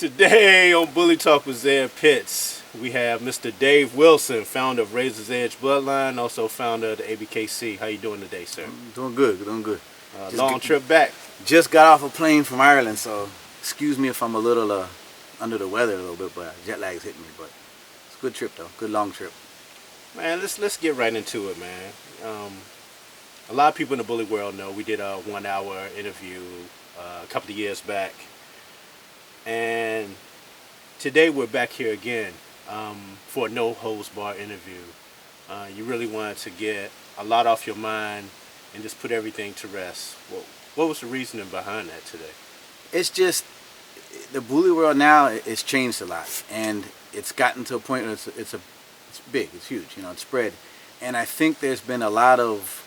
Today on Bully Talk with Zeb Pits, we have Mr. Dave Wilson, founder of Razors Edge Bloodline, also founder of the ABKC. How you doing today, sir? Doing good, doing good. Long trip back. Just got off a plane from Ireland, so excuse me if I'm a little under the weather a little bit, but jet lag's hitting me. But it's a good trip though, good long trip. Man, let's get right into it, man. A lot of people in the bully world know we did a 1 hour interview a couple of years back. And today we're back here again for a no-holds-barred interview. You really wanted to get a lot off your mind and just put everything to rest. What was the reasoning behind that today? It's just the bully world now it's changed a lot, and it's gotten to a point where it's big, it's huge, it's spread. And I think there's been a lot of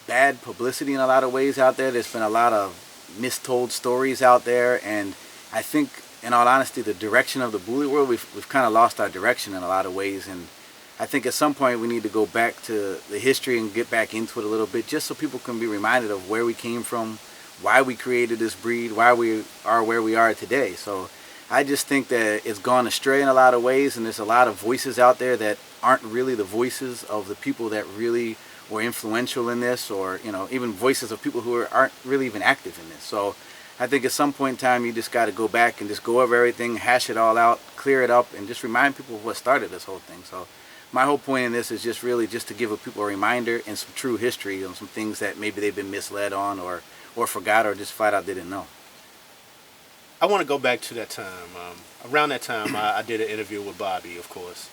bad publicity in a lot of ways out there. There's been a lot of mistold stories out there, and I think, in all honesty, the direction of the bully world, we've kind of lost our direction in a lot of ways. And I think at some point we need to go back to the history and get back into it a little bit, just so people can be reminded of where we came from, why we created this breed, why we are where we are today. So I just think that it's gone astray in a lot of ways, and there's a lot of voices out there that aren't really the voices of the people that really were influential in this, or even voices of people who aren't really even active in this. So I think at some point in time you just got to go back and just go over everything, hash it all out, clear it up, and just remind people of what started this whole thing. So my whole point in this is just really just to give people a reminder and some true history on some things that maybe they've been misled on or forgot, or just flat out didn't know. I want to go back to that time. Around that time, I did an interview with Bobby, of course.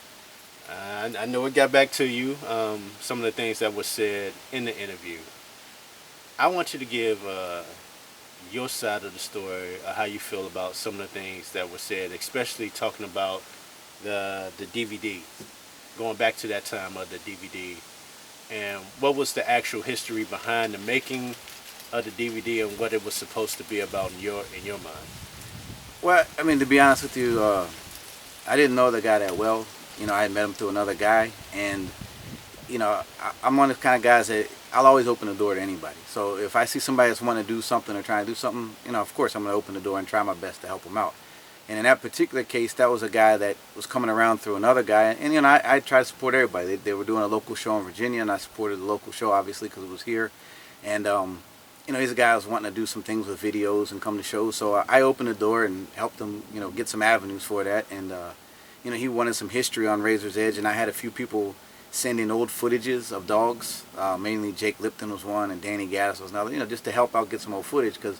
I know it got back to you, some of the things that were said in the interview. I want you to give your side of the story, how you feel about some of the things that were said, especially talking about the DVD, going back to that time of the DVD, and what was the actual history behind the making of the DVD and what it was supposed to be about in your mind. Well, I mean, to be honest with you, I didn't know the guy that well. I had met him through another guy, and I'm one of the kind of guys that I'll always open the door to anybody. So if I see somebody that's want to do something or trying to do something, of course I'm going to open the door and try my best to help them out. And in that particular case, that was a guy that was coming around through another guy, and I try to support everybody. They were doing a local show in Virginia, and I supported the local show obviously because it was here. And he's a guy that was wanting to do some things with videos and come to shows, so I opened the door and helped him, get some avenues for that. And he wanted some history on Razor's Edge, and I had a few people send in old footages of dogs. Mainly Jake Lipton was one, and Danny Gaddis was another. Just to help out get some old footage, because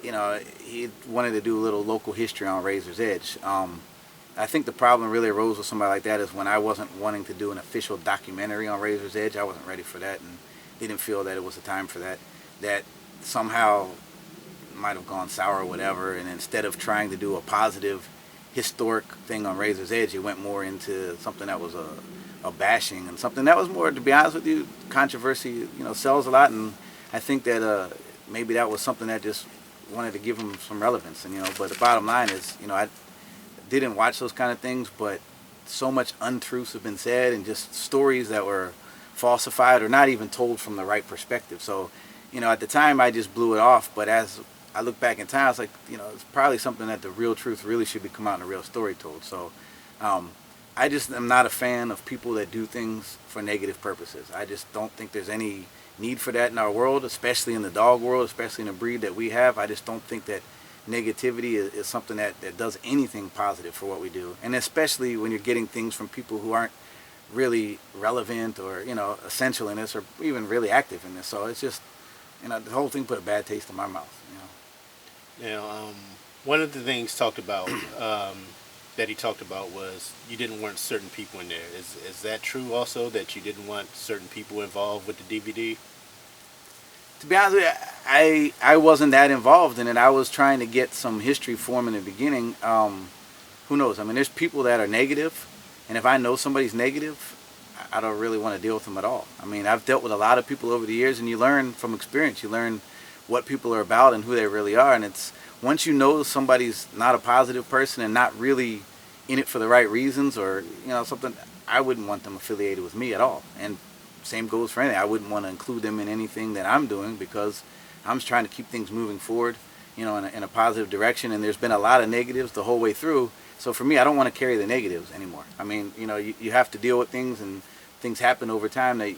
he wanted to do a little local history on Razor's Edge. I think the problem really arose with somebody like that is when I wasn't wanting to do an official documentary on Razor's Edge. I wasn't ready for that, and didn't feel that it was the time for that. That somehow might have gone sour or whatever, and instead of trying to do a positive historic thing on Razor's Edge, it went more into something that was a bashing, and something that was more, to be honest with you, controversy sells a lot. And I think that maybe that was something that just wanted to give him some relevance. And but the bottom line is, I didn't watch those kind of things, but so much untruths have been said, and just stories that were falsified or not even told from the right perspective. So at the time I just blew it off, but as I look back in time, it's like, it's probably something that the real truth really should be come out in a real story told. So I just am not a fan of people that do things for negative purposes. I just don't think there's any need for that in our world, especially in the dog world, especially in the breed that we have. I just don't think that negativity is something that does anything positive for what we do. And especially when you're getting things from people who aren't really relevant or, essential in this, or even really active in this. So it's just, the whole thing put a bad taste in my mouth. Now, one of the things that he talked about was you didn't want certain people in there. Is that true also, that you didn't want certain people involved with the DVD? To be honest with you, I wasn't that involved in it. I was trying to get some history for him in the beginning. Who knows? I mean, there's people that are negative, and if I know somebody's negative, I don't really want to deal with them at all. I mean, I've dealt with a lot of people over the years, and you learn from experience. You learn what people are about and who they really are. And it's once you know somebody's not a positive person and not really in it for the right reasons, or something, I wouldn't want them affiliated with me at all. And same goes for anything. I wouldn't want to include them in anything that I'm doing, because I'm just trying to keep things moving forward. in a positive direction. And there's been a lot of negatives the whole way through. So for me, I don't want to carry the negatives anymore. I mean, you have to deal with things, and things happen over time that,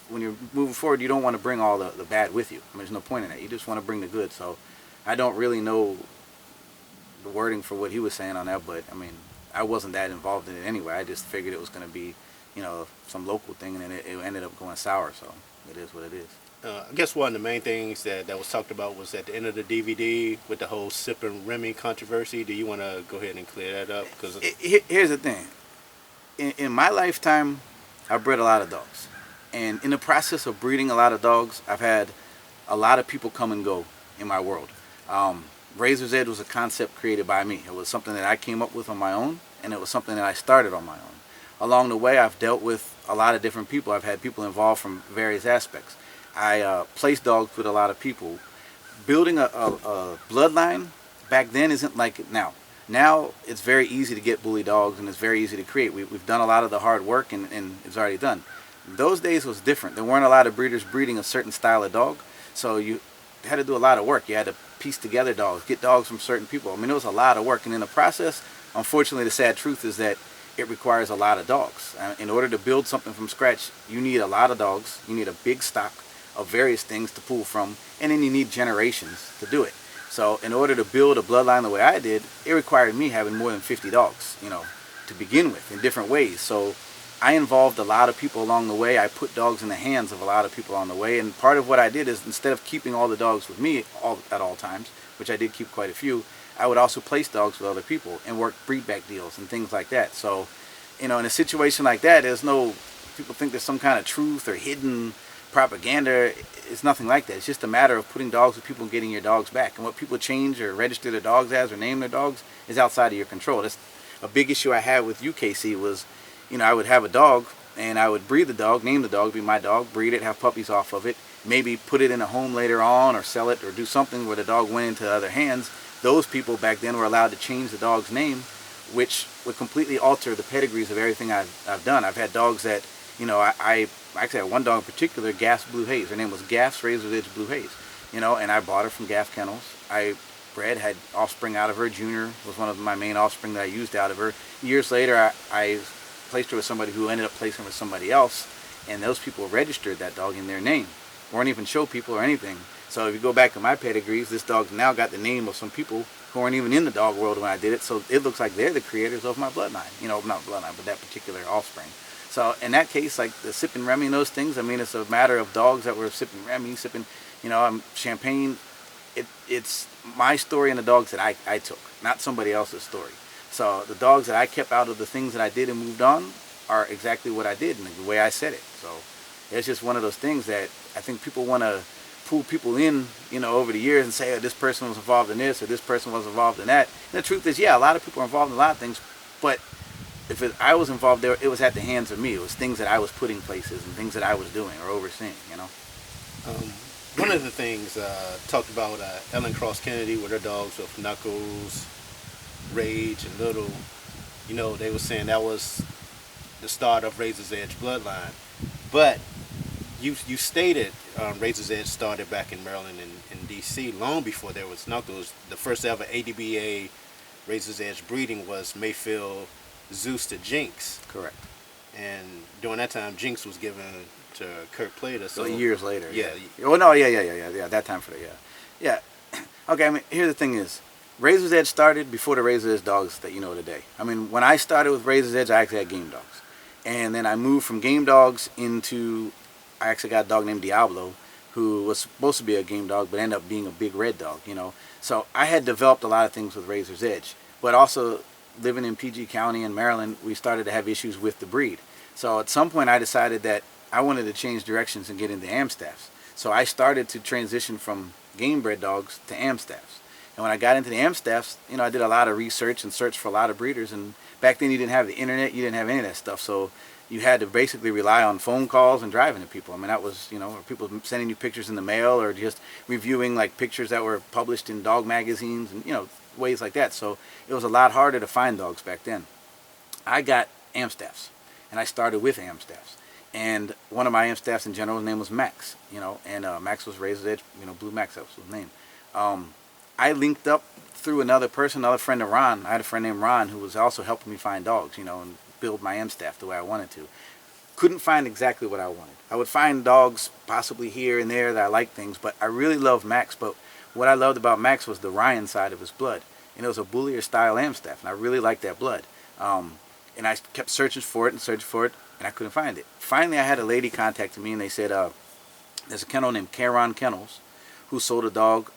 when you're moving forward, you don't want to bring all the bad with you. I mean, there's no point in that. You just want to bring the good. So I don't really know the wording for what he was saying on that, but I mean, I wasn't that involved in it anyway. I just figured it was going to be, some local thing, and then it ended up going sour. So it is what it is. I guess one of the main things that was talked about was at the end of the DVD with the whole sipping Remy controversy. Do you want to go ahead and clear that up? Because here's the thing. In my lifetime, I've bred a lot of dogs. And in the process of breeding a lot of dogs, I've had a lot of people come and go in my world. Razors Edge was a concept created by me. It was something that I came up with on my own, and it was something that I started on my own. Along the way, I've dealt with a lot of different people. I've had people involved from various aspects. I place dogs with a lot of people. Building a bloodline back then isn't like it now. Now it's very easy to get bully dogs, and it's very easy to create. We've done a lot of the hard work, and it's already done. Those days was different. There weren't a lot of breeders breeding a certain style of dog, so you had to do a lot of work. You had to piece together dogs, get dogs from certain people. I mean, it was a lot of work, and in the process, unfortunately, the sad truth is that it requires a lot of dogs. In order to build something from scratch, you need a lot of dogs. You need a big stock of various things to pull from, and then you need generations to do it. So in order to build a bloodline the way I did, it required me having more than 50 dogs, to begin with, in different ways. So I involved a lot of people along the way. I put dogs in the hands of a lot of people along the way, and part of what I did is, instead of keeping all the dogs with me at all times, which I did keep quite a few, I would also place dogs with other people and work breed back deals and things like that. So, in a situation like that, people think there's some kind of truth or hidden propaganda. It's nothing like that. It's just a matter of putting dogs with people and getting your dogs back. And what people change or register their dogs as or name their dogs is outside of your control. That's a big issue I had with UKC was, I would have a dog and I would breed the dog, name the dog, be my dog, breed it, have puppies off of it, maybe put it in a home later on or sell it or do something where the dog went into other hands. Those people back then were allowed to change the dog's name, which would completely alter the pedigrees of everything I've done. I've had dogs that, I actually had one dog in particular, Gaff's Blue Haze. Her name was Gaff's Razors Edge Blue Haze, and I bought her from Gaff Kennels. I bred, had offspring out of her. Junior was one of my main offspring that I used out of her. Years later, I placed her with somebody who ended up placing her with somebody else, and those people registered that dog in their name. Weren't even show people or anything. So if you go back to my pedigrees, this dog's now got the name of some people who weren't even in the dog world when I did it, so it looks like they're the creators of my bloodline. Not bloodline, but that particular offspring. So in that case, like the sipping Remy and those things, I mean, it's a matter of dogs that were sipping Remy, sipping, champagne. It's my story and the dogs that I took, not somebody else's story. So the dogs that I kept out of the things that I did and moved on are exactly what I did and the way I said it. So it's just one of those things that I think people want to pull people in, over the years and say, oh, this person was involved in this or this person was involved in that. And the truth is, yeah, a lot of people are involved in a lot of things, but if I was involved there, it was at the hands of me. It was things that I was putting places and things that I was doing or overseeing, One of the things talked about Ellen Cross Kennedy with her dogs with Knuckles, Rage, and Little. They were saying that was the start of Razors Edge Bloodline. But you stated Razors Edge started back in Maryland and D.C. long before there was Knuckles. The first ever ADBA Razors Edge breeding was Mayfield Zeus to Jinx. Correct. And during that time, Jinx was given to Kirk Plater. So years later. Yeah. Oh no, yeah. That time for the yeah. Okay, I mean, here the thing is, Razors Edge started before the Razors Edge dogs that you know today. I mean, when I started with Razors Edge, I actually had game dogs, and then I moved from game dogs into, I actually got a dog named Diablo, who was supposed to be a game dog, but ended up being a big red dog. So I had developed a lot of things with Razors Edge, but also living in PG County in Maryland, we started to have issues with the breed. So at some point I decided that I wanted to change directions and get into Amstaffs. So I started to transition from game bred dogs to Amstaffs. And when I got into the Amstaffs, I did a lot of research and searched for a lot of breeders. And back then you didn't have the internet, you didn't have any of that stuff. So you had to basically rely on phone calls and driving to people. I mean, that was, people sending you pictures in the mail or just reviewing like pictures that were published in dog magazines and, ways like that. So it was a lot harder to find dogs back then. I got Amstaffs, and I started with Amstaffs. And one of my Amstaffs in general, his name was Max, and Max was Razors Edge, Blue Max, that was his name. I linked up through another person, another friend of Ron. I had a friend named Ron who was also helping me find dogs, and build my M staff the way I wanted to. Couldn't find exactly what I wanted. I would find dogs possibly here and there that I liked things, but I really loved Max. But what I loved about Max was the Ryan side of his blood. And it was a bullier style am staff, and I really liked that blood. And I kept searching for it, and I couldn't find it. Finally, I had a lady contact me, and they said, there's a kennel named Caron Kennels who sold a dog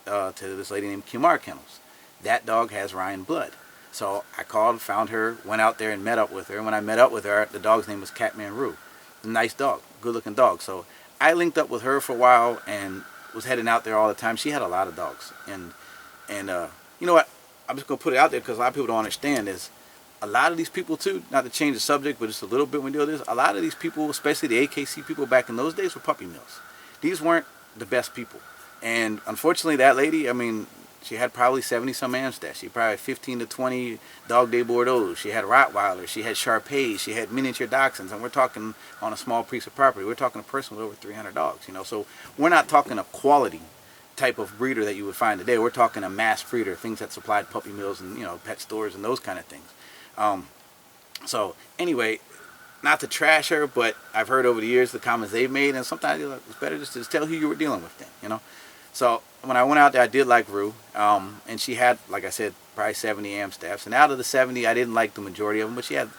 to this lady named Kumar Kennels. That dog has Ryan blood. So I called, found her, went out there and met up with her. And when I met up with her, the dog's name was Catman Roo. A nice dog, good looking dog. So I linked up with her for a while and was heading out there all the time. She had a lot of dogs. And you know what? I'm just going to put it out there because a lot of people don't understand is a lot of these people too, not to change the subject, but just a little bit when we do this, a lot of these people, especially the AKC people back in those days, were puppy mills. These weren't the best people. And unfortunately, that lady, I mean, she had probably 70-some Amstaffs. She probably had 15 to 20 Dog Day Bordeaux. She had Rottweilers. She had Shar-Peis. She had miniature Dachshunds. And we're talking on a small piece of property. We're talking a person with over 300 dogs. So we're not talking a quality type of breeder that you would find today. We're talking a mass breeder, things that supplied puppy mills and pet stores and those kind of things. So anyway, not to trash her, but I've heard over the years the comments they've made, and sometimes it's better just to tell who you were dealing with then. So when I went out there, I did like Rue, and she had, like I said, probably 70 Amstaffs. And out of the 70, I didn't like the majority of them, but she had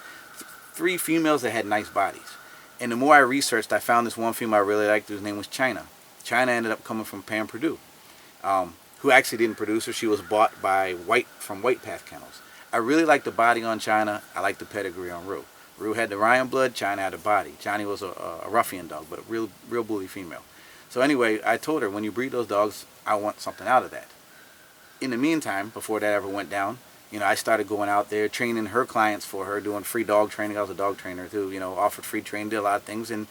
3 females that had nice bodies. And the more I researched, I found this one female I really liked whose name was China. China ended up coming from Pam Perdue, who actually didn't produce her. She was bought by from White Path Kennels. I really liked the body on China. I liked the pedigree on Rue. Rue had the Ryan blood. China had the body. China was a ruffian dog, but a real bully female. So anyway, I told her, when you breed those dogs, I want something out of that. In the meantime, before that ever went down, I started going out there, training her clients for her, doing free dog training. I was a dog trainer too, offered free training, did a lot of things, and,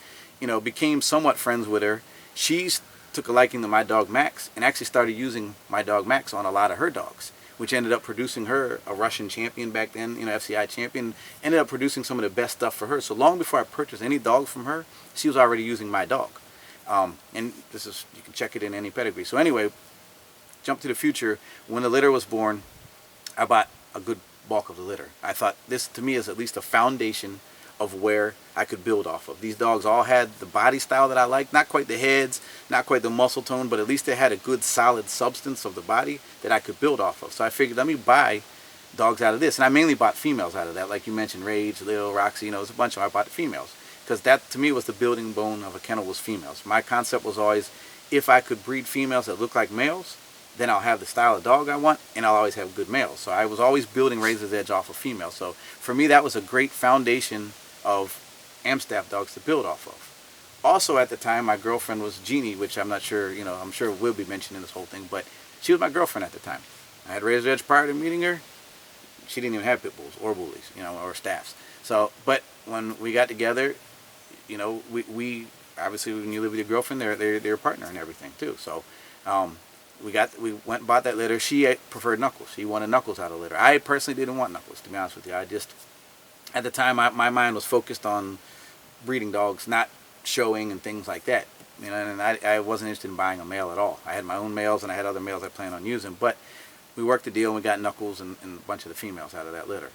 became somewhat friends with her. She took a liking to my dog Max, and actually started using my dog Max on a lot of her dogs, which ended up producing her a Russian champion back then, FCI champion, ended up producing some of the best stuff for her. So long before I purchased any dogs from her, she was already using my dog. And this is, you can check it in any pedigree. So anyway, jump to the future. When the litter was born, I bought a good bulk of the litter. I thought this, to me, is at least a foundation of where I could build off of. These dogs all had the body style that I liked. Not quite the heads, not quite the muscle tone, but at least they had a good solid substance of the body that I could build off of. So I figured, let me buy dogs out of this. And I mainly bought females out of that. Like you mentioned, Rage, Lil, Roxy, there's a bunch of them. I bought the females. Because that, to me, was the building bone of a kennel, was females. My concept was always, if I could breed females that look like males, then I'll have the style of dog I want, and I'll always have good males. So I was always building Razor's Edge off of females. So for me, that was a great foundation of Amstaff dogs to build off of. Also at the time, my girlfriend was Jeannie, which I'm not sure, I'm sure we'll be mentioning this whole thing, but she was my girlfriend at the time. I had Razor's Edge prior to meeting her. She didn't even have pit bulls or bullies, or staffs. So, but when we got together, we obviously, when you live with your girlfriend, they're your partner and everything too. So we went and bought that litter. She preferred Knuckles. She wanted Knuckles out of litter. I personally didn't want Knuckles, to be honest with you. I just, at the time, my mind was focused on breeding dogs, not showing and things like that. And I wasn't interested in buying a male at all. I had my own males and I had other males I planned on using, but we worked the deal and we got Knuckles and a bunch of the females out of that litter.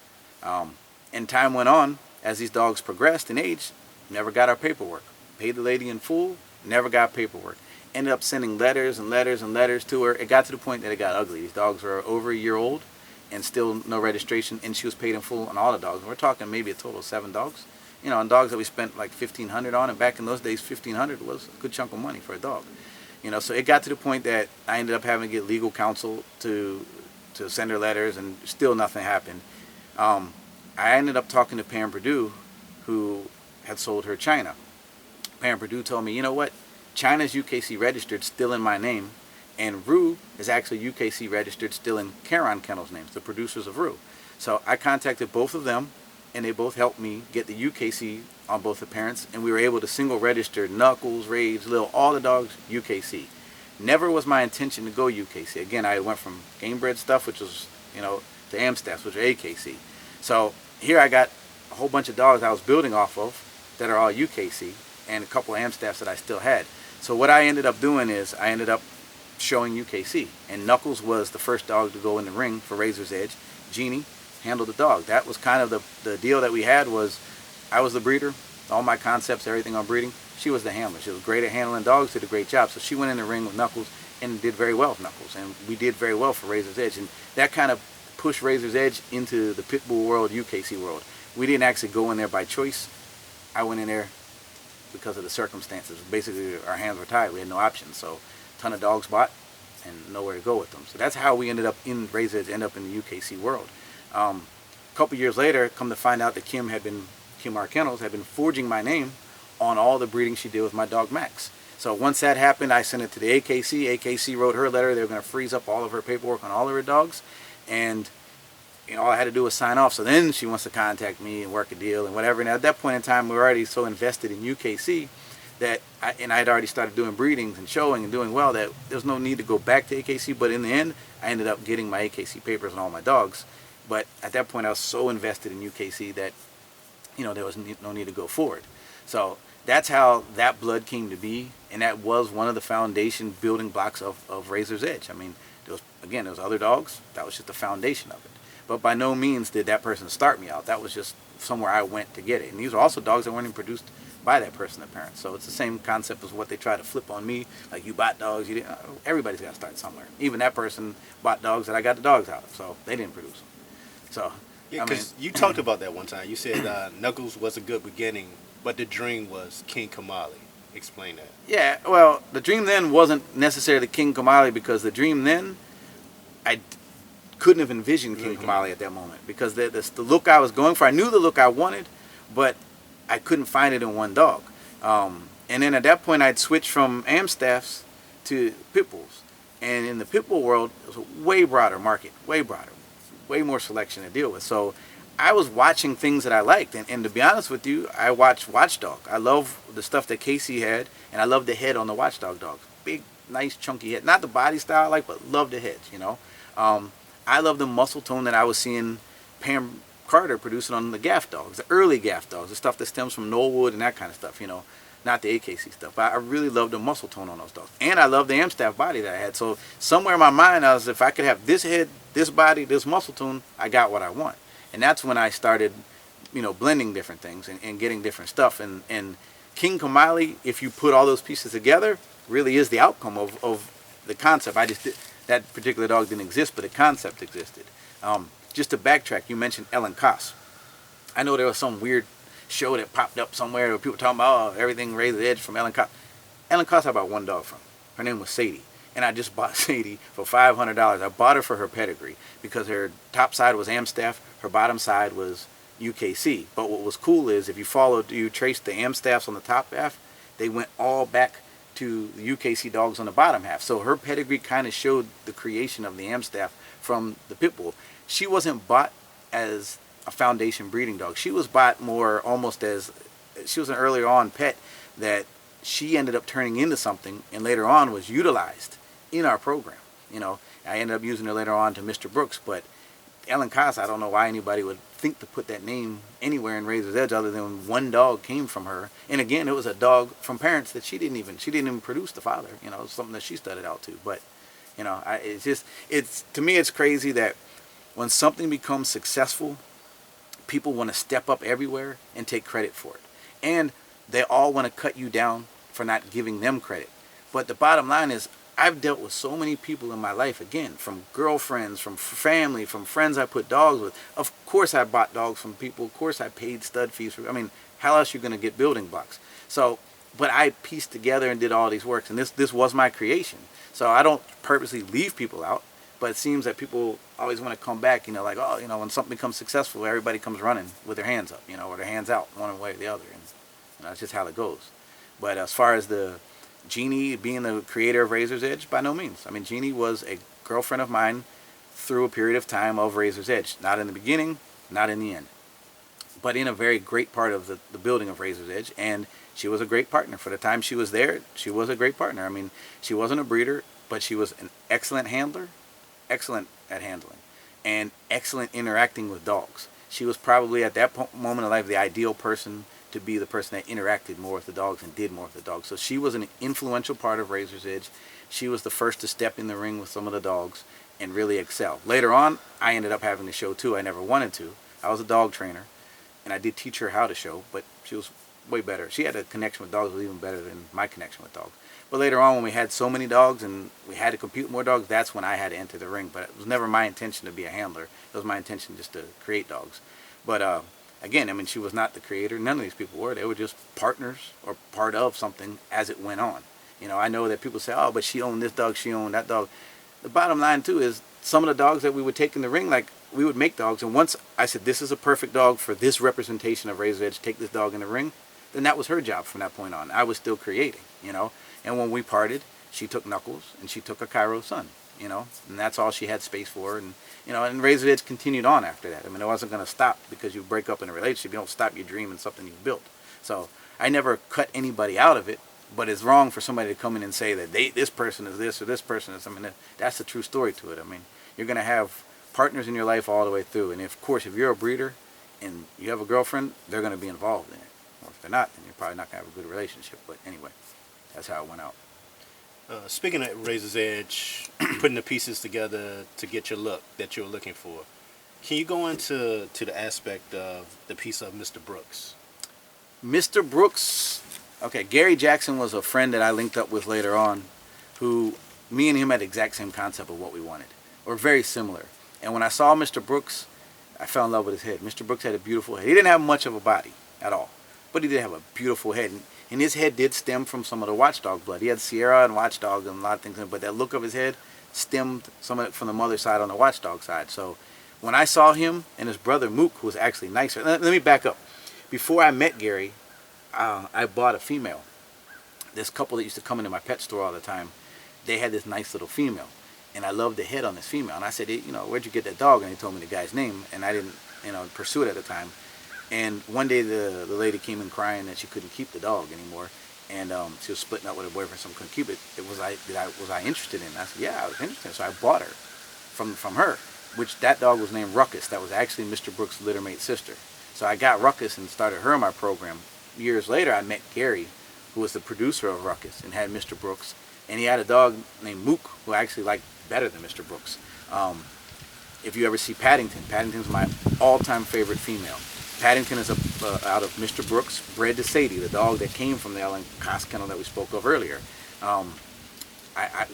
And time went on, as these dogs progressed in age, never got our paperwork. Paid the lady in full, never got paperwork. Ended up sending letters and letters and letters to her. It got to the point that it got ugly. These dogs were over a year old and still no registration, and she was paid in full on all the dogs. And we're talking maybe a total of 7 dogs. On dogs that we spent like $1,500 on, and back in those days, $1,500 was a good chunk of money for a dog. So it got to the point that I ended up having to get legal counsel to send her letters, and still nothing happened. I ended up talking to Pam Perdue, who had sold her China. Pam Perdue told me, you know what? China's UKC registered, still in my name, and Rue is actually UKC registered, still in Caron Kennel's names, the producers of Rue. So I contacted both of them, and they both helped me get the UKC on both the parents, and we were able to single register Knuckles, Rage, Lil, all the dogs UKC. Never was my intention to go UKC. Again, I went from game bred stuff, which was, to Amstaffs, which are AKC. So here I got a whole bunch of dogs I was building off of that are all UKC, and a couple of Amstaffs that I still had. So what I ended up doing is I ended up showing UKC. And Knuckles was the first dog to go in the ring for Razor's Edge. Jeannie handled the dog. That was kind of the deal that we had. Was I was the breeder, all my concepts, everything on breeding. She was the handler. She was great at handling dogs, did a great job. So she went in the ring with Knuckles and did very well with Knuckles. And we did very well for Razor's Edge. And that kind of pushed Razor's Edge into the pit bull world, UKC world. We didn't actually go in there by choice. I went in there because of the circumstances. Basically, our hands were tied. We had no options. So a ton of dogs bought and nowhere to go with them. So that's how we ended up in Razor's Edge, ended up in the UKC world. A couple years later, come to find out that Kim R. Kennels had been forging my name on all the breeding she did with my dog Max. So once that happened, I sent it to the AKC. AKC wrote her a letter. They were going to freeze up all of her paperwork on all of her dogs. And all I had to do was sign off. So then she wants to contact me and work a deal and whatever. And at that point in time, we were already so invested in UKC that I had already started doing breedings and showing and doing well that there was no need to go back to AKC. But in the end, I ended up getting my AKC papers on all my dogs. But at that point, I was so invested in UKC that, there was no need to go forward. So that's how that blood came to be. And that was one of the foundation building blocks of Razor's Edge. I mean, there was other dogs. That was just the foundation of it. But by no means did that person start me out. That was just somewhere I went to get it. And these were also dogs that weren't even produced by that person, the parents. So it's the same concept as what they try to flip on me. Like, you bought dogs. You didn't. Everybody's got to start somewhere. Even that person bought dogs that I got the dogs out of. So they didn't produce them. So, yeah, because you talked about that one time. You said Knuckles was a good beginning, but the dream was King Kamali. Explain that. Yeah, well, the dream then wasn't necessarily King Kamali, because the dream then, I couldn't have envisioned King Kamali at that moment, because the look I was going for, I knew the look I wanted, but I couldn't find it in one dog. And then at that point, I'd switched from Amstaffs to pit bulls. And in the pit bull world, it was a way broader market, way broader, way more selection to deal with. So I was watching things that I liked. And to be honest with you, I watched Watchdog. I love the stuff that Casey had, and I love the head on the Watchdog dogs. Big, nice, chunky head. Not the body style I like, but love the heads, I love the muscle tone that I was seeing Pam Carter producing on the gaff dogs, the early gaff dogs, the stuff that stems from Knollwood and that kind of stuff, not the AKC stuff. But I really love the muscle tone on those dogs. And I love the Amstaff body that I had. So somewhere in my mind, I was, if I could have this head, this body, this muscle tone, I got what I want. And that's when I started, blending different things and getting different stuff. And King Kamali, if you put all those pieces together, really is the outcome of the concept. That particular dog didn't exist, but the concept existed. Just to backtrack, you mentioned Ellen Koss. I know there was some weird show that popped up somewhere where people talking about everything Razor's Edge from Ellen Koss. Ellen Koss I bought one dog from. Her name was Sadie. And I just bought Sadie for $500. I bought her for her pedigree because her top side was Amstaff, her bottom side was UKC. But what was cool is if you trace the Amstaffs on the top half, they went all back to the UKC dogs on the bottom half. So her pedigree kind of showed the creation of the Amstaff from the pit bull. She wasn't bought as a foundation breeding dog. She was bought more almost as, she was an earlier on pet that she ended up turning into something and later on was utilized in our program. I ended up using her later on to Mr. Brooks, but Ellen Koss, I don't know why anybody would think to put that name anywhere in Razor's Edge other than one dog came from her. And again, it was a dog from parents that she didn't even produce the father. It was something that she studied out to. But, to me, it's crazy that when something becomes successful, people want to step up everywhere and take credit for it. And they all want to cut you down for not giving them credit. But the bottom line is, I've dealt with so many people in my life, again, from girlfriends, from family, from friends I put dogs with. Of course I bought dogs from people. Of course I paid stud fees for, how else are you going to get building blocks? So, but I pieced together and did all these works, and this was my creation. So I don't purposely leave people out, but it seems that people always want to come back, like, when something becomes successful, everybody comes running with their hands up, or their hands out, one way or the other. And that's just how it goes. But as far as the Jeannie being the creator of Razor's Edge, by no means. Jeannie was a girlfriend of mine through a period of time of Razor's Edge. Not in the beginning, not in the end. But in a very great part of the building of Razor's Edge. And she was a great partner. For the time she was there, she was a great partner. She wasn't a breeder, but she was an excellent handler, excellent at handling, and excellent interacting with dogs. She was probably at that moment of life the ideal person to to be the person that interacted more with the dogs and did more with the dogs. So she was an influential part of Razor's Edge. She was the first to step in the ring with some of the dogs and really excel. Later on, I ended up having to show too. I never wanted to. I was a dog trainer, and I did teach her how to show, but she was way better. She had a connection with dogs that was even better than my connection with dogs. But later on, when we had so many dogs and we had to compete with more dogs, that's when I had to enter the ring. But it was never my intention to be a handler. It was my intention just to create dogs. But again, I mean, she was not the creator. None of these people were. They were just partners or part of something as it went on. You know, I know that people say, oh, but she owned this dog, she owned that dog. The bottom line, too, is some of the dogs that we would take in the ring, like, we would make dogs. And once I said, this is a perfect dog for this representation of Razor's Edge, take this dog in the ring, then that was her job from that point on. I was still creating, you know. And when we parted, she took Knuckles and she took a Cairo son, you know. And that's all she had space for. And, you know, and Razor's Edge continued on after that. I mean, it wasn't going to stop because you break up in a relationship. You don't stop your dream in something you've built. So I never cut anybody out of it. But it's wrong for somebody to come in and say that this person is this or this person is. I mean, that's the true story to it. I mean, you're going to have partners in your life all the way through. And of course, if you're a breeder and you have a girlfriend, they're going to be involved in it. Or if they're not, then you're probably not going to have a good relationship. But anyway, that's how it went out. Speaking of Razor's Edge, putting the pieces together to get your look that you're looking for, can you go into the aspect of the piece of Mr. Brooks? Mr. Brooks, okay, Gary Jackson was a friend that I linked up with later on, who me and him had the exact same concept of what we wanted, or very similar. And when I saw Mr. Brooks, I fell in love with his head. Mr. Brooks had a beautiful head. He didn't have much of a body at all, but he did have a beautiful head. And his head did stem from some of the Watchdog blood. He had Sierra and Watchdog and a lot of things, but that look of his head stemmed some of it from the mother side on the Watchdog side. So when I saw him and his brother Mook, who was actually nicer. Let me back up. Before I met Gary, I bought a female. This couple that used to come into my pet store all the time, they had this nice little female. And I loved the head on this female. And I said, you know, where'd you get that dog? And he told me the guy's name. And I didn't, you know, pursue it at the time. And one day the lady came in crying that she couldn't keep the dog anymore. And she was splitting up with her boyfriend, so couldn't keep it. Was I interested in it? I said, yeah, I was interested. So I bought her from her, which that dog was named Ruckus. That was actually Mr. Brooks' littermate sister. So I got Ruckus and started her in my program. Years later, I met Gary, who was the producer of Ruckus, and had Mr. Brooks. And he had a dog named Mook, who I actually liked better than Mr. Brooks. If you ever see Paddington, Paddington's my all-time favorite female. Paddington is out of Mr. Brooks, bred to Sadie, the dog that came from the Ellen Koss kennel that we spoke of earlier.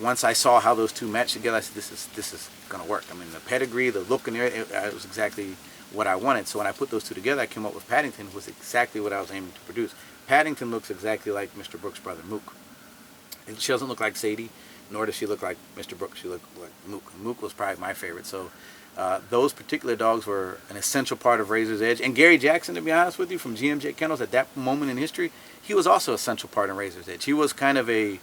Once I saw how those two matched together, I said, this is going to work. I mean, the pedigree, the look, and everything, it was exactly what I wanted. So when I put those two together, I came up with Paddington, was exactly what I was aiming to produce. Paddington looks exactly like Mr. Brooks' brother, Mook. She doesn't look like Sadie, nor does she look like Mr. Brooks. She looked like Mook. Mook was probably my favorite. So those particular dogs were an essential part of Razor's Edge. And Gary Jackson, to be honest with you, from GMJ Kennels, at that moment in history, he was also an essential part in Razor's Edge. He was kind of a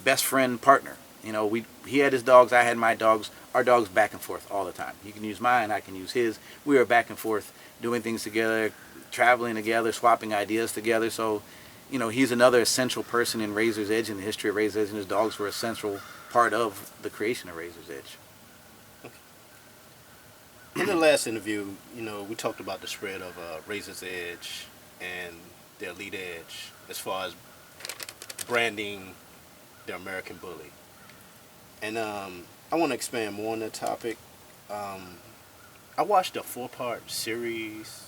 best friend partner. You know, he had his dogs, I had my dogs. Our dogs back and forth all the time. You can use mine, I can use his. We were back and forth doing things together, traveling together, swapping ideas together. So, you know, he's another essential person in Razor's Edge, in the history of Razor's Edge, and his dogs were a central part of the creation of Razor's Edge. In the last interview, you know, we talked about the spread of Razor's Edge and the Elite Edge as far as branding the American Bully. And I want to expand more on that topic. I watched a 4-part series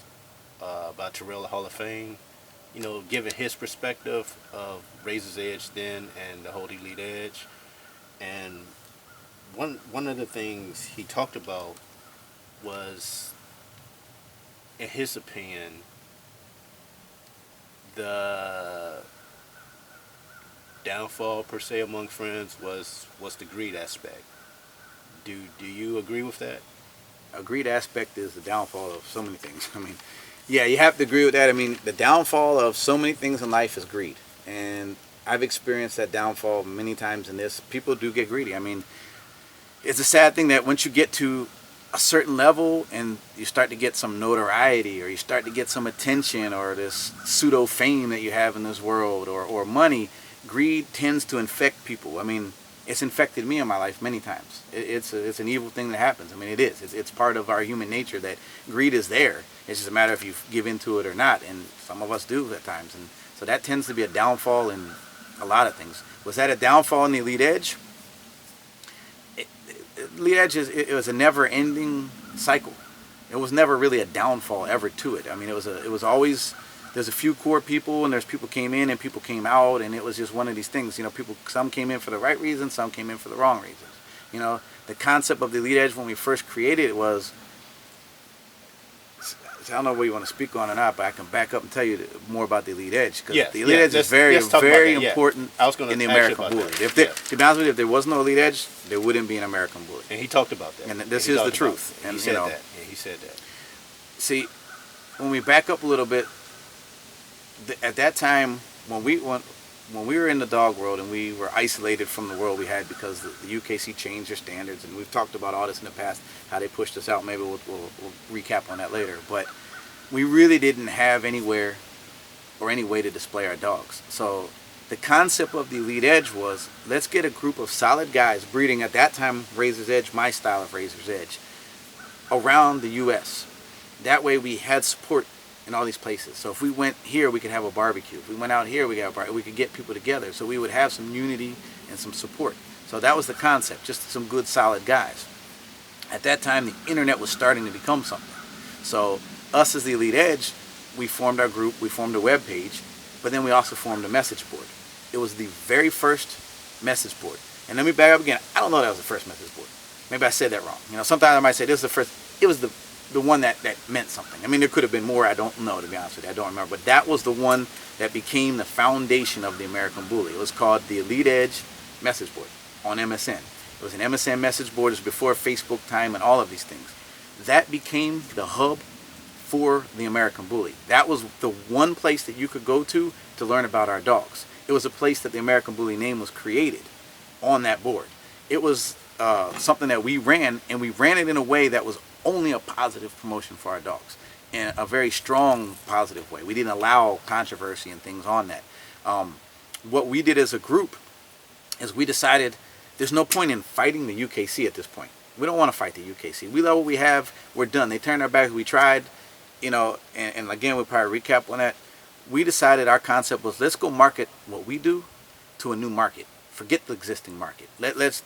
about Terrell Hall of Fame, you know, giving his perspective of Razor's Edge then and the whole Elite Edge. And one of the things he talked about was, in his opinion, the downfall per se among friends was the greed aspect. Do you agree with that? A greed aspect is the downfall of so many things. I mean, yeah, you have to agree with that. I mean, the downfall of so many things in life is greed. And I've experienced that downfall many times in this. People do get greedy. I mean, it's a sad thing that once you get to a certain level and you start to get some notoriety, or you start to get some attention, or this pseudo fame that you have in this world, or money, greed tends to infect people. I mean, It's infected me in my life many times. It's an evil thing that happens. I mean, it is. It's part of our human nature that greed is there. It's just a matter if you give into it or not, and some of us do at times. And so that tends to be a downfall in a lot of things. Was that a downfall in the Elite Edge? Elite Edge it was a never-ending cycle. It was never really a downfall ever to it. I mean, it was always, there's a few core people, and there's people came in and people came out, and it was just one of these things. You know, some came in for the right reasons, some came in for the wrong reasons. You know, the concept of the Elite Edge when we first created it was, I don't know what you want to speak on or not, but I can back up and tell you more about the Elite Edge, because the Elite Edge is very important in the American Bully. To be honest with you, if there was no Elite Edge, there wouldn't be an American Bully. And he talked about that. And this is the truth. And he said that. Yeah, he said that. See, when we back up a little bit, at that time when we were in the dog world and we were isolated from the world we had because the UKC changed their standards, and we've talked about all this in the past, how they pushed us out. Maybe we'll recap on that later. But we really didn't have anywhere or any way to display our dogs. So the concept of the Elite Edge was, let's get a group of solid guys breeding at that time Razors Edge, my style of Razors Edge, around the U.S. That way we had support in all these places. So if we went here, we could have a barbecue. If we went out here, we could get people together. So we would have some unity and some support. So that was the concept, just some good solid guys. At that time, the internet was starting to become something. So us as the Elite Edge, we formed our group, we formed a web page, but then we also formed a message board. It was the very first message board. And let me back up again. I don't know that was the first message board. Maybe I said that wrong. You know, sometimes I might say this is the first. It was the one that meant something. I mean, there could have been more. I don't know, to be honest with you. I don't remember. But that was the one that became the foundation of the American Bully. It was called the Elite Edge Message Board on MSN. It was an MSN message board. It was before Facebook time and all of these things. That became the hub for the American Bully. That was the one place that you could go to learn about our dogs. It was a place that the American Bully name was created on that board. It was something that we ran, and we ran it in a way that was only a positive promotion for our dogs, in a very strong positive way. We didn't allow controversy and things on that. What we did as a group is we decided there's no point in fighting the UKC at this point. We don't want to fight the UKC. We love what we have. We're done. They turned our back. We tried, you know, and again, we'll probably recap on that. We decided our concept was, let's go market what we do to a new market. Forget the existing market. Let's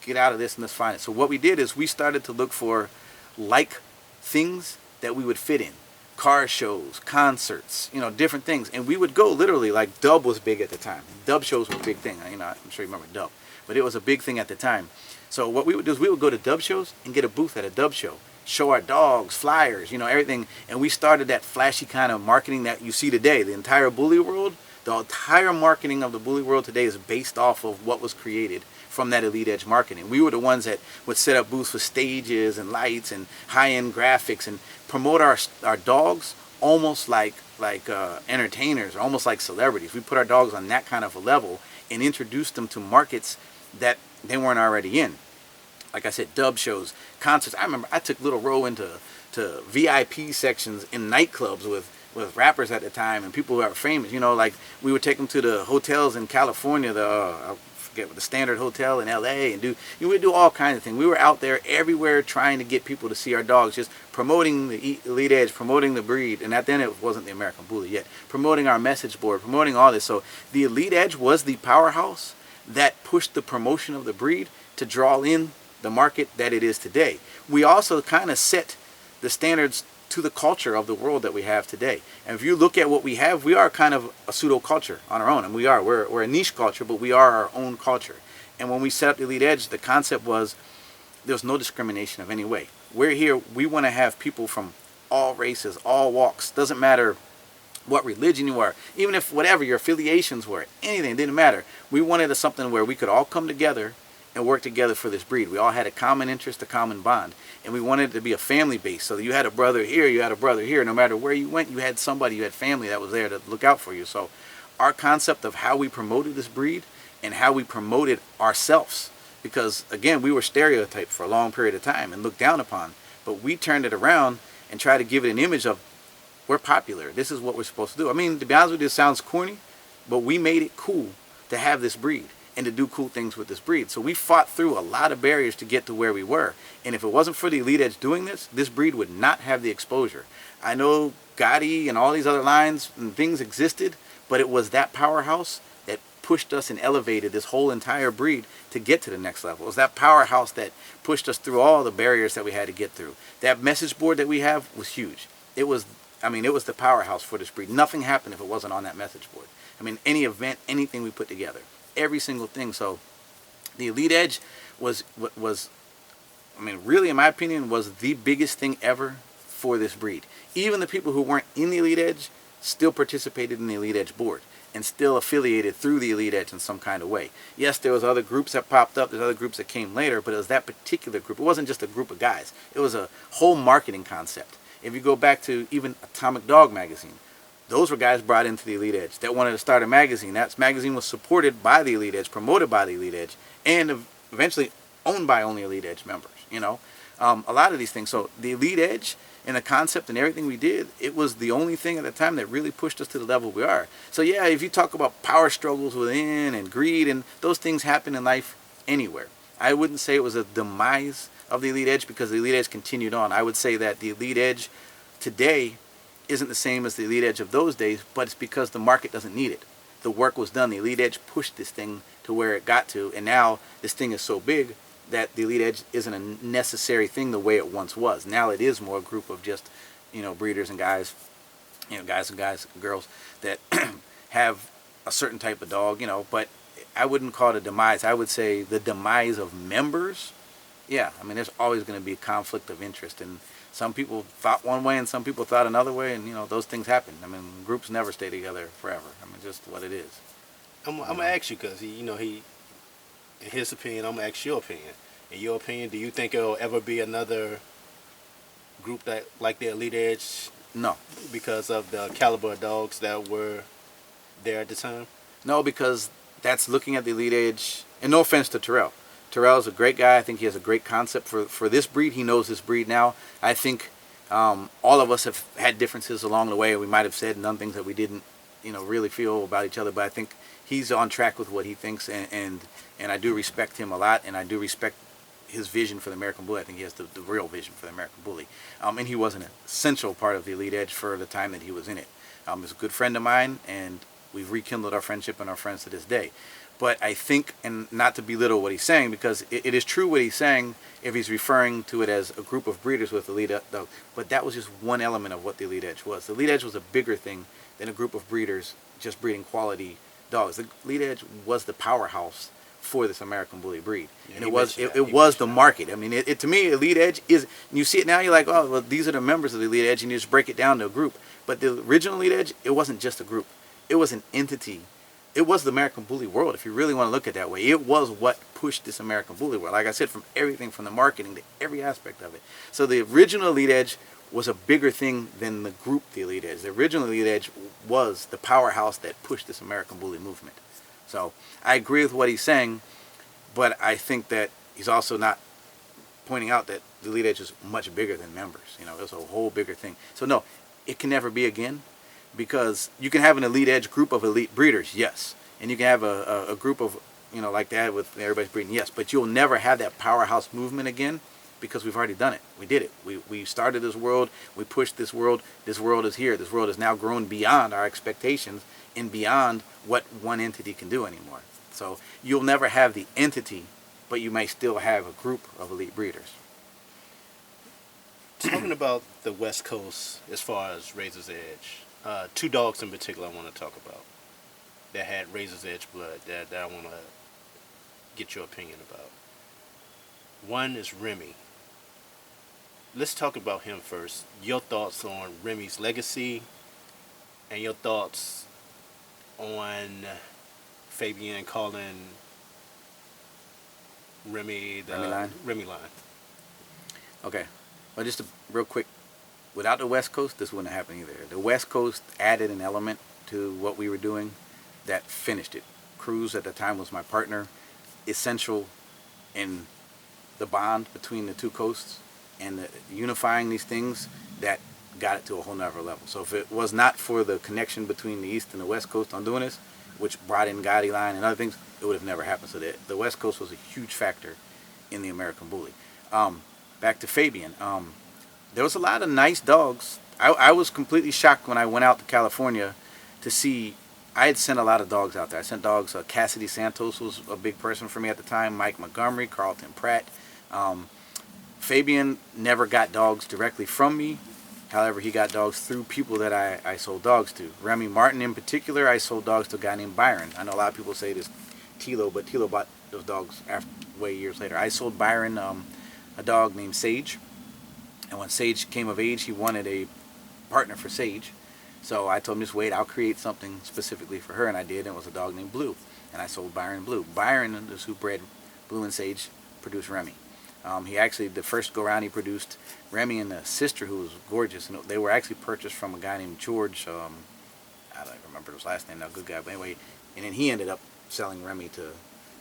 get out of this and let's find it. So what we did is we started to look for like things that we would fit in. Car shows, concerts, you know, different things. And we would go literally, like Dub was big at the time. Dub shows were a big thing. You know, I'm sure you remember Dub. But it was a big thing at the time. So what we would do is we would go to Dub shows and get a booth at a Dub show. Show our dogs, flyers, you know, everything. And we started that flashy kind of marketing that you see today. The entire bully world, the entire marketing of the bully world today is based off of what was created from that Elite Edge marketing. We were the ones that would set up booths for stages and lights and high-end graphics and promote our dogs almost like entertainers, or almost like celebrities. We put our dogs on that kind of a level and introduced them to markets that they weren't already in. Like I said, Dub shows, concerts. I remember I took Little Row into VIP sections in nightclubs with rappers at the time and people who are famous. You know, like we would take them to the hotels in California, the Standard Hotel in LA, and we would do all kinds of things. We were out there everywhere trying to get people to see our dogs, just promoting the Elite Edge, promoting the breed, and then it wasn't the American Bully yet, promoting our message board, promoting all this. So the Elite Edge was the powerhouse that pushed the promotion of the breed to draw in the market that it is today. We also kind of set the standards to the culture of the world that we have today. And if you look at what we have, we are kind of a pseudo culture on our own, and we're a niche culture, but we are our own culture. And when we set up the Elite Edge, the concept was there's no discrimination of any way. We're here, we want to have people from all races, all walks. Doesn't matter what religion you are, even if whatever your affiliations were, anything, it didn't matter. We wanted something where we could all come together and work together for this breed. We all had a common interest, a common bond, and we wanted it to be a family base. So you had a brother here, you had a brother here. No matter where you went, you had somebody, you had family that was there to look out for you. So our concept of how we promoted this breed and how we promoted ourselves, because again, we were stereotyped for a long period of time and looked down upon, but we turned it around and tried to give it an image of, we're popular, this is what we're supposed to do. I mean, to be honest with you, it sounds corny, but we made it cool to have this breed. and to do cool things with this breed. So we fought through a lot of barriers to get to where we were. And if it wasn't for the Elite Edge doing this breed would not have the exposure. I know Gotti and all these other lines and things existed, but it was that powerhouse that pushed us and elevated this whole entire breed to get to the next level. It was that powerhouse that pushed us through all the barriers that we had to get through. That message board that we have was huge. It was the powerhouse for this breed. Nothing happened if it wasn't on that message board. I mean, any event, anything we put together, every single thing. So the Elite Edge was really, in my opinion, was the biggest thing ever for this breed. Even the people who weren't in the Elite Edge still participated in the Elite Edge board and still affiliated through the Elite Edge in some kind of way. Yes, there was other groups that popped up, there's other groups that came later, but it was that particular group. It wasn't just a group of guys. It was a whole marketing concept. If you go back to even Atomic Dog magazine, those were guys brought into the Elite Edge that wanted to start a magazine. That magazine was supported by the Elite Edge, promoted by the Elite Edge, and eventually owned by only Elite Edge members. A lot of these things. So the Elite Edge and the concept and everything we did, it was the only thing at the time that really pushed us to the level we are. So yeah, if you talk about power struggles within and greed, and those things happen in life anywhere. I wouldn't say it was a demise of the Elite Edge because the Elite Edge continued on. I would say that the Elite Edge today isn't the same as the Elite Edge of those days, but it's because the market doesn't need it. The work was done. The Elite Edge pushed this thing to where it got to, and now this thing is so big that the Elite Edge isn't a necessary thing the way it once was. Now it is more a group of just, breeders and guys, guys and girls that have a certain type of dog, but I wouldn't call it a demise. I would say the demise of members. Yeah, there's always going to be a conflict of interest, and some people thought one way and some people thought another way, and those things happen. Groups never stay together forever. Just what it is. I'm gonna ask you because he, in his opinion, I'm gonna ask your opinion. In your opinion, do you think it'll ever be another group that like the Elite Edge? No, because of the caliber of dogs that were there at the time. No, because that's looking at the Elite Edge. And no offense to Terrell. Terrell's a great guy. I think he has a great concept for this breed. He knows this breed now. I think all of us have had differences along the way. We might have said and done things that we didn't, really feel about each other. But I think he's on track with what he thinks, and I do respect him a lot, and I do respect his vision for the American Bully. I think he has the real vision for the American Bully. And he was an essential part of the Elite Edge for the time that he was in it. He's a good friend of mine, and we've rekindled our friendship and our friends to this day. But I think, and not to belittle what he's saying, because it is true what he's saying if he's referring to it as a group of breeders with Elite Edge, but that was just one element of what the Elite Edge was. The Elite Edge was a bigger thing than a group of breeders just breeding quality dogs. The Elite Edge was the powerhouse for this American Bully breed, and it was the market. To me, Elite Edge is. And you see it now, you're like, oh, well, these are the members of the Elite Edge, and you just break it down to a group. But the original Elite Edge, it wasn't just a group; it was an entity. It was the American Bully world, if you really want to look at it that way. It was what pushed this American Bully world. Like I said, from everything, from the marketing to every aspect of it. So the original Elite Edge was a bigger thing than the group, the Elite Edge. The original Elite Edge was the powerhouse that pushed this American Bully movement. So I agree with what he's saying, but I think that he's also not pointing out that the Elite Edge is much bigger than members. It was a whole bigger thing. So no, it can never be again. Because you can have an Elite Edge group of elite breeders, yes. And you can have a group of, like that with everybody's breeding, yes. But you'll never have that powerhouse movement again because we've already done it. We did it. We started this world. We pushed this world. This world is here. This world has now grown beyond our expectations and beyond what one entity can do anymore. So you'll never have the entity, but you may still have a group of elite breeders. Talking about the West Coast as far as Razors Edge, two dogs in particular I want to talk about that had Razors Edge blood that I want to get your opinion about. One is Remy. Let's talk about him first. Your thoughts on Remy's legacy and your thoughts on Fabian calling Remy the Remy line. Okay. Well, just real quick, without the West Coast, this wouldn't happen either. The West Coast added an element to what we were doing that finished it. Cruz at the time was my partner, essential in the bond between the two coasts and unifying these things that got it to a whole nother level. So if it was not for the connection between the East and the West Coast on doing this, which brought in Gotti line and other things, it would have never happened. So the West Coast was a huge factor in the American Bully. Back to Fabian. There was a lot of nice dogs. I was completely shocked when I went out to California to see. I had sent a lot of dogs out there. I sent dogs. Cassidy Santos was a big person for me at the time. Mike Montgomery, Carlton Pratt. Fabian never got dogs directly from me. However, he got dogs through people that I sold dogs to. Remy Martin in particular, I sold dogs to a guy named Byron. I know a lot of people say this Tilo, but Tilo bought those dogs way years later. I sold Byron a dog named Sage. And when Sage came of age, he wanted a partner for Sage. So I told him, just wait, I'll create something specifically for her. And I did, and it was a dog named Blue. And I sold Byron Blue. Byron is who bred Blue and Sage, produced Remy. He actually, the first go-round, he produced Remy and a sister who was gorgeous. And they were actually purchased from a guy named George. I don't remember his last name now, good guy. But anyway, and then he ended up selling Remy to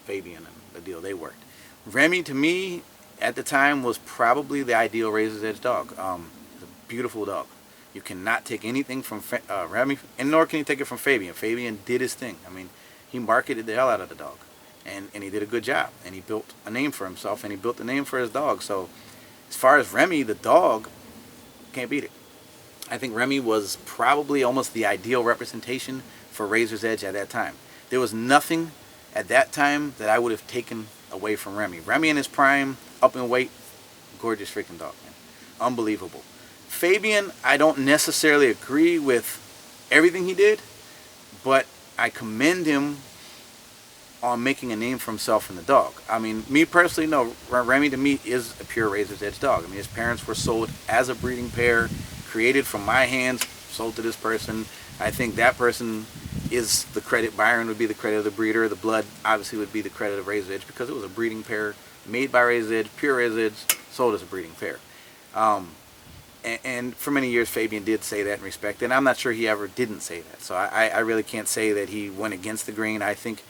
Fabian, and the deal, they worked. Remy, to me, at the time, was probably the ideal Razor's Edge dog. It's a beautiful dog. You cannot take anything from Remy, and nor can you take it from Fabian. Fabian did his thing. I mean, he marketed the hell out of the dog, and he did a good job. And he built a name for himself, and he built a name for his dog. So, as far as Remy, the dog, can't beat it. I think Remy was probably almost the ideal representation for Razor's Edge at that time. There was nothing at that time that I would have taken away from Remy. Remy in his prime, up in weight, gorgeous freaking dog, man. Unbelievable. Fabian, I don't necessarily agree with everything he did, but I commend him on making a name for himself in the dog. I mean, me personally, no, Remy to me is a pure Razor's Edge dog. I mean, his parents were sold as a breeding pair, created from my hands, sold to this person. I think that person is the credit. Byron would be the credit of the breeder. The blood obviously would be the credit of Razor's Edge, because it was a breeding pair made by Razor's Edge, pure Razor's Edge, sold as a breeding pair. And for many years, Fabian did say that and respect it. And I'm not sure he ever didn't say that. So I really can't say that he went against the grain. I think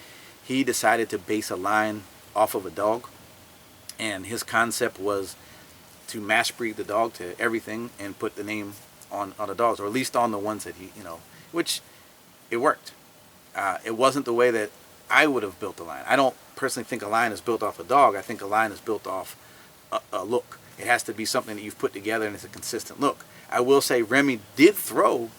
he decided to base a line off of a dog. And his concept was to mass breed the dog to everything and put the name on the dogs, or at least on the ones that he, which it worked. It wasn't the way that I would have built a line. I don't personally think a line is built off a dog. I think a line is built off a look. It has to be something that you've put together and it's a consistent look. I will say Remy did throw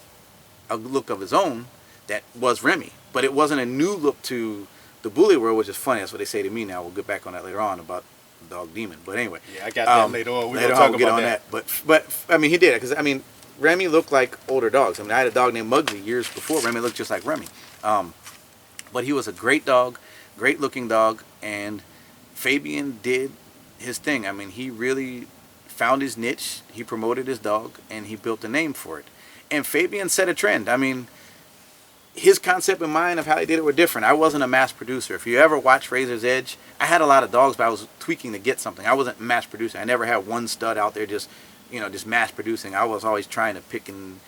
a look of his own that was Remy, but it wasn't a new look to the bully world, which is funny. That's what they say to me now. We'll get back on that later on about the dog demon. But anyway. Yeah, I got that later on. We'll get on that. But I mean, he did it because, I mean, Remy looked like older dogs. I mean, I had a dog named Muggsy years before. Remy looked just like Remy. But he was a great dog, great looking dog, and Fabian did his thing. I mean, he really found his niche, he promoted his dog, and he built a name for it. And Fabian set a trend. I mean, his concept and mine of how he did it were different. I wasn't a mass producer. If you ever watch Razor's Edge, I had a lot of dogs, but I was tweaking to get something. I wasn't mass producing. I never had one stud out there just mass producing. I was always trying to pick and,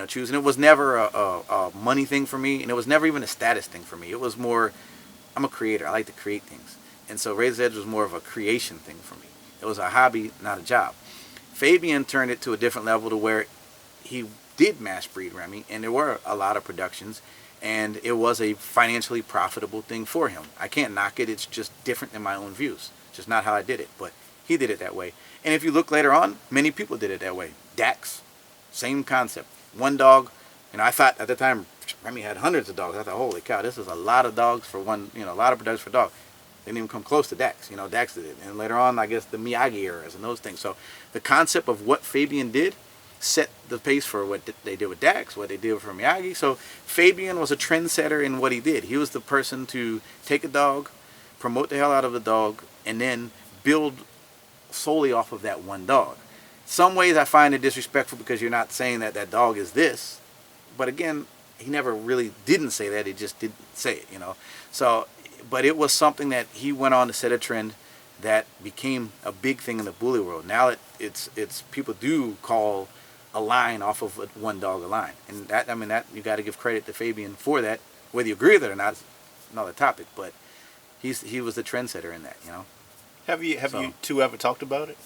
choose. And it was never a money thing for me, and it was never even a status thing for me. It was more, I'm a creator. I like to create things. And so Razor's Edge was more of a creation thing for me. It was a hobby, not a job. Fabian turned it to a different level to where he did mass breed Remy, and there were a lot of productions, and it was a financially profitable thing for him. I can't knock it. It's just different in my own views. It's just not how I did it, but he did it that way. And if you look later on, many people did it that way. Dax, same concept. One dog, I thought at the time Remy had hundreds of dogs. I thought, holy cow, this is a lot of dogs for one, a lot of productions for a dog. They didn't even come close to Dax. Dax did it. And later on, I guess the Miyagi eras and those things. So the concept of what Fabian did set the pace for what they did with Dax, what they did for Miyagi. So Fabian was a trendsetter in what he did. He was the person to take a dog, promote the hell out of the dog, and then build solely off of that one dog. Some ways I find it disrespectful because you're not saying that that dog is this. But again, he never really didn't say that. He just didn't say it, So, but it was something that he went on to set a trend that became a big thing in the bully world. Now it's people do call a line off of one dog a line, and that you got to give credit to Fabian for that. Whether you agree with it or not is another topic, but he was the trendsetter in that. Have you two ever talked about it?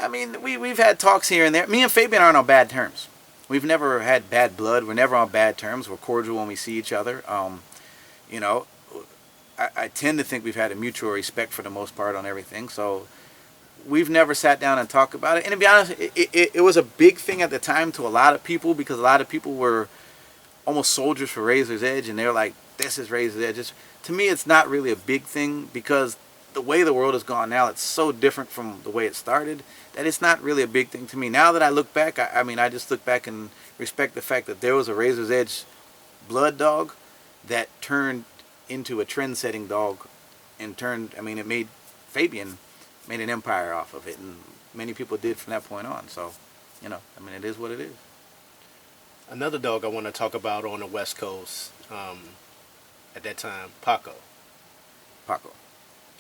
I mean, we've had talks here and there. Me and Fabian aren't on bad terms. We've never had bad blood. We're never on bad terms. We're cordial when we see each other. I tend to think we've had a mutual respect for the most part on everything. So we've never sat down and talked about it. And to be honest, it was a big thing at the time to a lot of people, because a lot of people were almost soldiers for Razor's Edge, and they're like, this is Razor's Edge. To me, it's not really a big thing, because the way the world has gone now, it's so different from the way it started that it's not really a big thing to me. Now that I look back, I mean, I just look back and respect the fact that there was a Razor's Edge blood dog that turned into a trend-setting dog, and it made Fabian made an empire off of it, and many people did from that point on. So, it is what it is. Another dog I want to talk about on the West Coast, at that time, Paco. Paco.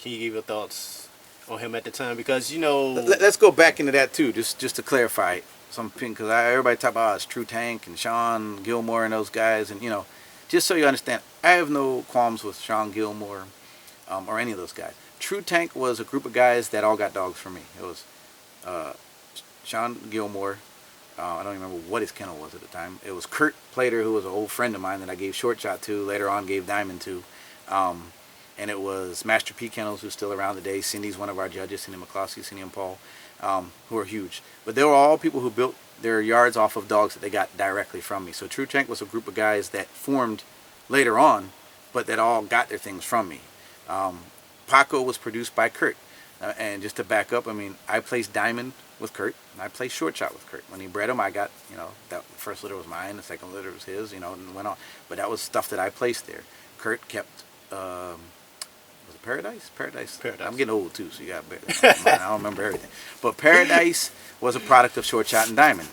Can you give your thoughts on him at the time? Because, Let's go back into that too, just to clarify something, because everybody talk about it's True Tank and Sean Gilmore and those guys, and just so you understand, I have no qualms with Sean Gilmore or any of those guys. True Tank was a group of guys that all got dogs from me. It was Sean Gilmore. I don't even remember what his kennel was at the time. It was Kurt Plater, who was an old friend of mine that I gave Short Shot to, later on gave Diamond to. And it was Master P Kennels, who's still around today. Cindy's one of our judges, Cindy McCloskey, Cindy and Paul, who are huge. But they were all people who built their yards off of dogs that they got directly from me. So True Tank was a group of guys that formed later on, but that all got their things from me. Paco was produced by Kurt. And just to back up, I placed Diamond with Kurt, and I placed Short Shot with Kurt. When he bred him, I got, that first litter was mine, the second litter was his, and went on. But that was stuff that I placed there. Kurt kept, was it Paradise? Paradise. I'm getting old too, so you got I don't remember everything. But Paradise was a product of Short Shot and Diamond.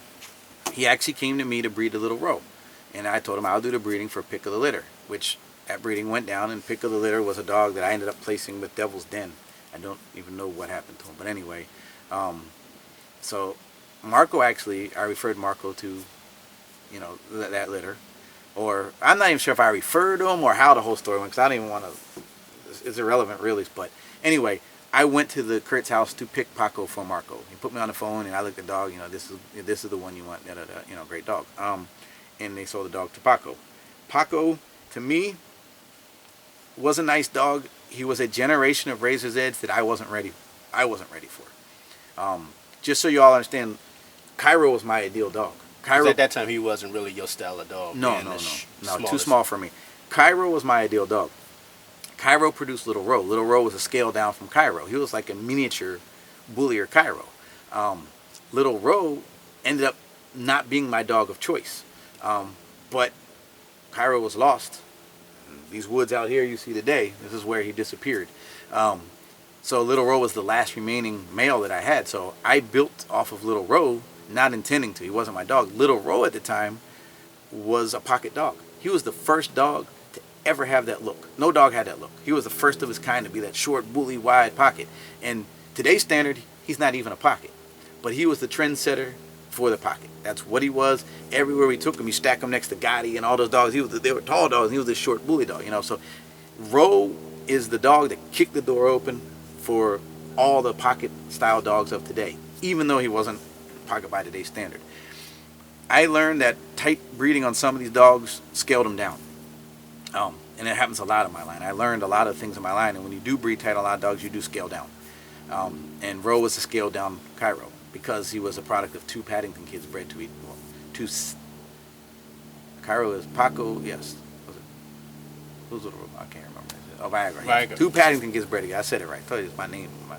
He actually came to me to breed a Little Row, and I told him I'll do the breeding for Pick of the Litter, which that breeding went down, and Pick of the Litter was a dog that I ended up placing with Devil's Den. I don't even know what happened to him, but anyway, so Marco, actually, I referred Marco to, that litter, or I'm not even sure if I referred to him or how the whole story went, because I don't even want to, it's irrelevant really, but anyway, I went to the Kurt's house to pick Paco for Marco. He put me on the phone, and I looked at the dog, this is the one you want, great dog, and they sold the dog to Paco. Paco, to me, was a nice dog. He was a generation of Razor's Edge that I wasn't ready for. Just so you all understand, Cairo was my ideal dog. Cairo, at that time, he wasn't really your style of dog. No, too small for me. Cairo was my ideal dog. Cairo produced Little Row. Little Row was a scale down from Cairo. He was like a miniature bullier Cairo. Little Row ended up not being my dog of choice. But Cairo was lost. These woods out here you see today, this is where he disappeared. So Little Row was the last remaining male that I had. So I built off of Little Row, not intending to. He wasn't my dog. Little Row at the time was a pocket dog. He was the first dog to ever have that look. No dog had that look. He was the first of his kind to be that short, bully, wide pocket. And today's standard, he's not even a pocket. But he was the trendsetter for the pocket. That's what he was. Everywhere we took him, you stack him next to Gotti and all those dogs. They were tall dogs. And he was this short bully dog, So Row is the dog that kicked the door open for all the pocket style dogs of today, even though he wasn't pocket by today's standard. I learned that tight breeding on some of these dogs scaled them down. And it happens a lot in my line. I learned a lot of things in my line, and when you do breed tight on a lot of dogs, you do scale down. And Row was a scaled down Cairo, because he was a product of two Paddington kids bred to eat. Well, Cairo is Paco, yes. Was it? Who's Little Row? I can't remember. Oh, Viagra. Viagra. Two Paddington kids bred together. I said it right. I told you it's my name. I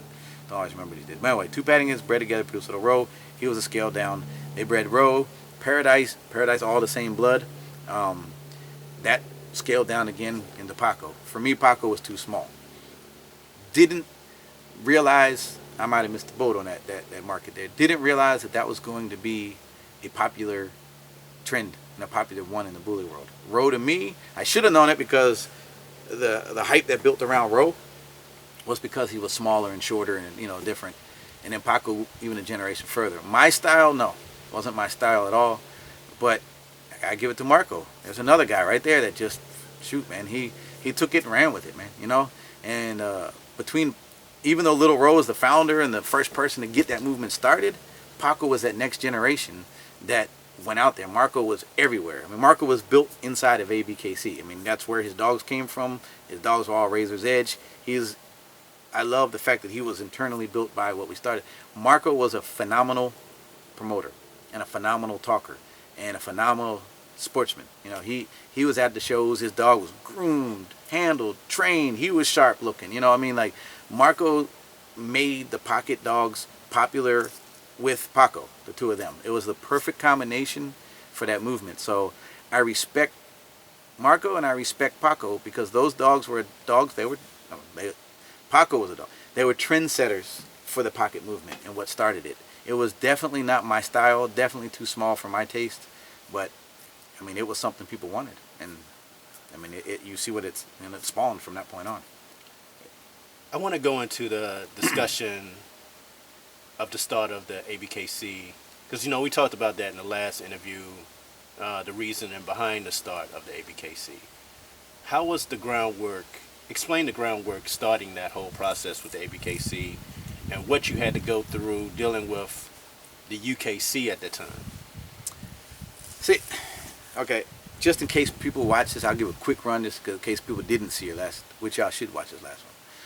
don't always remember these days. But anyway, two Paddington kids bred together, produced Little Row. He was a scaled down. They bred Row, Paradise, all the same blood. That scaled down again into Paco. For me, Paco was too small. Didn't realize, I might have missed the boat on that market there. Didn't realize that was going to be a popular trend and a popular one in the bully world. Row, to me, I should have known it, because the hype that built around Row was because he was smaller and shorter and different. And then Paco, even a generation further. My style, no, wasn't my style at all. But I give it to Marco. There's another guy right there that just, shoot, man, he took it and ran with it, man. And even though Little Row was the founder and the first person to get that movement started, Paco was that next generation that went out there. Marco was everywhere. I mean, Marco was built inside of ABKC. I mean, that's where his dogs came from. His dogs were all Razors Edge. I love the fact that he was internally built by what we started. Marco was a phenomenal promoter and a phenomenal talker and a phenomenal sportsman. You know, he was at the shows. His dog was groomed, handled, trained. He was sharp looking. You know, I mean, like, Marco made the pocket dogs popular with Paco, the two of them. It was the perfect combination for that movement. So I respect Marco and I respect Paco because those dogs were dogs. Paco was a dog. They were trendsetters for the pocket movement and what started it. It was definitely not my style, definitely too small for my taste, but I mean, it was something people wanted, and I mean, you see what it spawned from that point on. I want to go into the discussion of the start of the ABKC, because, you know, we talked about that in the last interview, the reason and behind the start of the ABKC. How was the groundwork, explain the groundwork starting that whole process with the ABKC and what you had to go through dealing with the UKC at the time? See, okay, just in case people watch this, I'll give a quick run just in case people didn't see your last, which y'all should watch this last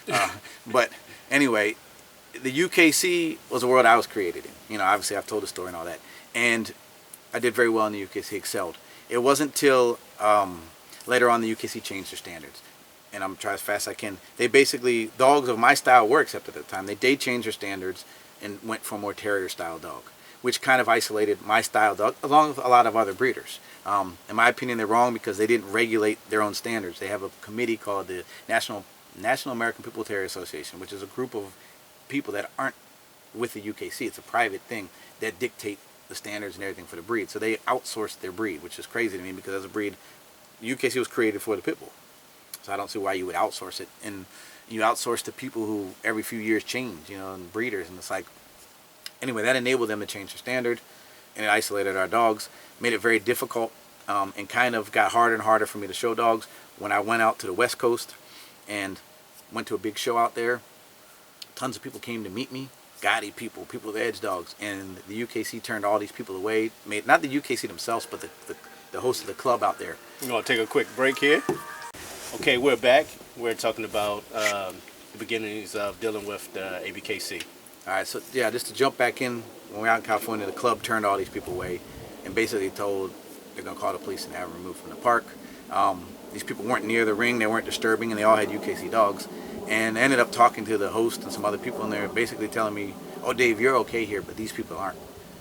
one. But anyway, the UKC was a world I was created in. You know, obviously I've told the story and all that. And I did very well in the UKC, excelled. It wasn't till later on the UKC changed their standards. And I'm trying as fast as I can. They basically, dogs of my style were accepted at the time. They did change their standards and went for a more terrier style dog, which kind of isolated my style dog along with a lot of other breeders. In my opinion, they're wrong because they didn't regulate their own standards. They have a committee called the National American Pit Bull Terrier Association, which is a group of people that aren't with the UKC. It's a private thing that dictate the standards and everything for the breed. So they outsourced their breed, which is crazy to me because as a breed, UKC was created for the pit bull. So I don't see why you would outsource it. And you outsource to people who every few years change, you know, and breeders. And it's like, anyway, that enabled them to change their standard, and it isolated our dogs, made it very difficult, and kind of got harder and harder for me to show dogs. When I went out to the West Coast and went to a big show out there, tons of people came to meet me, Gotti people with edge dogs, and the UKC turned all these people away. Not the UKC themselves, but the host of the club out there. We're going to take a quick break here. Okay, we're back. We're talking about the beginnings of dealing with the ABKC. All right, so yeah, just to jump back in, when we were out in California, the club turned all these people away and basically told they're going to call the police and have them removed from the park. These people weren't near the ring, they weren't disturbing, and they all had UKC dogs. And I ended up talking to the host and some other people in there, basically telling me, oh, Dave, you're okay here, but these people aren't.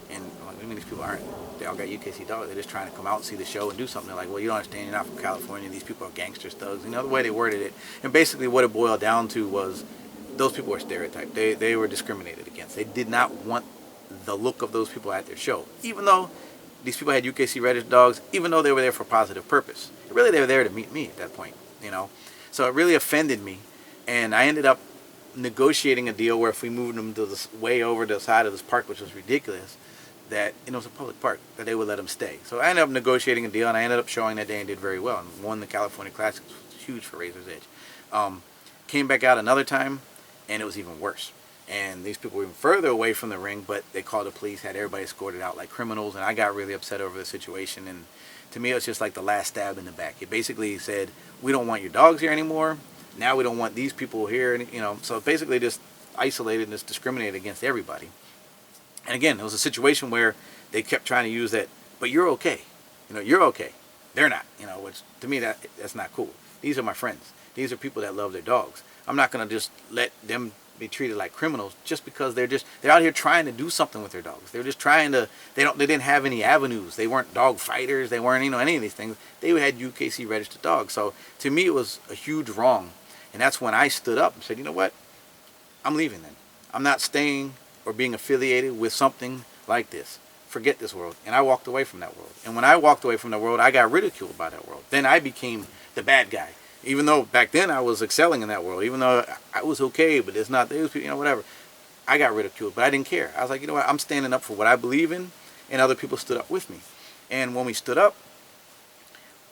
And I'm like, what do you mean these people aren't? They all got UKC dogs. They're just trying to come out and see the show and do something. They're like, well, you don't understand. You're not from California. These people are gangsters, thugs. You know, the way they worded it. And basically what it boiled down to was those people were stereotyped. They were discriminated against. They did not want the look of those people at their show. Even though these people had UKC registered dogs, even though they were there for a positive purpose. Really, they were there to meet me at that point, you know. So it really offended me. And I ended up negotiating a deal where if we moved them to this way over to the side of this park, which was ridiculous, that, you know, it was a public park, that they would let them stay. So I ended up negotiating a deal, and I ended up showing that day and did very well and won the California Classic, which was huge for Razors Edge. Came back out another time, and it was even worse. And these people were even further away from the ring, but they called the police, had everybody escorted out like criminals, and I got really upset over the situation. And to me, it was just like the last stab in the back. It basically said, we don't want your dogs here anymore. Now we don't want these people here, and, you know, so basically just isolated and just discriminated against everybody. And again, it was a situation where they kept trying to use that, but you're okay. You know, you're okay. They're not, you know, which to me, that's not cool. These are my friends. These are people that love their dogs. I'm not going to just let them be treated like criminals just because they're out here trying to do something with their dogs. They're just trying to, they didn't have any avenues. They weren't dog fighters. They weren't, you know, any of these things. They had UKC registered dogs. So to me, it was a huge wrong. And that's when I stood up and said, you know what? I'm leaving then. I'm not staying or being affiliated with something like this. Forget this world. And I walked away from that world. And when I walked away from that world, I got ridiculed by that world. Then I became the bad guy. Even though back then I was excelling in that world. Even though I was okay, but it's not, you know, whatever. I got ridiculed, but I didn't care. I was like, you know what? I'm standing up for what I believe in, and other people stood up with me. And when we stood up,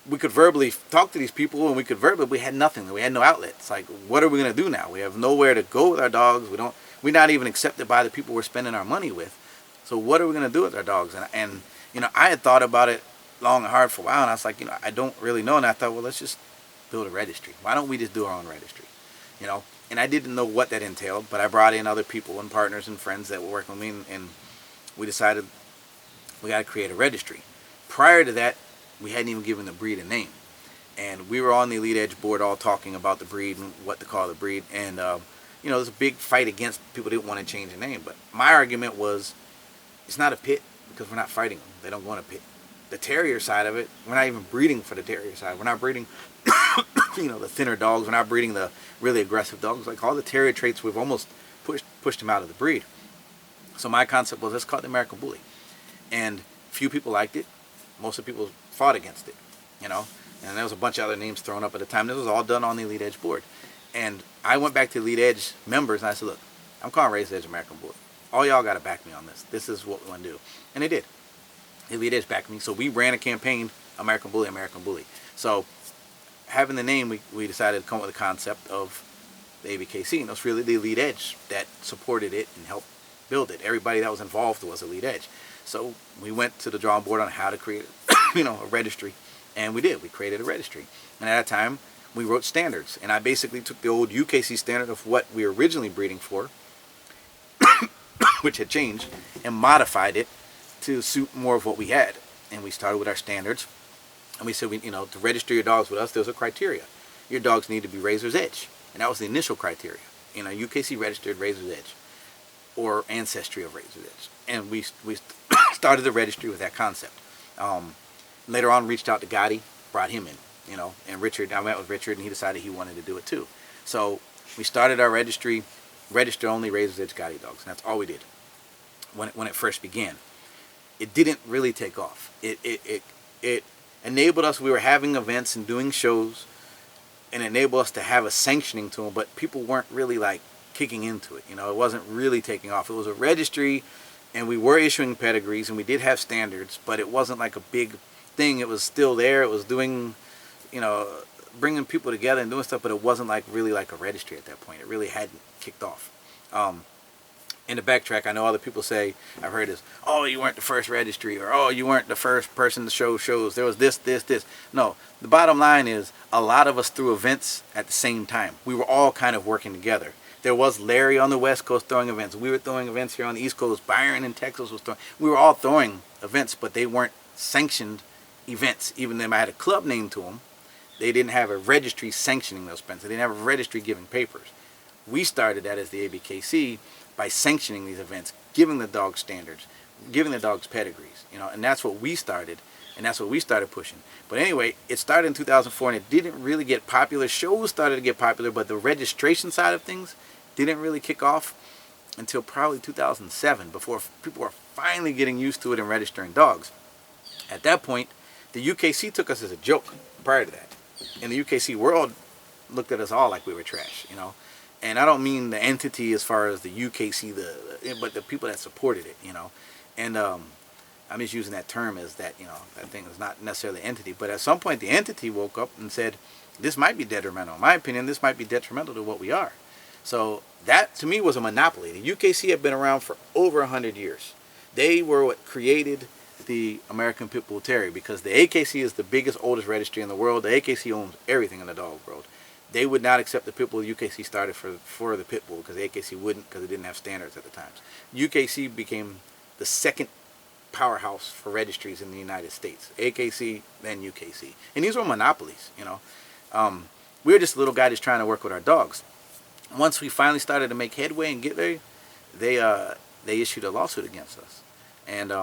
we could verbally talk to these people, and we had nothing. We had no outlet. It's like, what are we going to do now? We have nowhere to go with our dogs. We're not even accepted by the people we're spending our money with. So what are we going to do with our dogs? And I had thought about it long and hard for a while, and I was like, I don't really know. And I thought, well, let's just build a registry. Why don't we just do our own registry? And I didn't know what that entailed, but I brought in other people and partners and friends that were working with me, and we decided we got to create a registry. Prior to that, we hadn't even given the breed a name. And we were on the Elite Edge board all talking about the breed and what to call the breed. And, there's a big fight against people didn't want to change the name. But my argument was, it's not a pit because we're not fighting them. They don't go in a pit. The terrier side of it, we're not even breeding for the terrier side. We're not breeding, the thinner dogs. We're not breeding the really aggressive dogs. Like all the terrier traits, we've almost pushed them out of the breed. So my concept was, let's call it the American Bully. And few people liked it. Most of the people fought against it, And there was a bunch of other names thrown up at the time. This was all done on the Elite Edge board. And I went back to Elite Edge members and I said, look, I'm calling Razors Edge American Bully. All y'all got to back me on this. This is what we want to do. And they did. Elite Edge backed me. So we ran a campaign, American Bully, American Bully. So having the name, we decided to come up with the concept of the ABKC. And it was really the Elite Edge that supported it and helped build it. Everybody that was involved was Elite Edge. So we went to the drawing board on how to create, a registry. And we did. We created a registry. And at that time, we wrote standards. And I basically took the old UKC standard of what we were originally breeding for, which had changed, and modified it to suit more of what we had. And we started with our standards. And we said, to register your dogs with us, there's a criteria. Your dogs need to be Razors Edge. And that was the initial criteria. UKC registered Razors Edge or ancestry of Razors Edge. And we started the registry with that concept. Later on, reached out to Gotti, brought him in, and Richard. I met with Richard, and he decided he wanted to do it too. So we started our registry, register only Razors Edge Gotti dogs, and that's all we did when it first began. It didn't really take off. It enabled us. We were having events and doing shows, and enabled us to have a sanctioning to them, but people weren't really like kicking into it. It wasn't really taking off. It was a registry, and we were issuing pedigrees, and we did have standards, but it wasn't like a big thing. It was still there. It was doing, bringing people together and doing stuff, but it wasn't like really like a registry at that point. It really hadn't kicked off. In the backtrack, I know other people say, I've heard this, oh, you weren't the first registry, or oh, you weren't the first person to show shows. There was this. No, the bottom line is a lot of us threw events at the same time. We were all kind of working together. There was Larry on the West Coast throwing events. We were throwing events here on the East Coast. Byron in Texas was throwing. We were all throwing events, but they weren't sanctioned events. Even though I had a club name to them, they didn't have a registry sanctioning those events. They didn't have a registry giving papers. We started that as the ABKC by sanctioning these events, giving the dogs standards, giving the dogs pedigrees, and that's what we started, and that's what we started pushing. But anyway, it started in 2004, and it didn't really get popular. Shows started to get popular, but the registration side of things didn't really kick off until probably 2007, before people were finally getting used to it and registering dogs. At that point, the UKC took us as a joke prior to that. And the UKC world looked at us all like we were trash, And I don't mean the entity as far as the UKC, but the people that supported it, And I'm just using that term as that, that thing is not necessarily the entity. But at some point, the entity woke up and said, this might be detrimental. In my opinion, this might be detrimental to what we are. So that, to me, was a monopoly. The UKC had been around for over 100 years. They were what created the American Pit Bull Terrier, because the AKC is the biggest, oldest registry in the world. The AKC owns everything in the dog world. They would not accept the Pit Bull. UKC started for the Pit Bull because the AKC wouldn't, because it didn't have standards at the time. UKC became the second powerhouse for registries in the United States. AKC, then UKC. And these were monopolies, We were just a little guy just trying to work with our dogs. Once we finally started to make headway and get there, they issued a lawsuit against us. And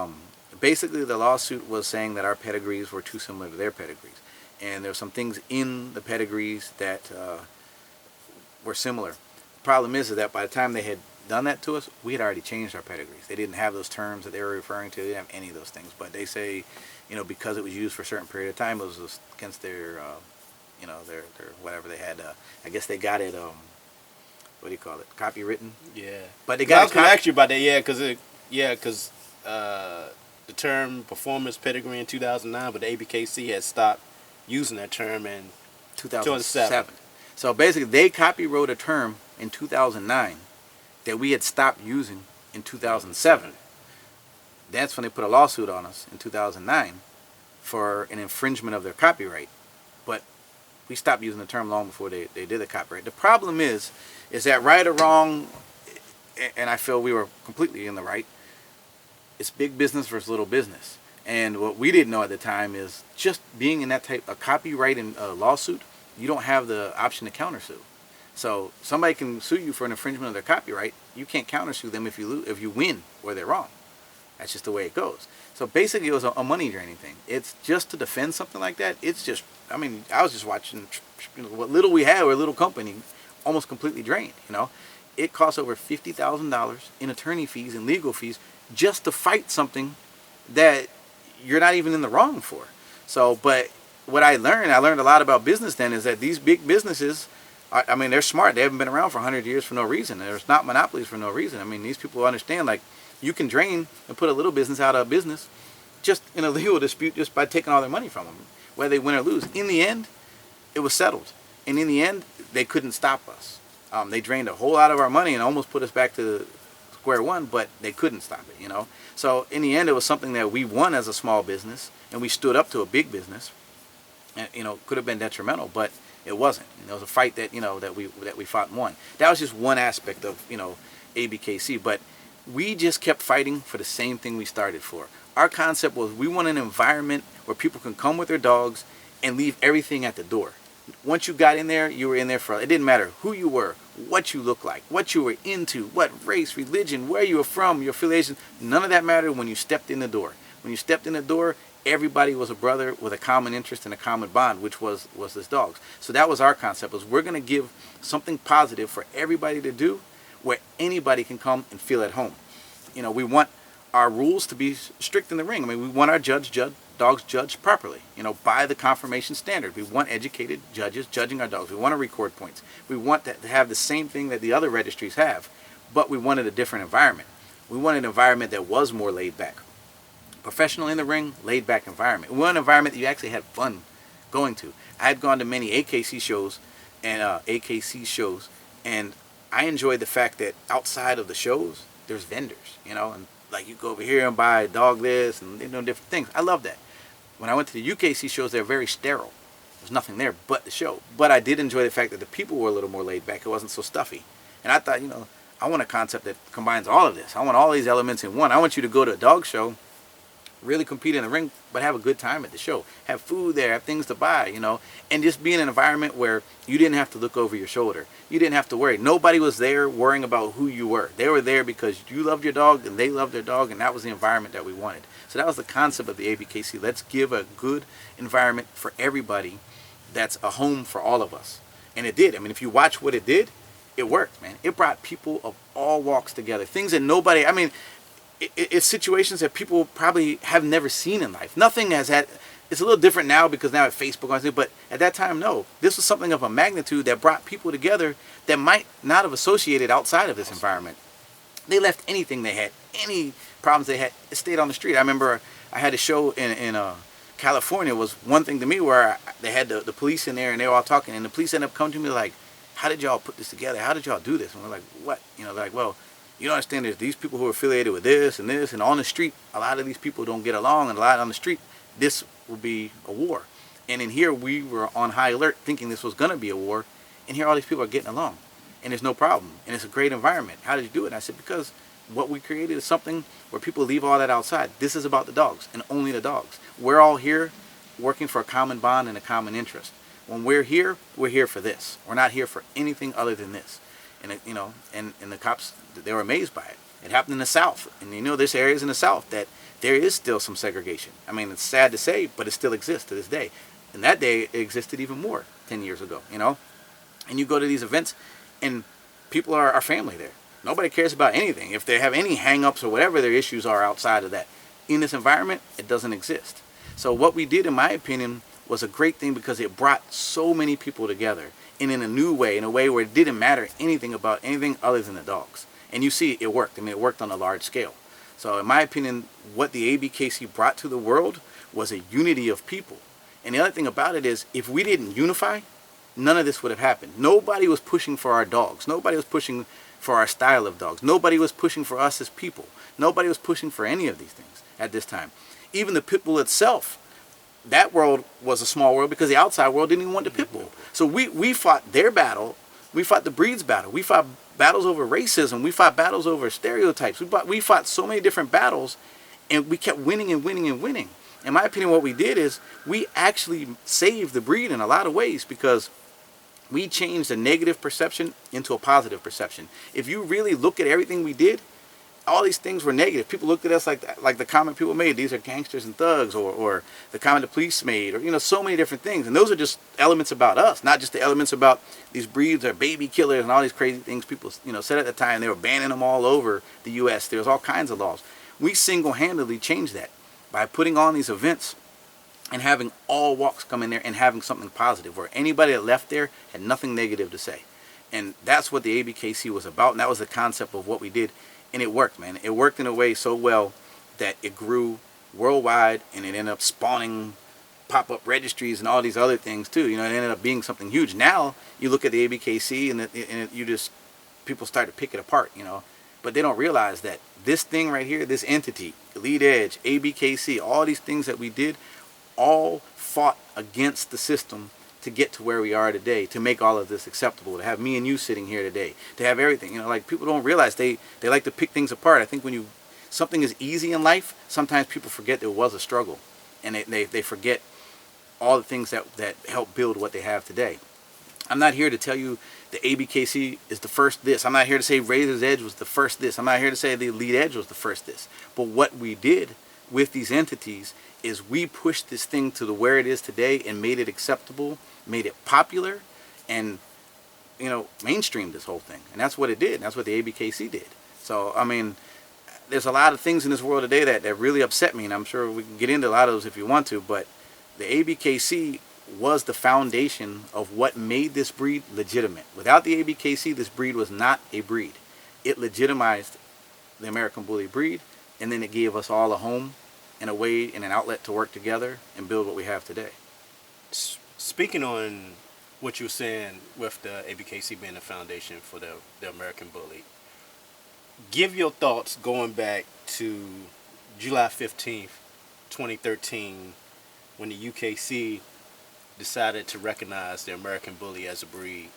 basically the lawsuit was saying that our pedigrees were too similar to their pedigrees. And there were some things in the pedigrees that were similar. The problem is that by the time they had done that to us, we had already changed our pedigrees. They didn't have those terms that they were referring to. They didn't have any of those things. But they say, because it was used for a certain period of time, it was against their, their whatever they had. I guess they got it, what do you call it, copywritten? Yeah. But they got I was going to ask you about that, because the term performance pedigree in 2009, but the ABKC had stopped using that term in 2007. So basically, they copywrote a term in 2009 that we had stopped using in 2007. That's when they put a lawsuit on us in 2009 for an infringement of their copyright. But we stopped using the term long before they did the copyright. The problem is that right or wrong, and I feel we were completely in the right, it's big business versus little business. And what we didn't know at the time is just being in that type of copyright and lawsuit, you don't have the option to countersue. So somebody can sue you for an infringement of their copyright. You can't countersue them if you win or they're wrong. That's just the way it goes. So basically, it was a money draining thing. It's just to defend something like that. It's just, I mean, I was just watching, what little we had, or a little company, almost completely drained. It costs over $50,000 in attorney fees and legal fees just to fight something that you're not even in the wrong for. So, but what I learned a lot about business then, is that these big businesses, I mean, they're smart. They haven't been around for 100 years for no reason. There's not monopolies for no reason. I mean, these people understand, like, you can drain and put a little business out of business just in a legal dispute, just by taking all their money from them, whether they win or lose. In the end, it was settled. And in the end, they couldn't stop us. They drained a whole lot of our money and almost put us back to square one, but they couldn't stop it, So in the end, it was something that we won as a small business, and we stood up to a big business. And, could have been detrimental, but it wasn't. It was a fight that, that we fought and won. That was just one aspect of, ABKC. But we just kept fighting for the same thing we started for. Our concept was, we want an environment where people can come with their dogs and leave everything at the door. Once you got in there, you were in there for, it didn't matter who you were, what you looked like, what you were into, what race, religion, where you were from, your affiliation. None of that mattered when you stepped in the door. When you stepped in the door, everybody was a brother with a common interest and a common bond, which was this dogs. So that was our concept, was we're going to give something positive for everybody to do, where anybody can come and feel at home. We want our rules to be strict in the ring. I mean, we want our dogs judged properly, by the confirmation standard. We want educated judges judging our dogs. We want to record points. We want to have the same thing that the other registries have, but we wanted a different environment. We wanted an environment that was more laid back. Professional in the ring, laid back environment. We want an environment that you actually had fun going to. I had gone to many AKC shows, and I enjoyed the fact that outside of the shows, there's vendors, and like, you go over here and buy a dog this and different things. I love that. When I went to the UKC shows, they're very sterile. There's nothing there but the show. But I did enjoy the fact that the people were a little more laid back. It wasn't so stuffy. And I thought, I want a concept that combines all of this. I want all these elements in one. I want you to go to a dog show, really compete in the ring, but have a good time at the show. Have food there, have things to buy, and just be in an environment where you didn't have to look over your shoulder. You didn't have to worry. Nobody was there worrying about who you were. They were there because you loved your dog and they loved their dog, and that was the environment that we wanted. So that was the concept of the ABKC. Let's give a good environment for everybody that's a home for all of us. And it did. I mean, if you watch what it did, it worked, man. It brought people of all walks together. Things that nobody, I mean, it's situations that people probably have never seen in life. Nothing has had, it's a little different now because now at Facebook, but at that time, no. This was something of a magnitude that brought people together that might not have associated outside of this environment. They left anything they had, any problems they had, it stayed on the street. I remember I had a show in California. Was one thing to me where they had the police in there and they were all talking, and the police ended up coming to me like, how did y'all put this together? How did y'all do this? And we're like, what? They're like, well, you don't understand, there's these people who are affiliated with this, and on the street, a lot of these people don't get along, and a lot on the street, this will be a war. And in here, we were on high alert thinking this was going to be a war, and here all these people are getting along, and there's no problem, and it's a great environment. How did you do it? And I said, because what we created is something where people leave all that outside. This is about the dogs, and only the dogs. We're all here working for a common bond and a common interest. When we're here for this. We're not here for anything other than this. And and the cops, they were amazed by it. It happened in the South, and there's areas in the South that there is still some segregation. I mean, it's sad to say, but it still exists to this day. And that day, it existed even more 10 years ago. And you go to these events, and people are family there. Nobody cares about anything. If they have any hang-ups or whatever their issues are outside of that, in this environment, it doesn't exist. So what we did, in my opinion, was a great thing because it brought so many people together. And in a new way, in a way where it didn't matter anything about anything other than the dogs. And you see, it worked. I mean, it worked on a large scale. So in my opinion, what the ABKC brought to the world was a unity of people. And the other thing about it is, if we didn't unify, none of this would have happened. Nobody was pushing for our dogs. Nobody was pushing for our style of dogs. Nobody was pushing for us as people. Nobody was pushing for any of these things at this time. Even the pit bull itself, that world was a small world because the outside world didn't even want the pit bull. So we fought their battle. We fought the breed's battle. We fought battles over racism. We fought battles over stereotypes. We fought so many different battles, and we kept winning and winning and winning. In my opinion, what we did is we actually saved the breed in a lot of ways because we changed a negative perception into a positive perception. If you really look at everything we did, all these things were negative. People looked at us like the comment people made, these are gangsters and thugs, or the comment the police made, or so many different things. And those are just elements about us, not just the elements about these breeds are baby killers and all these crazy things people said at the time. They were banning them all over the U.S. There was all kinds of laws. We single-handedly changed that by putting on these events and having all walks come in there and having something positive, where anybody that left there had nothing negative to say. And that's what the ABKC was about, and that was the concept of what we did. And it worked, man. It worked in a way so well that it grew worldwide, and it ended up spawning pop-up registries and all these other things too. It ended up being something huge. Now you look at the ABKC and people start to pick it apart, but they don't realize that this thing right here, this entity, Elite Edge, ABKC, all these things that we did, all fought against the system to get to where we are today, to make all of this acceptable, to have me and you sitting here today, to have everything. Like people don't realize they like to pick things apart. I think when something is easy in life, sometimes people forget there was a struggle, and they forget all the things that help build what they have today. I'm not here to tell you the ABKC is the first this. I'm not here to say Razors Edge was the first this. I'm not here to say the Elite Edge was the first this. But what we did with these entities is we pushed this thing to where it is today and made it acceptable, made it popular, and mainstreamed this whole thing. And that's what it did. And that's what the ABKC did. So I mean, there's a lot of things in this world today that really upset me, and I'm sure we can get into a lot of those if you want to, but the ABKC was the foundation of what made this breed legitimate. Without the ABKC, this breed was not a breed. It legitimized the American Bully breed, and then it gave us all a home and a way and an outlet to work together and build what we have today. Speaking on what you were saying with the ABKC being the foundation for the American Bully, give your thoughts going back to July 15th, 2013, when the UKC decided to recognize the American Bully as a breed,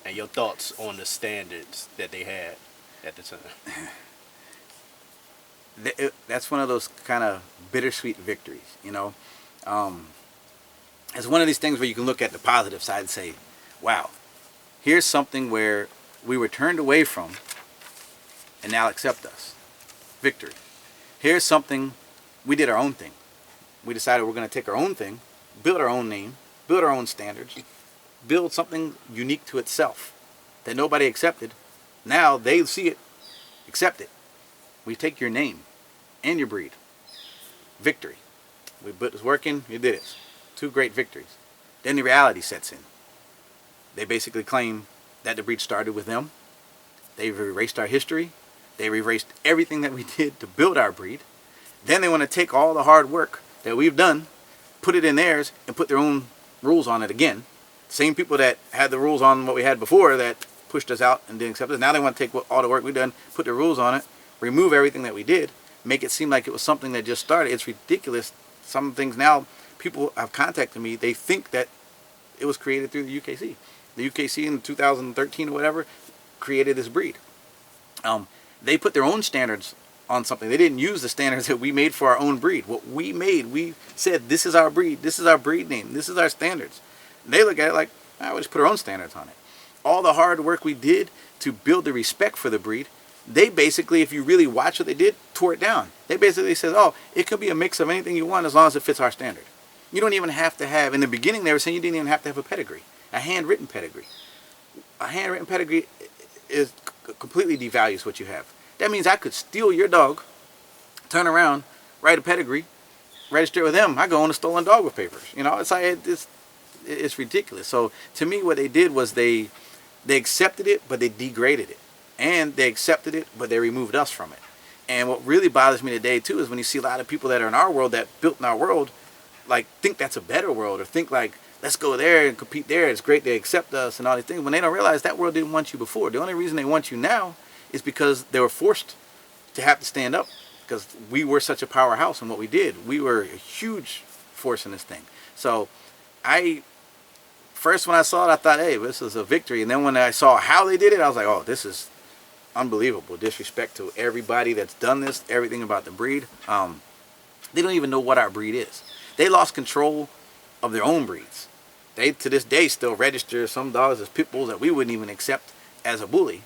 and your thoughts on the standards that they had at the time. That's one of those kind of bittersweet victories, It's one of these things where you can look at the positive side and say, wow, here's something where we were turned away from and now accept us. Victory. Here's something, we did our own thing. We decided we're going to take our own thing, build our own name, build our own standards, build something unique to itself that nobody accepted. Now they see it, accept it. We take your name and your breed. Victory. We put this working, you did it. Two great victories. Then the reality sets in. They basically claim that the breed started with them. They've erased our history. They've erased everything that we did to build our breed. Then they want to take all the hard work that we've done, put it in theirs, and put their own rules on it again. Same people that had the rules on what we had before that pushed us out and didn't accept us. Now they want to take all the work we've done, put the rules on it, remove everything that we did, make it seem like it was something that just started. It's ridiculous. Some things now, people have contacted me, they think that it was created through the UKC. The UKC in 2013 or whatever created this breed. They put their own standards on something. They didn't use the standards that we made for our own breed. What we made, we said, this is our breed, this is our breed name, this is our standards. And they look at it like, we just put our own standards on it. All the hard work we did to build the respect for the breed, they basically, if you really watch what they did, tore it down. They basically said, it could be a mix of anything you want as long as it fits our standard. You don't even have to have, in the beginning they were saying you didn't even have to have a pedigree, a handwritten pedigree. A handwritten pedigree is completely devalues what you have. That means I could steal your dog, turn around, write a pedigree, register it with them. I go on a stolen dog with papers. It's like it's ridiculous. So to me, what they did was they accepted it, but they degraded it, and they accepted it, but they removed us from it. And what really bothers me today too is when you see a lot of people that are in our world, that built in our world, like think that's a better world, or think like let's go there and compete there. It's great they accept us and all these things. When they don't realize that world didn't want you before. The only reason they want you now is because they were forced to have to stand up because we were such a powerhouse in what we did. We were a huge force in this thing. So first when I saw it, I thought, hey, this is a victory. And then when I saw how they did it, I was like, oh, this is unbelievable. Disrespect to everybody that's done this, everything about the breed. They don't even know what our breed is. They lost control of their own breeds. They, to this day, still register some dogs as pit bulls that we wouldn't even accept as a bully,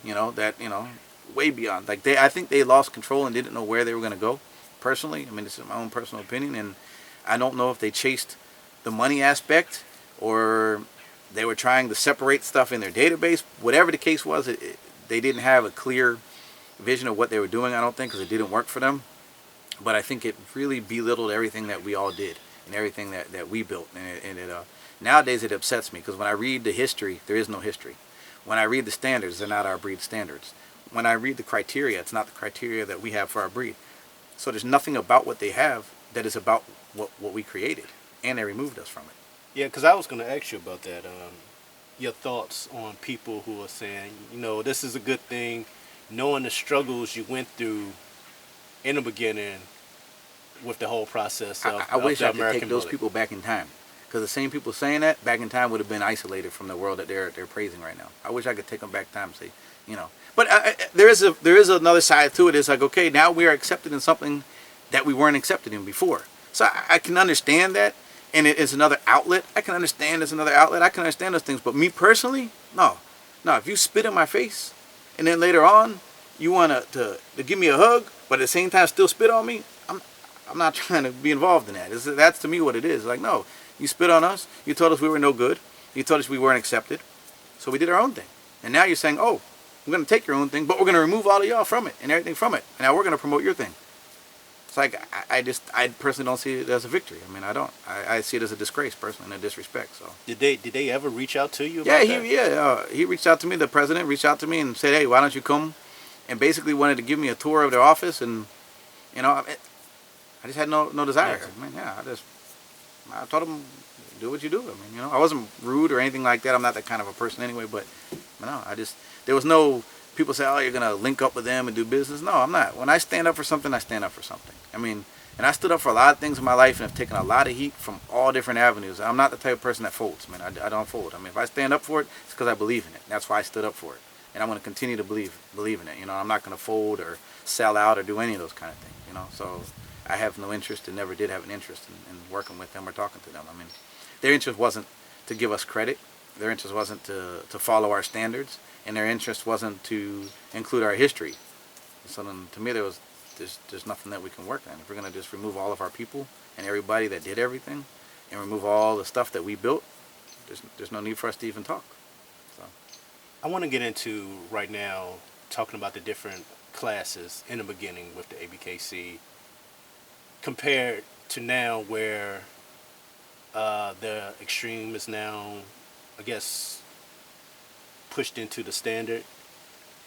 way beyond. Like, I think they lost control and didn't know where they were going to go, personally. I mean, this is my own personal opinion, and I don't know if they chased the money aspect or they were trying to separate stuff in their database. Whatever the case was, they didn't have a clear vision of what they were doing, I don't think, because it didn't work for them. But I think it really belittled everything that we all did and everything that we built. And nowadays it upsets me because when I read the history, there is no history. When I read the standards, they're not our breed standards. When I read the criteria, it's not the criteria that we have for our breed. So there's nothing about what they have that is about what we created. And they removed us from it. Yeah, because I was going to ask you about that. Your thoughts on people who are saying, this is a good thing, knowing the struggles you went through in the beginning with the whole process of I wish the I could American take those Bully. people back in time. Because the same people saying that back in time would have been isolated from the world that they're praising right now. I wish I could take them back in time and say, But there is another side to it. It's like, okay, now we are accepted in something that we weren't accepted in before. So I can understand that. And it is another outlet. I can understand it's another outlet. I can understand those things. But me personally, no. If you spit in my face and then later on you want to give me a hug, but at the same time still spit on me, I'm not trying to be involved in that. That's to me what it is. Like, no, you spit on us. You told us we were no good. You told us we weren't accepted. So we did our own thing. And now you're saying, oh, we're going to take your own thing, but we're going to remove all of y'all from it and everything from it. And now we're going to promote your thing. It's like, I personally don't see it as a victory. I mean, I don't. I see it as a disgrace, personally, and a disrespect. So Did they ever reach out to you about that? He reached out to me. The president reached out to me and said, hey, why don't you come? And basically wanted to give me a tour of their office. And, I just had no desire. I mean, I told him, do what you do. I mean, I wasn't rude or anything like that. I'm not that kind of a person anyway. But, no, there was no, people say, oh, you're going to link up with them and do business. No, I'm not. When I stand up for something, I stand up for something. I mean, and I stood up for a lot of things in my life and have taken a lot of heat from all different avenues. I'm not the type of person that folds, man. I don't fold. I mean, if I stand up for it, it's because I believe in it. That's why I stood up for it. And I'm going to continue to believe in it. I'm not going to fold or sell out or do any of those kind of things, So I have no interest and never did have an interest in working with them or talking to them. I mean, their interest wasn't to give us credit. Their interest wasn't to follow our standards. And their interest wasn't to include our history. So then, to me, there's nothing that we can work on. If we're going to just remove all of our people and everybody that did everything and remove all the stuff that we built, there's no need for us to even talk. So I want to get into right now talking about the different classes in the beginning with the ABKC compared to now where the extreme is now, I guess, pushed into the standard.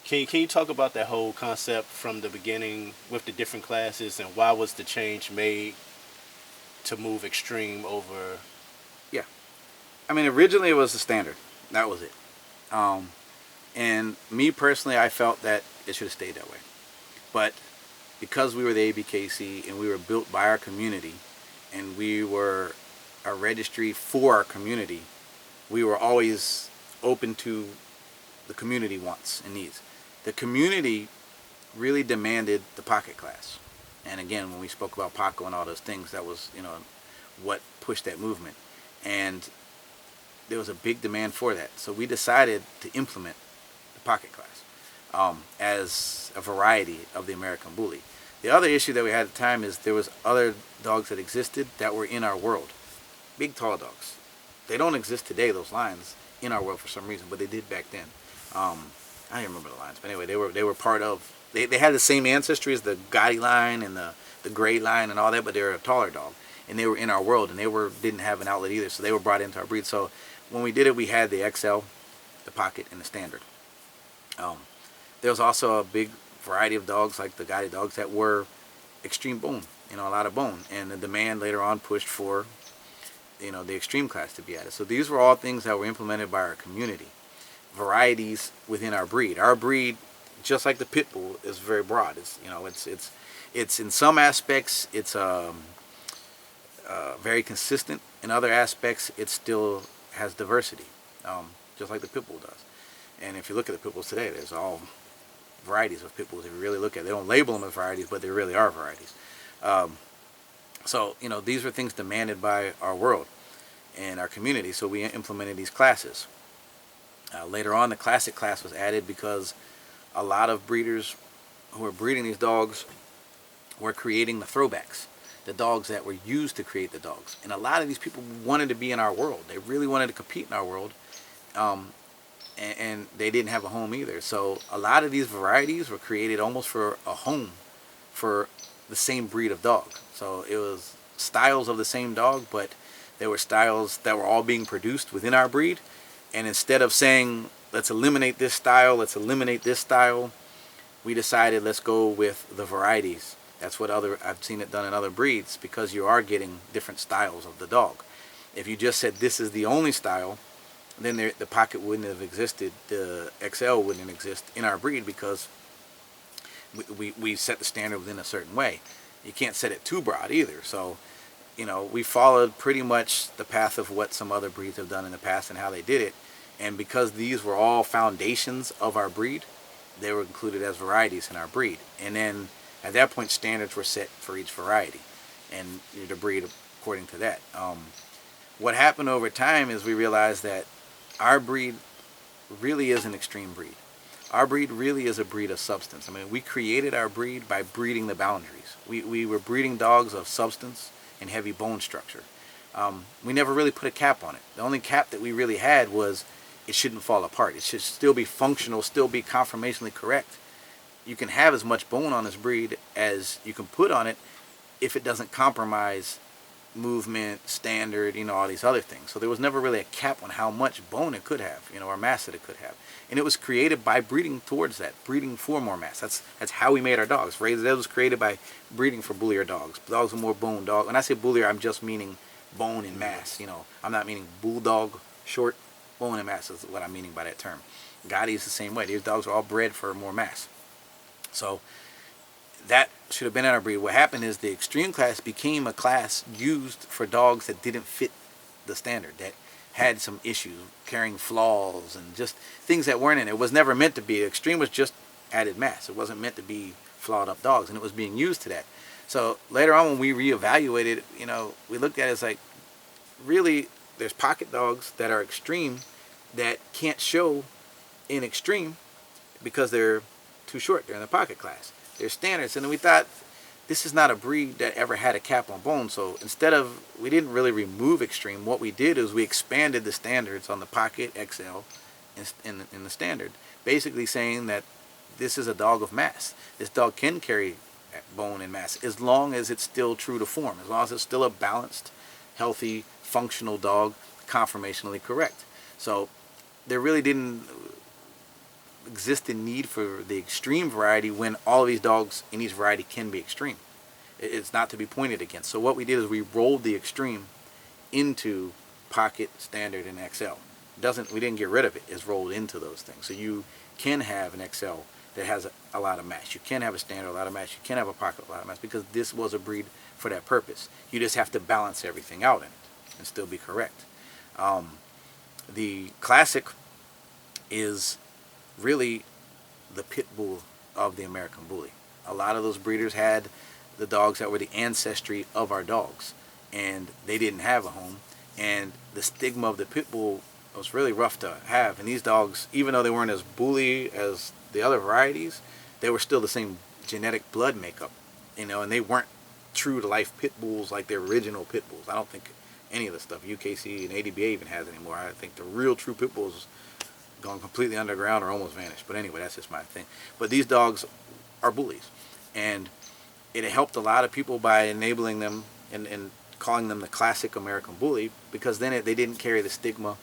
Can you talk about that whole concept from the beginning with the different classes and why was the change made to move extreme over? Yeah. I mean, originally it was the standard. That was it. And me personally, I felt that it should have stayed that way. But because we were the ABKC and we were built by our community and we were a registry for our community, we were always open to the community wants and needs. The community really demanded the pocket class. And again, when we spoke about Paco and all those things, that was, what pushed that movement. And there was a big demand for that. So we decided to implement the pocket class as a variety of the American Bully. The other issue that we had at the time is there was other dogs that existed that were in our world. Big, tall dogs. They don't exist today, those lines, in our world for some reason, but they did back then. I don't remember the lines, but anyway, they were part of, they had the same ancestry as the Gotti line and the Gray line and all that, but they were a taller dog. And they were in our world, and they didn't have an outlet either, so they were brought into our breed. So when we did it, we had the XL, the pocket, and the standard. There was also a big variety of dogs, like the Gotti dogs, that were extreme bone, a lot of bone. And the demand later on pushed for the extreme class to be added. So these were all things that were implemented by our community. Varieties within our breed. Our breed, just like the pit bull, is very broad. It's in some aspects very consistent. In other aspects, it still has diversity, just like the pit bull does. And if you look at the pit bulls today, there's all varieties of pit bulls. If you really look at it, they don't label them as varieties, but they really are varieties. So these are things demanded by our world and our community. So we implemented these classes. Later on, the classic class was added because a lot of breeders who were breeding these dogs were creating the throwbacks, the dogs that were used to create the dogs. And a lot of these people wanted to be in our world. They really wanted to compete in our world. And they didn't have a home either. So a lot of these varieties were created almost for a home for the same breed of dog. So it was styles of the same dog, but there were styles that were all being produced within our breed. And instead of saying, let's eliminate this style, we decided let's go with the varieties. That's what I've seen it done in other breeds, because you are getting different styles of the dog. If you just said this is the only style, then the pocket wouldn't have existed, the XL wouldn't exist in our breed, because we set the standard within a certain way. You can't set it too broad either. So, we followed pretty much the path of what some other breeds have done in the past and how they did it. And because these were all foundations of our breed, they were included as varieties in our breed. And then at that point, standards were set for each variety and the breed according to that. What happened over time is we realized that our breed really is an extreme breed. Our breed really is a breed of substance. I mean, we created our breed by breeding the boundaries. We were breeding dogs of substance and heavy bone structure. We never really put a cap on it. The only cap that we really had was it shouldn't fall apart. It should still be functional, still be conformationally correct. You can have as much bone on this breed as you can put on it if it doesn't compromise movement, standard, all these other things. So there was never really a cap on how much bone it could have, or mass that it could have. And it was created by breeding towards that, breeding for more mass. That's how we made our dogs. Razors Edge was created by breeding for bullier dogs. Dogs with more bone. When I say bullier, I'm just meaning bone and mass. I'm not meaning bulldog, short bone and mass is what I'm meaning by that term. Gotti is the same way. These dogs are all bred for more mass. So that should have been in our breed. What happened is the extreme class became a class used for dogs that didn't fit the standard, that had some issues, carrying flaws and just things that weren't in it. It was never meant to be. Extreme was just added mass. It wasn't meant to be flawed up dogs, and it was being used to that. So later on when we reevaluated, we looked at it as like, really, there's pocket dogs that are extreme that can't show in extreme because they're too short. They're in the pocket class. They're standards. And then we thought, this is not a breed that ever had a cap on bone. So we didn't really remove extreme. What we did is we expanded the standards on the pocket, XL, in the standard. Basically saying that this is a dog of mass. This dog can carry bone and mass as long as it's still true to form. As long as it's still a balanced, healthy, functional dog, conformationally correct. So there really didn't exist a need for the extreme variety when all of these dogs in each variety can be extreme. It's not to be pointed against. So what we did is we rolled the extreme into pocket, standard, and XL. We didn't get rid of it. It's rolled into those things. So you can have an XL that has a lot of mass. You can have a standard, a lot of mass. You can have a pocket, a lot of mass, because this was a breed for that purpose. You just have to balance everything out in it and still be correct. The classic is really the pit bull of the American Bully. A lot of those breeders had the dogs that were the ancestry of our dogs, and they didn't have a home, and the stigma of the pit bull was really rough to have. And these dogs, even though they weren't as bully as the other varieties, they were still the same genetic blood makeup, and they weren't true to life pit bulls like the original pit bulls. I don't think any of the stuff UKC and ADBA even has anymore. I think the real true pit bulls gone completely underground or almost vanished. But anyway, that's just my thing. But these dogs are bullies, and it helped a lot of people by enabling them and calling them the classic American Bully, because then they didn't carry the stigma,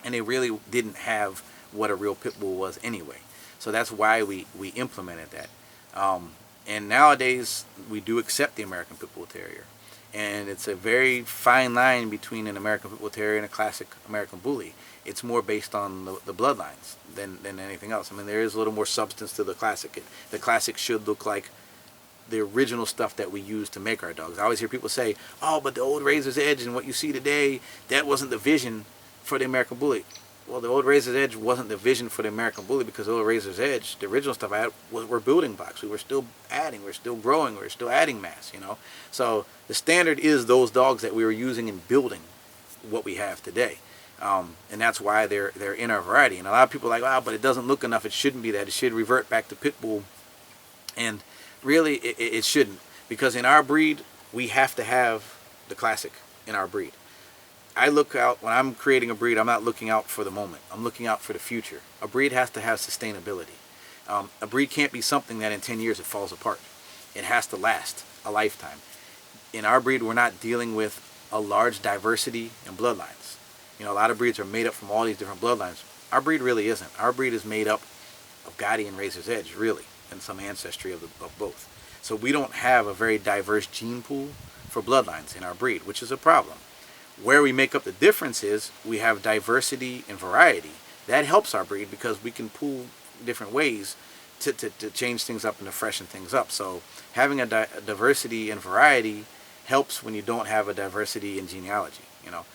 and they really didn't have what a real pit bull was anyway. So that's why we implemented that. And nowadays we do accept the American Pit Bull Terrier, And it's a very fine line between an American Pit Bull Terrier and a classic American Bully. It's more based on the bloodlines than anything else. I mean, there is a little more substance to the classic. The classic should look like the original stuff that we use to make our dogs. I always hear people say, oh, but the old Razor's Edge and what you see today, that wasn't the vision for the American Bully. Well, the old Razor's Edge wasn't the vision for the American Bully because the old Razor's Edge, the original stuff I had, were building blocks. We were still adding, we were still growing, we were still adding mass, you know. So the standard is those dogs that we were using in building what we have today. And that's why they're in our variety. And a lot of people are like, wow, but it doesn't look enough. It shouldn't be that. It should revert back to Pit Bull. And really, it shouldn't. Because in our breed, we have to have the classic in our breed. I look out, when I'm creating a breed, I'm not looking out for the moment. I'm looking out for the future. A breed has to have sustainability. A breed can't be something that in 10 years it falls apart. It has to last a lifetime. In our breed, we're not dealing with a large diversity in bloodlines. You know, a lot of breeds are made up from all these different bloodlines. Our breed really isn't. Our breed is made up of Gotti and Razor's Edge, really, and some ancestry of both. So we don't have a very diverse gene pool for bloodlines in our breed, which is a problem. Where we make up the difference is we have diversity and variety. That helps our breed because we can pool different ways to change things up and to freshen things up. So having a diversity and variety helps when you don't have a diversity in genealogy, you know.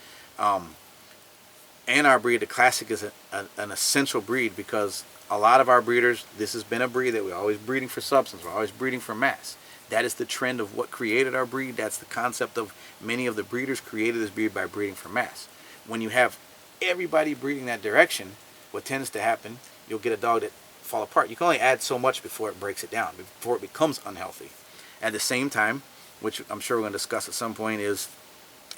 And our breed, the classic, is an essential breed because a lot of our breeders, this has been a breed that we're always breeding for substance, we're always breeding for mass. That is the trend of what created our breed. That's the concept of many of the breeders created this breed by breeding for mass. When you have everybody breeding that direction, what tends to happen, you'll get a dog that fall apart. You can only add so much before it breaks it down, before it becomes unhealthy. At the same time, which I'm sure we're going to discuss at some point, is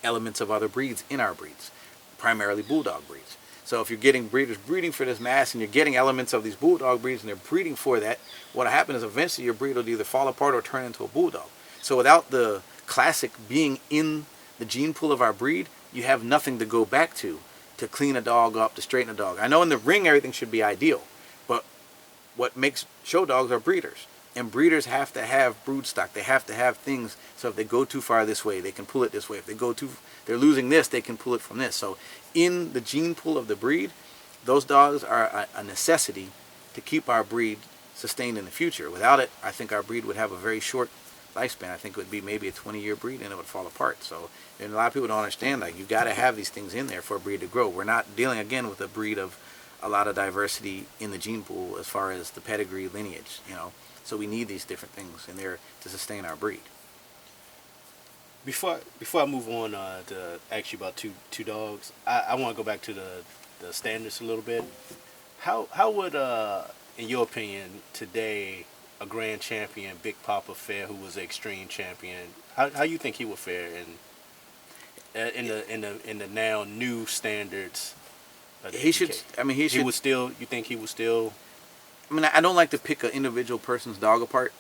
elements of other breeds in our breeds, primarily bulldog breeds. So if you're getting breeders breeding for this mass and you're getting elements of these bulldog breeds and they're breeding for that, what happens is eventually your breed will either fall apart or turn into a bulldog. So without the classic being in the gene pool of our breed, you have nothing to go back to clean a dog up, to straighten a dog. I know in the ring everything should be ideal, but what makes show dogs are breeders. And breeders have to have brood stock. They have to have things so if they go too far this way, they can pull it this way. If they're losing this, they can pull it from this. So in the gene pool of the breed, those dogs are a necessity to keep our breed sustained in the future. Without it, I think our breed would have a very short lifespan. I think it would be maybe a 20-year breed and it would fall apart. So, and a lot of people don't understand, like, you got to have these things in there for a breed to grow. We're not dealing, again, with a breed of a lot of diversity in the gene pool as far as the pedigree lineage, you know. So we need these different things in there to sustain our breed. Before I move on to ask you about two dogs, I want to go back to the standards a little bit. How would, in your opinion, today a grand champion, Big Papa fare, who was an extreme champion, how you think he would fare in the now new standards? He should. I mean, he should. He would still. You think he would still? I mean, I don't like to pick an individual person's dog apart,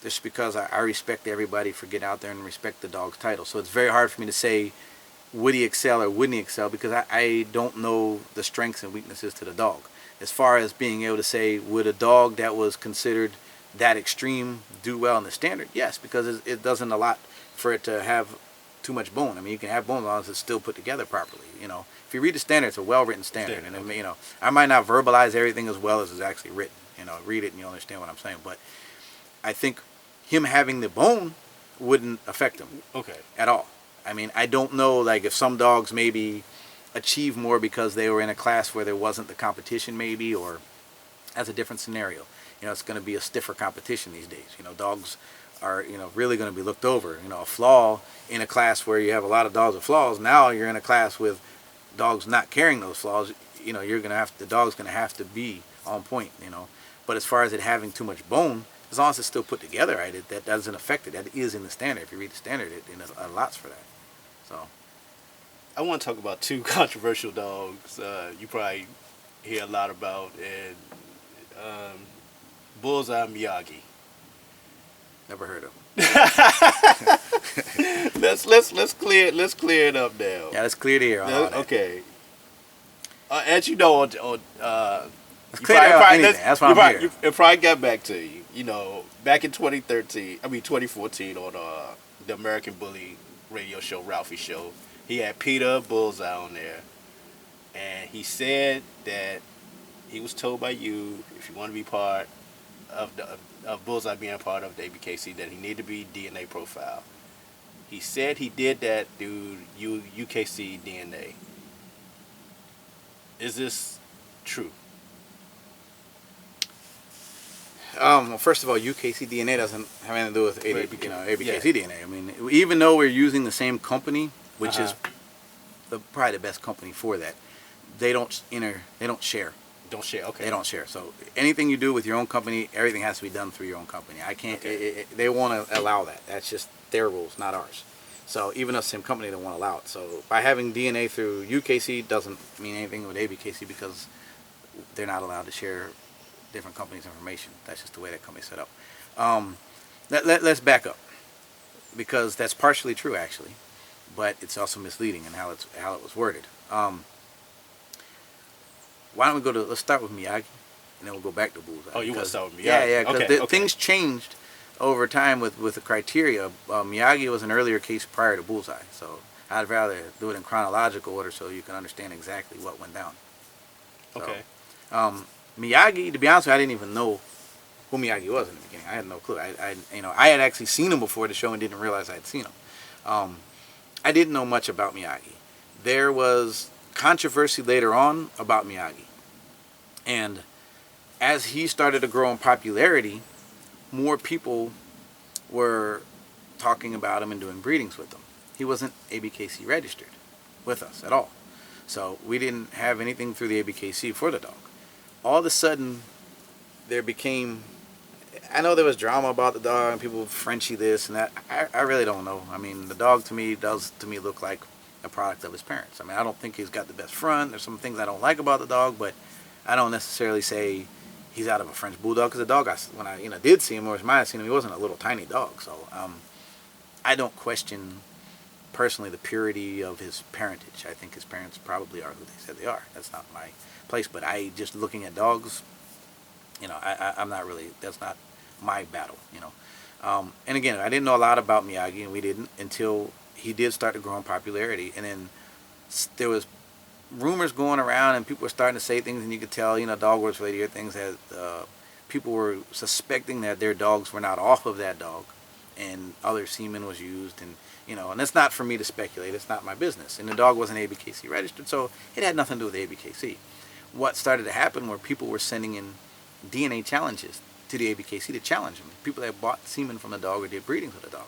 just because I respect everybody for getting out there and respect the dog's title. So it's very hard for me to say, would he excel or wouldn't he excel, because I don't know the strengths and weaknesses to the dog. As far as being able to say, would a dog that was considered that extreme do well in the standard? Yes, because it doesn't allot for it to have too much bone. I mean, you can have bone as long as it's still put together properly, you know. If you read the standard, it's a well-written standard. And, you know, I might not verbalize everything as well as it's actually written. You know, read it and you'll understand what I'm saying. But I think him having the bone wouldn't affect him at all. I mean, I don't know, like, if some dogs maybe achieve more because they were in a class where there wasn't the competition maybe, or that's a different scenario. You know, it's going to be a stiffer competition these days. You know, dogs are, you know, really going to be looked over. You know, a flaw in a class where you have a lot of dogs with flaws, now you're in a class with dogs not carrying those flaws, you know, the dog's going to have to be on point, you know. But as far as it having too much bone, as long as it's still put together right, that doesn't affect it. That is in the standard. If you read the standard, it allots for that. So I want to talk about two controversial dogs you probably hear a lot about, and Bullseye Miyagi. Never heard of him. let's clear it up now. Yeah, let's clear the air on all that. Okay. As you know, Let's clear out anything. That's why I'm here. It probably got back to you. You know, back in 2014 on the American Bully radio show, Ralphie Show, he had Peter Bullseye on there. And he said that he was told by you, if you want to be part of Bullseye being part of the ABKC, that he needed to be DNA profile. He said he did that through UKC DNA. Is this true? Well, first of all, UKC DNA doesn't have anything to do with ABKC DNA. I mean, even though we're using the same company, which is probably the best company for that, they don't share. Don't share. Okay. They don't share. So anything you do with your own company, everything has to be done through your own company. I can't. Okay. They won't allow that. That's just their rules, not ours. So even the same company, they won't allow it. So by having DNA through UKC doesn't mean anything with ABKC because they're not allowed to share different companies' information. That's just the way that company's set up. Let's back up because that's partially true actually, but it's also misleading in how it was worded. Why don't we let's start with Miyagi, and then we'll go back to Bullseye. Oh, you want to start with Miyagi? Yeah, because things changed over time with the criteria. Miyagi was an earlier case prior to Bullseye, so I'd rather do it in chronological order so you can understand exactly what went down. So, okay. Miyagi, to be honest with you, I didn't even know who Miyagi was in the beginning. I had no clue. I had actually seen him before the show and didn't realize I had seen him. I didn't know much about Miyagi. There was controversy later on about Miyagi, and as he started to grow in popularity, more people were talking about him and doing breedings with him. He wasn't ABKC registered with us at all, so we didn't have anything through the ABKC for the dog. All of a sudden there became, I know there was drama about the dog and people Frenchie this and that. I really don't know. I mean, the dog to me look like a product of his parents. I mean, I don't think he's got the best front. There's some things I don't like about the dog, but I don't necessarily say he's out of a French bulldog because the dog, when I did see him, or might have seen him, he wasn't a little tiny dog. So I don't question personally the purity of his parentage. I think his parents probably are who they said they are. That's not my place, but I just looking at dogs, I'm not really, that's not my battle, and again, I didn't know a lot about Miyagi, and we didn't until he did start to grow in popularity, and then there was rumors going around and people were starting to say things, and you could tell, Dog Wars Radio, things that people were suspecting that their dogs were not off of that dog and other semen was used, and and that's not for me to speculate. It's not my business, and the dog wasn't ABKC registered, so it had nothing to do with ABKC. What started to happen were people were sending in DNA challenges to the ABKC to challenge him. People that bought semen from the dog or did breedings with the dog.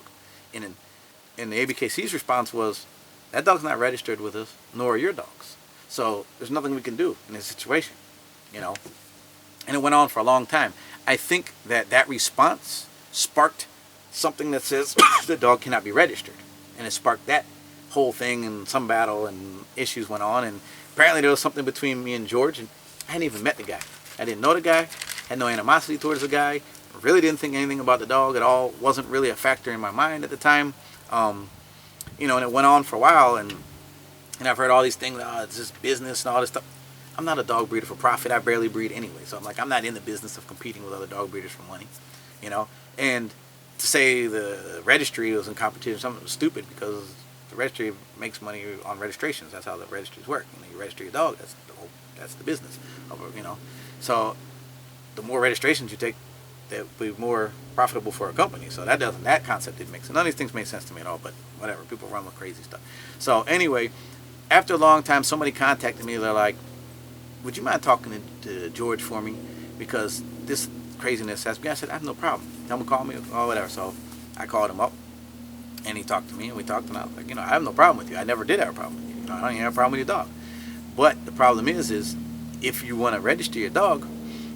And the ABKC's response was, that dog's not registered with us, nor are your dogs. So there's nothing we can do in this situation, And it went on for a long time. I think that response sparked something that says the dog cannot be registered. And it sparked that whole thing, and some battle and issues went on. And apparently there was something between me and George, and I hadn't even met the guy. I didn't know the guy, had no animosity towards the guy, really didn't think anything about the dog at all, wasn't really a factor in my mind at the time. And it went on for a while, and I've heard all these things, it's just business and all this stuff. I'm not a dog breeder for profit. I barely breed anyway, so I'm not in the business of competing with other dog breeders for money, And to say the registry was in competition, something was stupid, because the registry makes money on registrations. That's how the registries work. You register your dog. That's the business of it. So the more registrations you take, that will be more profitable for a company. So that concept didn't make sense. None of these things made sense to me at all. But whatever, people run with crazy stuff. So anyway, after a long time, somebody contacted me. They're like, "Would you mind talking to George for me? Because this craziness has me." I said, "I have no problem. Tell him to call me or whatever." So I called him up, and he talked to me, and we talked, and I was like, I have no problem with you. I never did have a problem with you. I don't even have a problem with your dog. But the problem is if you want to register your dog,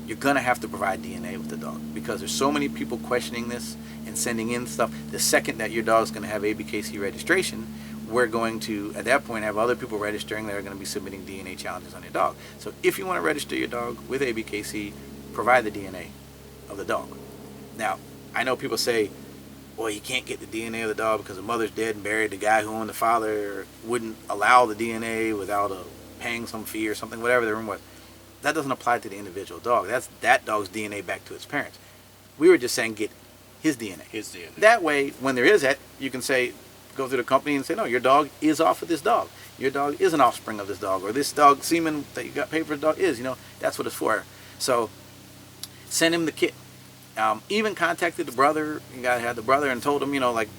you're going to have to provide DNA with the dog, because there's so many people questioning this and sending in stuff. The second that your dog's going to have ABKC registration, we're going to, at that point, have other people registering that are going to be submitting DNA challenges on your dog. So if you want to register your dog with ABKC, provide the DNA of the dog. Now, I know people say, well, you can't get the DNA of the dog because the mother's dead and buried. The guy who owned the father wouldn't allow the DNA without paying some fee or something, whatever the room was. that doesn't apply to the individual dog. That's that dog's DNA back to its parents. We were just saying get his DNA. His DNA. That way, when there is that, you can say, go through the company and say, no, your dog is off of this dog. Your dog is an offspring of this dog, or this dog semen that you got paid for the dog is. That's what it's for. So send him the kit. Even contacted the brother. You got to have the brother and told him, like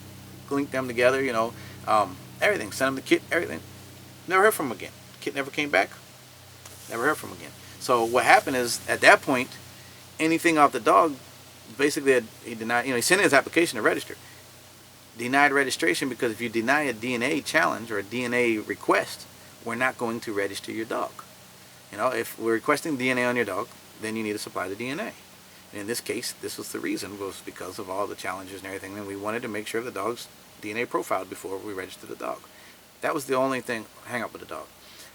link them together. Everything. Send him the kit. Everything. Never heard from him again. Kit never came back. Never heard from him again. So what happened is, at that point, anything off the dog, basically he denied. He sent in his application to register. Denied registration because if you deny a DNA challenge or a DNA request, we're not going to register your dog. If we're requesting DNA on your dog, then you need to supply the DNA. And in this case, this was the reason, was because of all the challenges and everything, and we wanted to make sure the dog's DNA profiled before we registered the dog. That was the only thing, hang up with the dog.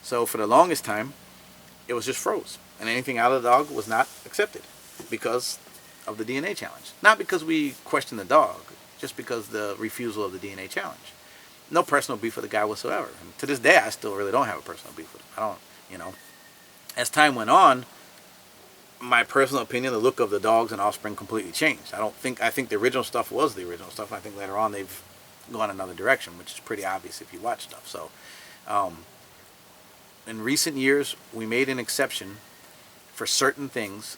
So for the longest time, it was just froze, and anything out of the dog was not accepted because of the DNA challenge. Not because we questioned the dog, just because the refusal of the DNA challenge. No personal beef with the guy whatsoever. And to this day, I still really don't have a personal beef with him. I don't. As time went on, my personal opinion, the look of the dogs and offspring completely changed. I think the original stuff was the original stuff. I think later on they've gone another direction, which is pretty obvious if you watch stuff. So, in recent years, we made an exception for certain things,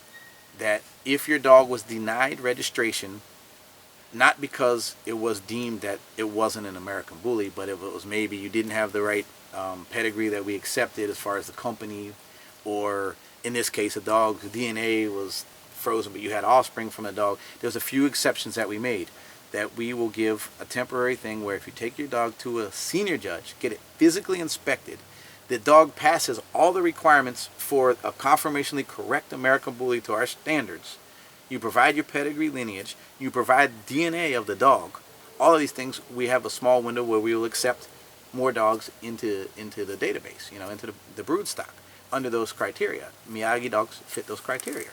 that if your dog was denied registration, not because it was deemed that it wasn't an American Bully, but if it was maybe you didn't have the right pedigree that we accepted as far as the company, or in this case, a dog's DNA was frozen, but you had offspring from a dog. There's a few exceptions that we made, that we will give a temporary thing where if you take your dog to a senior judge, get it physically inspected, the dog passes all the requirements for a conformationally correct American Bully to our standards. You provide your pedigree lineage, you provide DNA of the dog. All of these things, we have a small window where we will accept more dogs into the database, into the brood stock under those criteria. Miyagi dogs fit those criteria.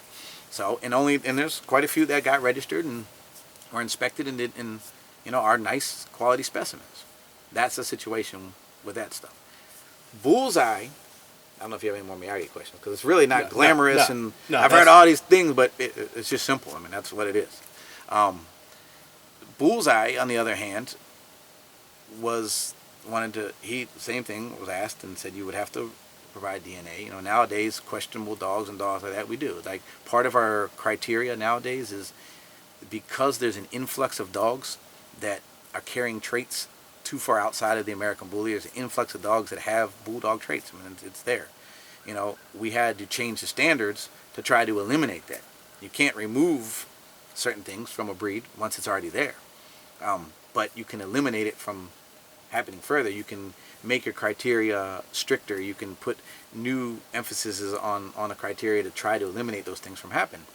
So, and there's quite a few that got registered and were inspected and are nice quality specimens. That's the situation with that stuff. Bullseye, I don't know if you have any more Miyagi questions, because it's really not glamorous, and I've heard all these things, but it's just simple. I mean, that's what it is. Bullseye, on the other hand, same thing, was asked and said you would have to provide DNA. Nowadays, questionable dogs and dogs like that, we do. Like, part of our criteria nowadays is, because there's an influx of dogs that are carrying traits too far outside of the American Bully. There's an influx of dogs that have bulldog traits. I mean, it's there. We had to change the standards to try to eliminate that. You can't remove certain things from a breed once it's already there. But you can eliminate it from happening further. You can make your criteria stricter. You can put new emphases on the criteria to try to eliminate those things from happening.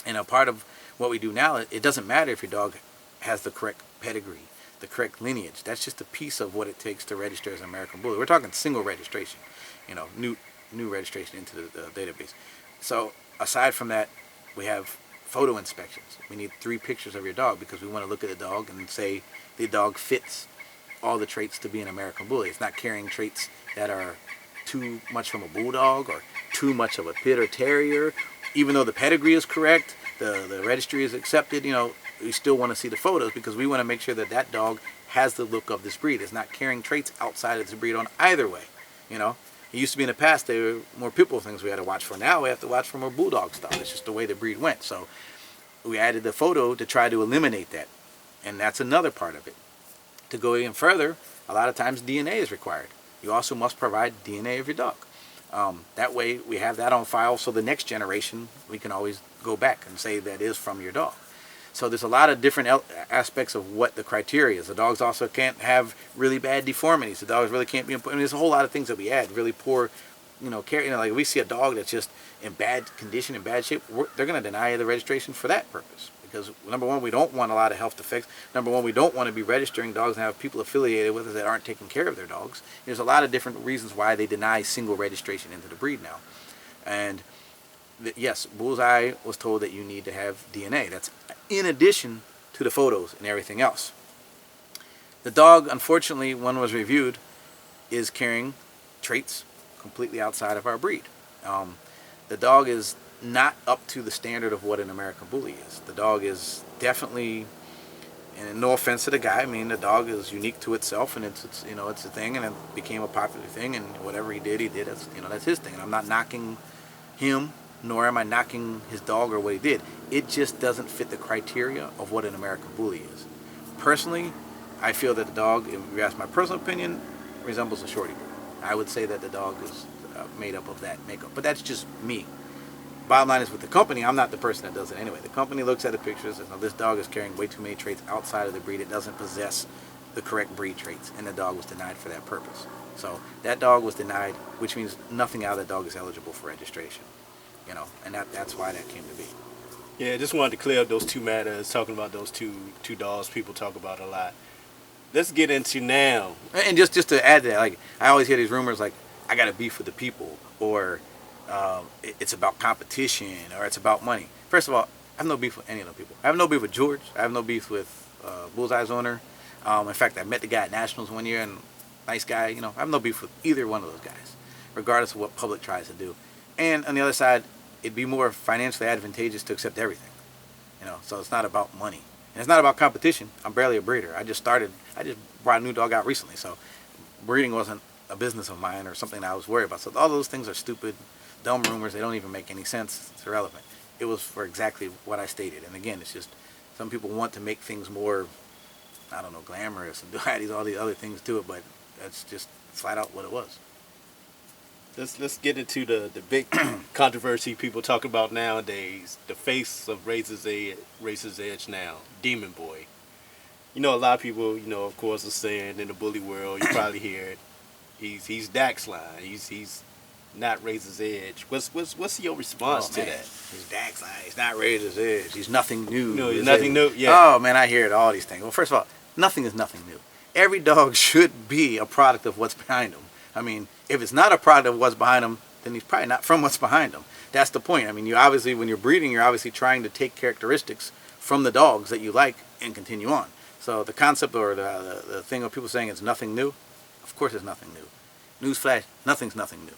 And a part of what we do now, it doesn't matter if your dog has the correct pedigree, the correct lineage. That's just a piece of what it takes to register as an American Bully. We're talking single registration, new registration into the database. So aside from that, we have photo inspections. We need 3 pictures of your dog because we want to look at the dog and say the dog fits all the traits to be an American Bully. It's not carrying traits that are too much from a bulldog or too much of a pit or terrier. Even though the pedigree is correct, the registry is accepted, we still want to see the photos because we want to make sure that that dog has the look of this breed. It's not carrying traits outside of this breed on either way. It used to be in the past there were more pit bull things we had to watch for. Now we have to watch for more bulldog stuff. It's just the way the breed went. So we added the photo to try to eliminate that. And that's another part of it. To go even further, a lot of times DNA is required. You also must provide DNA of your dog. That way we have that on file, so the next generation we can always go back and say that is from your dog. So there's a lot of different aspects of what the criteria is. The dogs also can't have really bad deformities. The dogs really can't be. There's a whole lot of things that we add. Really poor, care. Like if we see a dog that's just in bad condition, in bad shape, they're going to deny the registration for that purpose. Because number one, we don't want a lot of health defects. Number one, we don't want to be registering dogs and have people affiliated with us that aren't taking care of their dogs. There's a lot of different reasons why they deny single registration into the breed now. And yes, Bullseye was told that you need to have DNA. That's in addition to the photos and everything else. The dog, unfortunately, when was reviewed, is carrying traits completely outside of our breed. the dog is not up to the standard of what an American Bully is. The dog is definitely, and no offense to the guy, I mean, the dog is unique to itself, and it's it's a thing, and it became a popular thing, and whatever he did. That's that's his thing. And I'm not knocking him, nor am I knocking his dog or what he did. It just doesn't fit the criteria of what an American Bully is. Personally, I feel that the dog, if you ask my personal opinion, resembles a shorty bully. I would say that the dog is made up of that makeup, but that's just me. Bottom line is, with the company, I'm not the person that does it anyway. The company looks at the pictures and says, this dog is carrying way too many traits outside of the breed. It doesn't possess the correct breed traits, and the dog was denied for that purpose. So that dog was denied, which means nothing out of that dog is eligible for registration. And that's why that came to be. Yeah, just wanted to clear up those two matters, talking about those two dogs people talk about a lot. Let's get into now. And just to add to that, like, I always hear these rumors like, I got a beef with the people, or it's about competition, or it's about money. First of all, I have no beef with any of those people. I have no beef with George. I have no beef with Bullseye's owner. In fact, I met the guy at Nationals one year, and nice guy. I have no beef with either one of those guys, regardless of what public tries to do. And on the other side, it'd be more financially advantageous to accept everything. So it's not about money. And it's not about competition. I'm barely a breeder. I just brought a new dog out recently, so breeding wasn't a business of mine or something that I was worried about. So all those things are stupid, dumb rumors. They don't even make any sense. It's irrelevant. It was for exactly what I stated. And again, it's just some people want to make things more, I don't know, glamorous and do all these other things to it, but that's just flat out what it was. Let's get into the big controversy people talk about nowadays. The face of Razors Edge now, Demon Boy. A lot of people, of course, are saying in the bully world, you probably hear it. He's Dak's line. He's not Razors Edge. What's your response to that? He's Dak's line. He's not Razors Edge. He's nothing new. No, he's nothing new. Yeah. Oh man, I hear it, all these things. Well, first of all, nothing is nothing new. Every dog should be a product of what's behind him. I mean, if it's not a product of what's behind him, then he's probably not from what's behind him. That's the point. I mean, you obviously, when you're breeding, you're obviously trying to take characteristics from the dogs that you like and continue on. So the concept or the thing of people saying it's nothing new, of course it's nothing new. Newsflash, nothing's nothing new.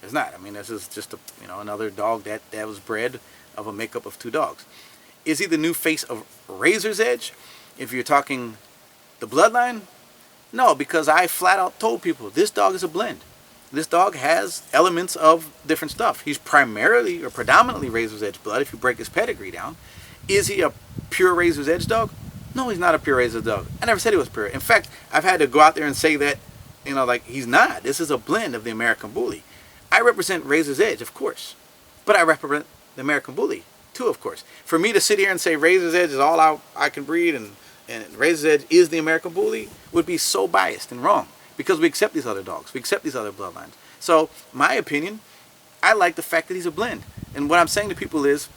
It's not. I mean, this is just another dog that was bred of a makeup of two dogs. Is he the new face of Razor's Edge? If you're talking the bloodline, no, because I flat out told people this dog is a blend. This dog has elements of different stuff. He's primarily or predominantly Razor's Edge blood if you break his pedigree down. Is he a pure Razor's Edge dog? No, he's not a pure Razor's dog. I never said he was pure. In fact, I've had to go out there and say that, like, he's not. This is a blend of the American Bully. I represent Razor's Edge, of course, but I represent the American Bully too, of course. For me to sit here and say Razor's Edge is all I can breed and Razor's Edge is the American Bully would be so biased and wrong, because we accept these other dogs. We accept these other bloodlines. So, my opinion, I like the fact that he's a blend. And what I'm saying to people is,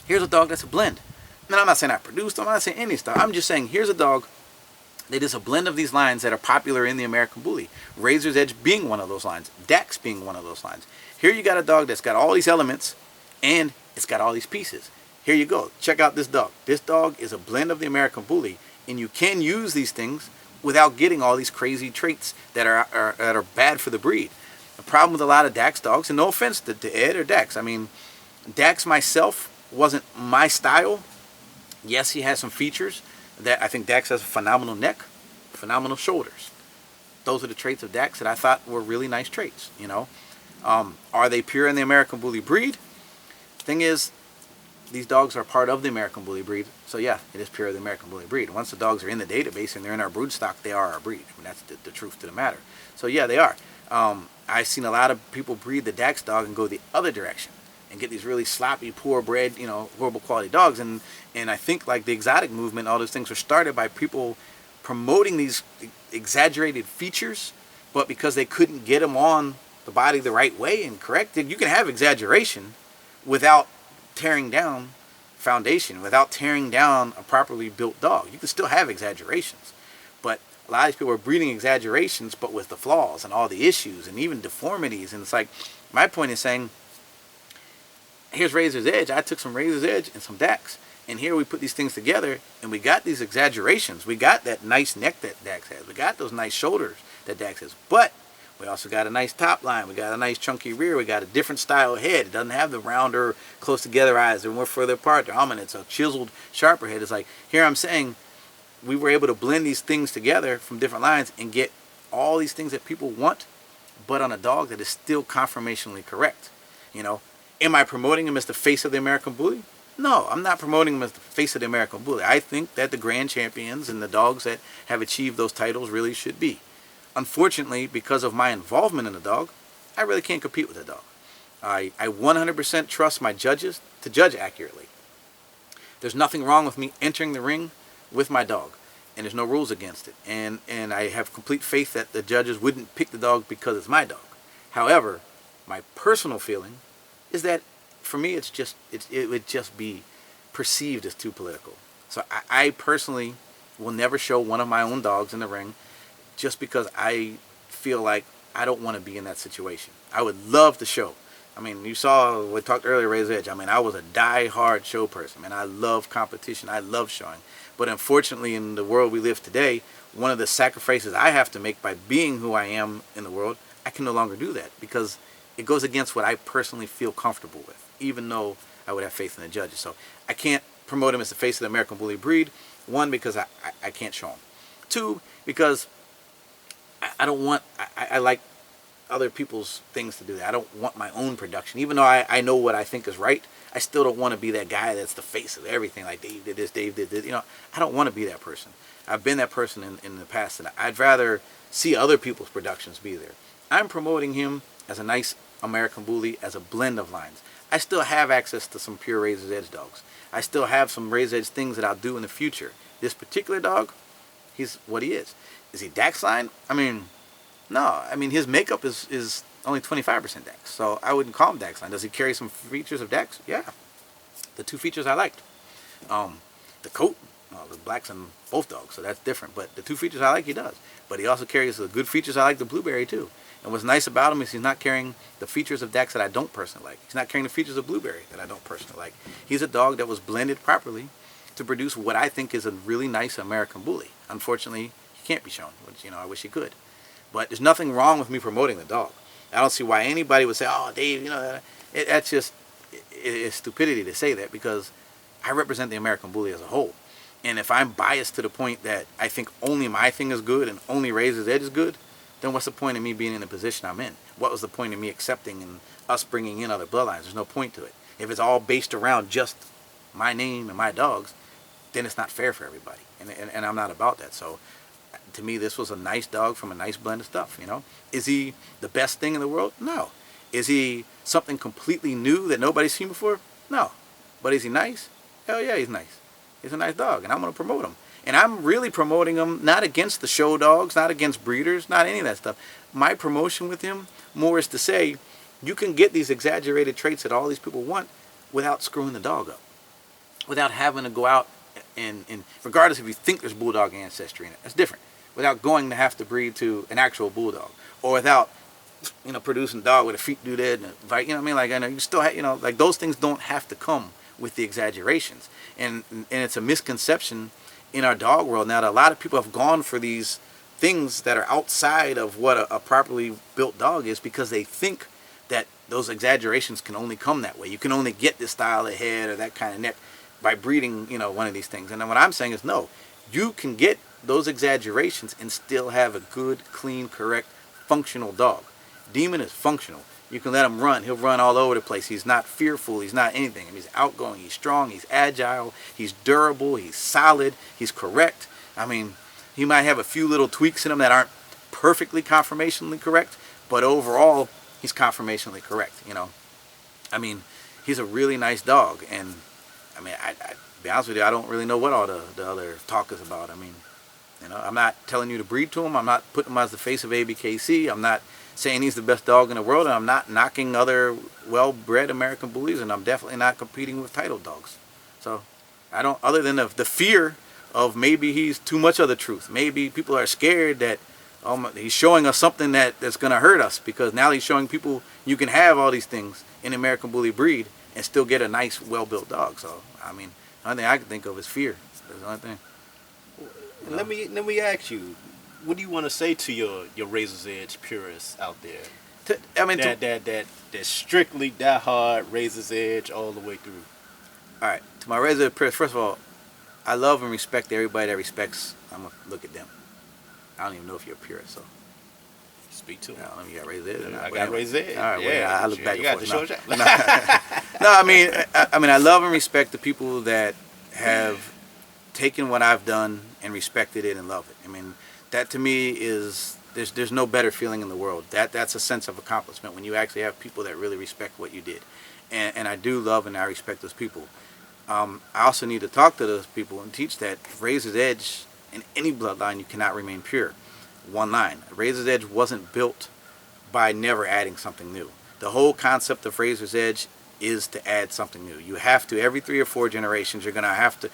here's a dog that's a blend. And I'm not saying I produced him. I'm not saying any stuff. I'm just saying here's a dog that is a blend of these lines that are popular in the American Bully. Razor's Edge being one of those lines. Dax being one of those lines. Here you got a dog that's got all these elements and it's got all these pieces. Here you go. Check out this dog. This dog is a blend of the American Bully, and you can use these things without getting all these crazy traits that are bad for the breed. The problem with a lot of Dax dogs, and no offense to Ed or Dax, I mean, Dax myself wasn't my style. Yes, he has some features that I think Dax has a phenomenal neck, phenomenal shoulders. Those are the traits of Dax that I thought were really nice traits, Are they pure in the American Bully breed? Thing is, these dogs are part of the American Bully breed, so yeah, it is pure of the American Bully breed. Once the dogs are in the database and they're in our brood stock, they are our breed. I mean, that's the truth to the matter. So yeah, they are. I've seen a lot of people breed the Dax dog and go the other direction and get these really sloppy, poor bred, horrible quality dogs. And I think like the exotic movement, all those things were started by people promoting these exaggerated features, but because they couldn't get them on the body the right way and correct it. You can have exaggeration without tearing down foundation, without tearing down a properly built dog. You can still have exaggerations, but a lot of these people are breeding exaggerations, but with the flaws and all the issues and even deformities. And it's like, my point is saying, here's Razor's Edge. I took some Razor's Edge and some Dax, and here we put these things together, and we got these exaggerations. We got that nice neck that Dax has. We got those nice shoulders that Dax has. But We also got a nice top line. We got a nice chunky rear. We got a different style head. It doesn't have the rounder, close together eyes. They're more further apart. They're almond. It's a chiseled, sharper head. It's like, here I'm saying, we were able to blend these things together from different lines and get all these things that people want, but on a dog that is still conformationally correct. You know, am I promoting him as the face of the American Bully? No, I'm not promoting him as the face of the American Bully. I think that the grand champions and the dogs that have achieved those titles really should be. Unfortunately, because of my involvement in the dog, I really can't compete with the dog. I 100% trust my judges to judge accurately. There's nothing wrong with me entering the ring with my dog, and there's no rules against it. And I have complete faith that the judges wouldn't pick the dog because it's my dog. However, my personal feeling is that for me, it would just be perceived as too political. So I personally will never show one of my own dogs in the ring, just because I feel like I don't want to be in that situation. I would love to show. I mean, you saw, we talked earlier, Razors Edge. I mean, I was a die-hard show person, and I love competition. I love showing. But unfortunately, in the world we live today, one of the sacrifices I have to make by being who I am in the world, I can no longer do that because it goes against what I personally feel comfortable with, even though I would have faith in the judges. So I can't promote him as the face of the American Bully breed. One, because I can't show him. Two, because I don't want, I like other people's things to do that. I don't want my own production. Even though I know what I think is right, I still don't want to be that guy that's the face of everything. Like, Dave did this, Dave did this. You know, I don't want to be that person. I've been that person in the past, and I'd rather see other people's productions be there. I'm promoting him as a nice American Bully, as a blend of lines. I still have access to some pure Razors Edge dogs. I still have some Razors Edge things that I'll do in the future. This particular dog, he's what he is. Is he Dax line? I mean, no. I mean, his makeup is only 25% Dax. So I wouldn't call him Dax line. Does he carry some features of Dax? Yeah. The two features I liked. The coat, well, the black's in both dogs, so that's different. But the two features I like, he does. But he also carries the good features I like, the Blueberry, too. And what's nice about him is he's not carrying the features of Dax that I don't personally like. He's not carrying the features of Blueberry that I don't personally like. He's a dog that was blended properly to produce what I think is a really nice American Bully. Unfortunately, he can't be shown, which, you know, I wish he could. But there's nothing wrong with me promoting the dog. I don't see why anybody would say, oh, Dave, you know, that's just it's stupidity to say that, because I represent the American Bully as a whole. And if I'm biased to the point that I think only my thing is good and only Razors Edge is good, then what's the point of me being in the position I'm in? What was the point of me accepting and us bringing in other bloodlines? There's no point to it. If it's all based around just my name and my dogs, then it's not fair for everybody. And I'm not about that. So to me, this was a nice dog from a nice blend of stuff, you know. Is he the best thing in the world? No. Is he something completely new that nobody's seen before? No. But is he nice? Hell yeah, he's nice. He's a nice dog, and I'm going to promote him. And I'm really promoting him not against the show dogs, not against breeders, not any of that stuff. My promotion with him more is to say, you can get these exaggerated traits that all these people want without screwing the dog up. Without having to go out and regardless if you think there's bulldog ancestry in it, that's different. Without going to have to breed to an actual bulldog. Or without, you know, producing a dog with a feet doodad and a, you know what I mean? Like, I know you still have, you know, like those things don't have to come with the exaggerations. And it's a misconception in our dog world now that a lot of people have gone for these things that are outside of what a properly built dog is, because they think that those exaggerations can only come that way. You can only get this style of head or that kind of neck by breeding, you know, one of these things. And then what I'm saying is, no, you can get those exaggerations and still have a good, clean, correct, functional dog. Demon is functional. You can let him run. He'll run all over the place. He's not fearful. He's not anything. I mean, he's outgoing. He's strong. He's agile. He's durable. He's solid. He's correct. I mean, he might have a few little tweaks in him that aren't perfectly conformationally correct, but overall, he's conformationally correct, you know. I mean, he's a really nice dog, and I mean, I be honest with you, I don't really know what all the other talk is about. I mean, you know, I'm not telling you to breed to him. I'm not putting him as the face of ABKC. I'm not saying he's the best dog in the world, and I'm not knocking other well-bred American Bullies, and I'm definitely not competing with title dogs. So I don't, other than the fear of maybe he's too much of the truth. Maybe people are scared that he's showing us something that's going to hurt us, because now he's showing people you can have all these things in American Bully breed and still get a nice, well-built dog. So, I mean, the only thing I can think of is fear. That's the only thing. Let me ask you, what do you want to say to your Razor's Edge purists out there? I mean, That strictly that hard Razor's Edge all the way through. all right, to my Razor purists, first of all, I love and respect everybody that respects. I'm gonna look at them. I don't even know if you're a purist, so. Speak to I them. don't know if you got Razor's Edge or not. I but got anyway. Razor's Edge. All right, Yeah, well, I look back you and got forth. the No. show. No, I mean, I love and respect the people that have taken what I've done and respected it and love it. I mean, that to me is there's no better feeling in the world. That's a sense of accomplishment when you actually have people that really respect what you did, and I do love and I respect those people. I also need to talk to those people and teach that Razor's Edge in any bloodline you cannot remain pure. One line, Razor's Edge wasn't built by never adding something new. The whole concept of Razor's Edge is to add something new. You have to, every 3 or 4 generations, you're going to have to,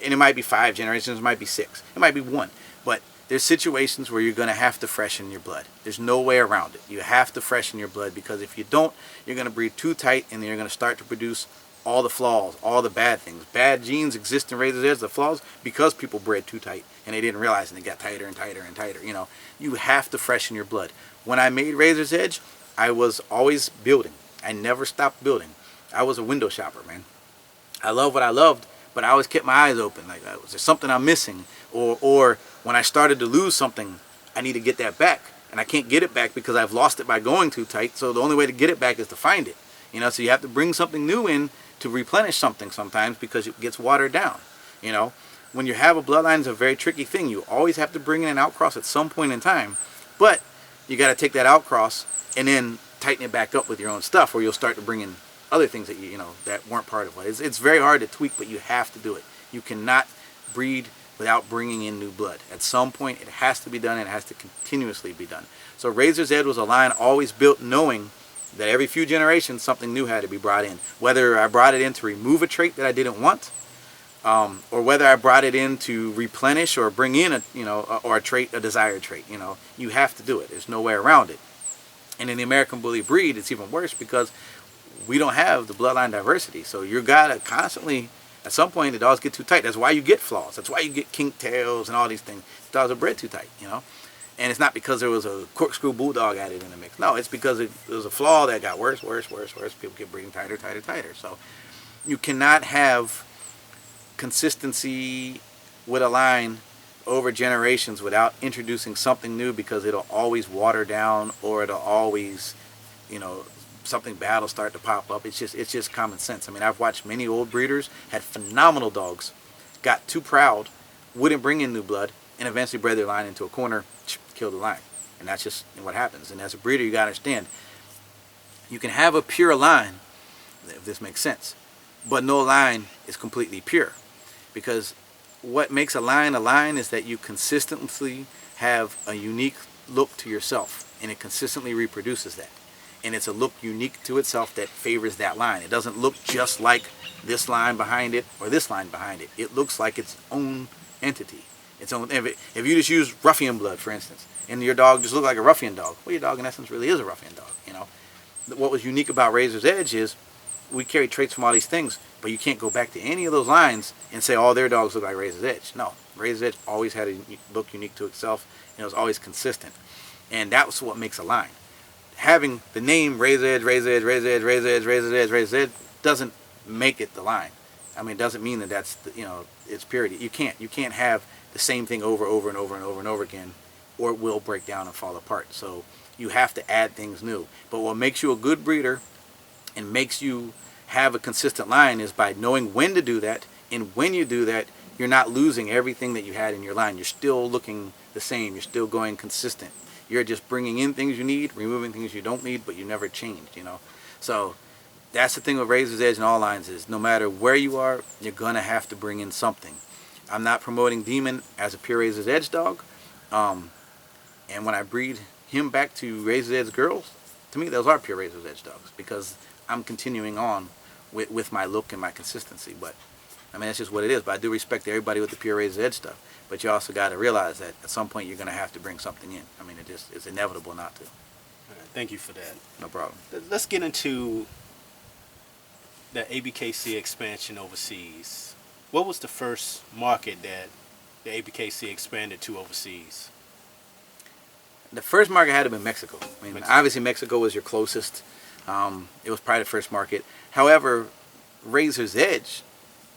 and it might be 5 generations, it might be 6, it might be 1, but there's situations where you're going to have to freshen your blood. There's no way around it. You have to freshen your blood, because if you don't, you're going to breed too tight, and then you're going to start to produce all the flaws, all the bad things. Bad genes exist in Razor's Edge, the flaws, because people bred too tight, and they didn't realize, and they got tighter and tighter and tighter. You know, you have to freshen your blood. When I made Razor's Edge, I was always building. I never stopped building. I was a window shopper, man. I love what I loved, but I always kept my eyes open. Like, was there something I'm missing? Or when I started to lose something, I need to get that back. And I can't get it back because I've lost it by going too tight. So the only way to get it back is to find it. You know, so you have to bring something new in to replenish something sometimes, because it gets watered down. You know, when you have a bloodline, it's a very tricky thing. You always have to bring in an outcross at some point in time. But you got to take that outcross and then tighten it back up with your own stuff, or you'll start to bring in other things that you know that weren't part of it. It's very hard to tweak, but you have to do it. You cannot breed without bringing in new blood. At some point, it has to be done, and it has to continuously be done. So Razor's Edge was a line always built knowing that every few generations something new had to be brought in. Whether I brought it in to remove a trait that I didn't want, or whether I brought it in to replenish or bring in a trait, a desired trait. You know, you have to do it. There's no way around it. And in the American Bully breed, it's even worse, because we don't have the bloodline diversity. So you gotta constantly, at some point, the dogs get too tight. That's why you get flaws. That's why you get kink tails and all these things. Dogs are bred too tight, you know. And it's not because there was a corkscrew bulldog added in the mix. No, it's because it was a flaw that got worse. People keep breeding tighter. So you cannot have consistency with a line over generations without introducing something new, because it'll always water down, or it'll always, you know, something bad will start to pop up. It's just common sense. I mean, I've watched many old breeders had phenomenal dogs, got too proud, wouldn't bring in new blood, and eventually bred their line into a corner, killed the line. And that's just what happens. And as a breeder, you got to understand, you can have a pure line, if this makes sense, but no line is completely pure. Because what makes a line is that you consistently have a unique look to yourself, and it consistently reproduces that. And it's a look unique to itself that favors that line. It doesn't look just like this line behind it or this line behind it. It looks like its own entity. Its own. If you just use ruffian blood, for instance, and your dog just looked like a ruffian dog, well, your dog in essence really is a ruffian dog. You know, what was unique about Razor's Edge is we carry traits from all these things, but you can't go back to any of those lines and say all their dogs look like Razor's Edge. No, Razor's Edge always had a look unique to itself, and it was always consistent. And that was what makes a line. Having the name Razor's Edge doesn't make it the line. I mean, it doesn't mean that that's it's purity. You can't have the same thing over and over again, or it will break down and fall apart. So you have to add things new. But what makes you a good breeder and makes you have a consistent line is by knowing when to do that, and when you do that, you're not losing everything that you had in your line. You're still looking the same. You're still going consistent. You're just bringing in things you need, removing things you don't need, but you never changed, you know. So that's the thing with Razor's Edge and all lines is no matter where you are, you're going to have to bring in something. I'm not promoting Demon as a pure Razor's Edge dog. And when I breed him back to Razor's Edge girls, to me, those are pure Razor's Edge dogs, because I'm continuing on with my look and my consistency. But I mean, that's just what it is. But I do respect everybody with the pure Razor's Edge stuff. But you also got to realize that at some point you're going to have to bring something in. I mean, it's inevitable not to. All right, thank you for that. No problem. Let's get into the ABKC expansion overseas. What was the first market that the ABKC expanded to overseas? The first market had to be Mexico. I mean, Mexico. obviously Mexico was your closest. It was probably the first market. However, Razor's Edge,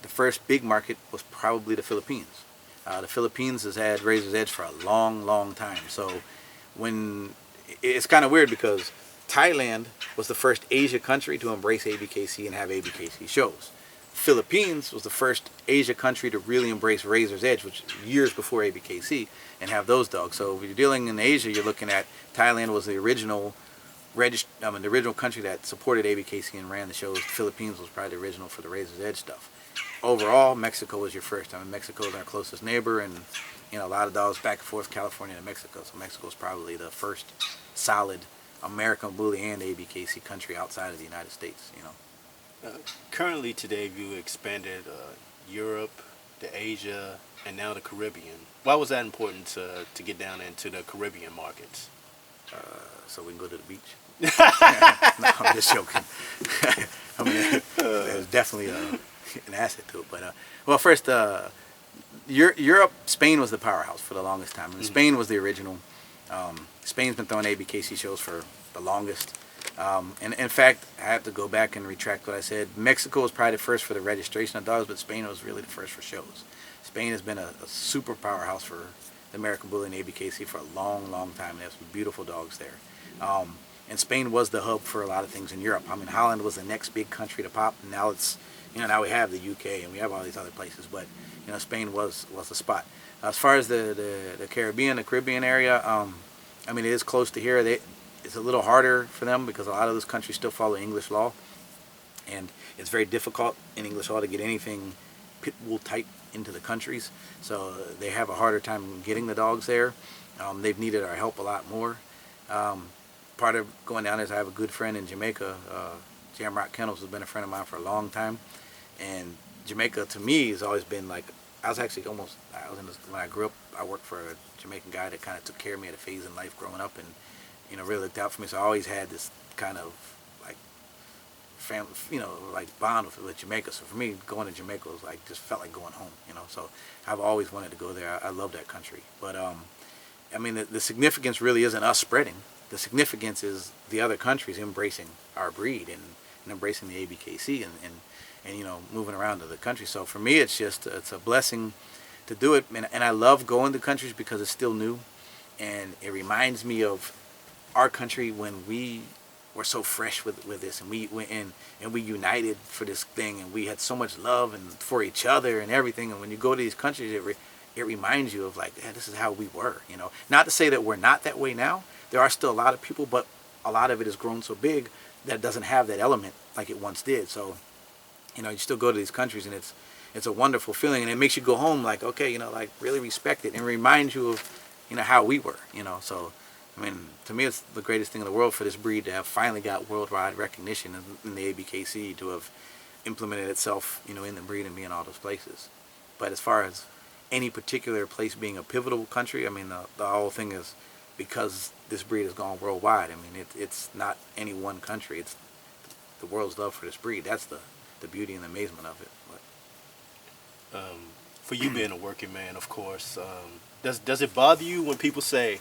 the first big market was probably the Philippines. The Philippines has had Razor's Edge for a long, long time. So when it's kind of weird because Thailand was the first Asia country to embrace ABKC and have ABKC shows. Philippines was the first Asia country to really embrace Razor's Edge, which years before ABKC, and have those dogs. So if you're dealing in Asia, you're looking at Thailand was the original the original country that supported ABKC and ran the shows. The Philippines was probably the original for the Razor's Edge stuff. Overall, Mexico was your first. I mean, Mexico is our closest neighbor, and a lot of dogs back and forth, California to Mexico. So Mexico is probably the first solid American Bully and ABKC country outside of the United States. Currently today, you expanded Europe, to Asia, and now the Caribbean. Why was that important to get down into the Caribbean markets? So we can go to the beach. No, I'm just joking. I mean, there's definitely an asset to it. But well, first, Europe, Spain was the powerhouse for the longest time. And Spain was the original. Spain's been throwing ABKC shows for the longest. And in fact, I have to go back and retract what I said. Mexico was probably the first for the registration of dogs, but Spain was really the first for shows. Spain has been a super powerhouse for the American Bully and ABKC for a long, long time. They have some beautiful dogs there. And Spain was the hub for a lot of things in Europe. I mean, Holland was the next big country to pop, and now it's, now we have the UK and we have all these other places, but Spain was the spot. As far as the Caribbean area, I mean, it is close to here. It's a little harder for them because a lot of those countries still follow English law, and it's very difficult in English law to get anything pit bull type into the countries, so they have a harder time getting the dogs there. They've needed our help a lot more. Part of going down is I have a good friend in Jamaica. Jamrock Kennels has been a friend of mine for a long time, and Jamaica to me has always been like, when I grew up, I worked for a Jamaican guy that kind of took care of me at a phase in life growing up, and really looked out for me. So I always had this kind of like family, like bond with Jamaica. So for me, going to Jamaica was like, just felt like going home, So I've always wanted to go there. I love that country. But I mean, the significance really isn't us spreading. The significance is the other countries embracing our breed and embracing the ABKC and moving around to the country. So for me, it's a blessing to do it. And I love going to countries because it's still new, and it reminds me of our country when we were so fresh with this, and we united for this thing, and we had so much love and for each other and everything. And when you go to these countries, it reminds you of like, yeah, this is how we were. Not to say that we're not that way now. There are still a lot of people, but a lot of it has grown so big that it doesn't have that element like it once did. So you still go to these countries, and it's a wonderful feeling, and it makes you go home like, okay, like really respect it, and reminds you of how we were. So I mean, to me, it's the greatest thing in the world for this breed to have finally got worldwide recognition in the ABKC, to have implemented itself, in the breed and be in all those places. But as far as any particular place being a pivotal country, I mean, the whole thing is because this breed has gone worldwide. I mean, it's not any one country. It's the world's love for this breed. That's the beauty and the amazement of it. But for you being a working man, of course, does it bother you when people say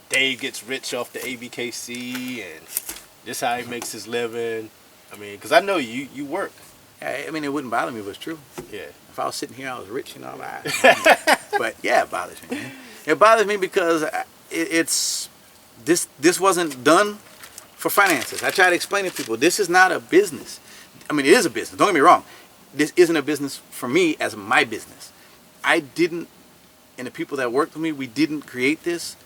Dave gets rich off the ABKC and this how he makes his living? I mean, because I know you work. Yeah, I mean, it wouldn't bother me if it was true. Yeah. If I was sitting here, I was rich, But yeah, it bothers me. It bothers me because this wasn't done for finances. I try to explain to people, this is not a business. I mean, it is a business. Don't get me wrong. This isn't a business for me as my business. I didn't, and the people that worked with me, we didn't create this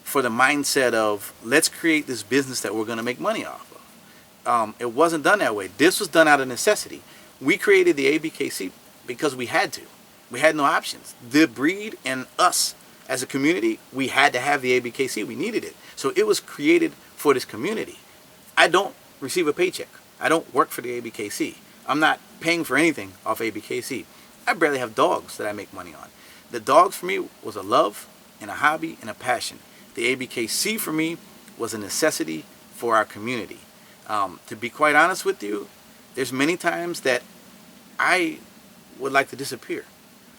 for the mindset of, let's create this business that we're going to make money off of. It wasn't done that way. This was done out of necessity. We created the ABKC because we had to. We had no options. The breed and us as a community, we had to have the ABKC. We needed it. So it was created for this community. I don't receive a paycheck. I don't work for the ABKC. I'm not paying for anything off ABKC. I barely have dogs that I make money on. The dogs for me was a love and a hobby and a passion. The ABKC for me was a necessity for our community. To be quite honest with you, there's many times that I would like to disappear.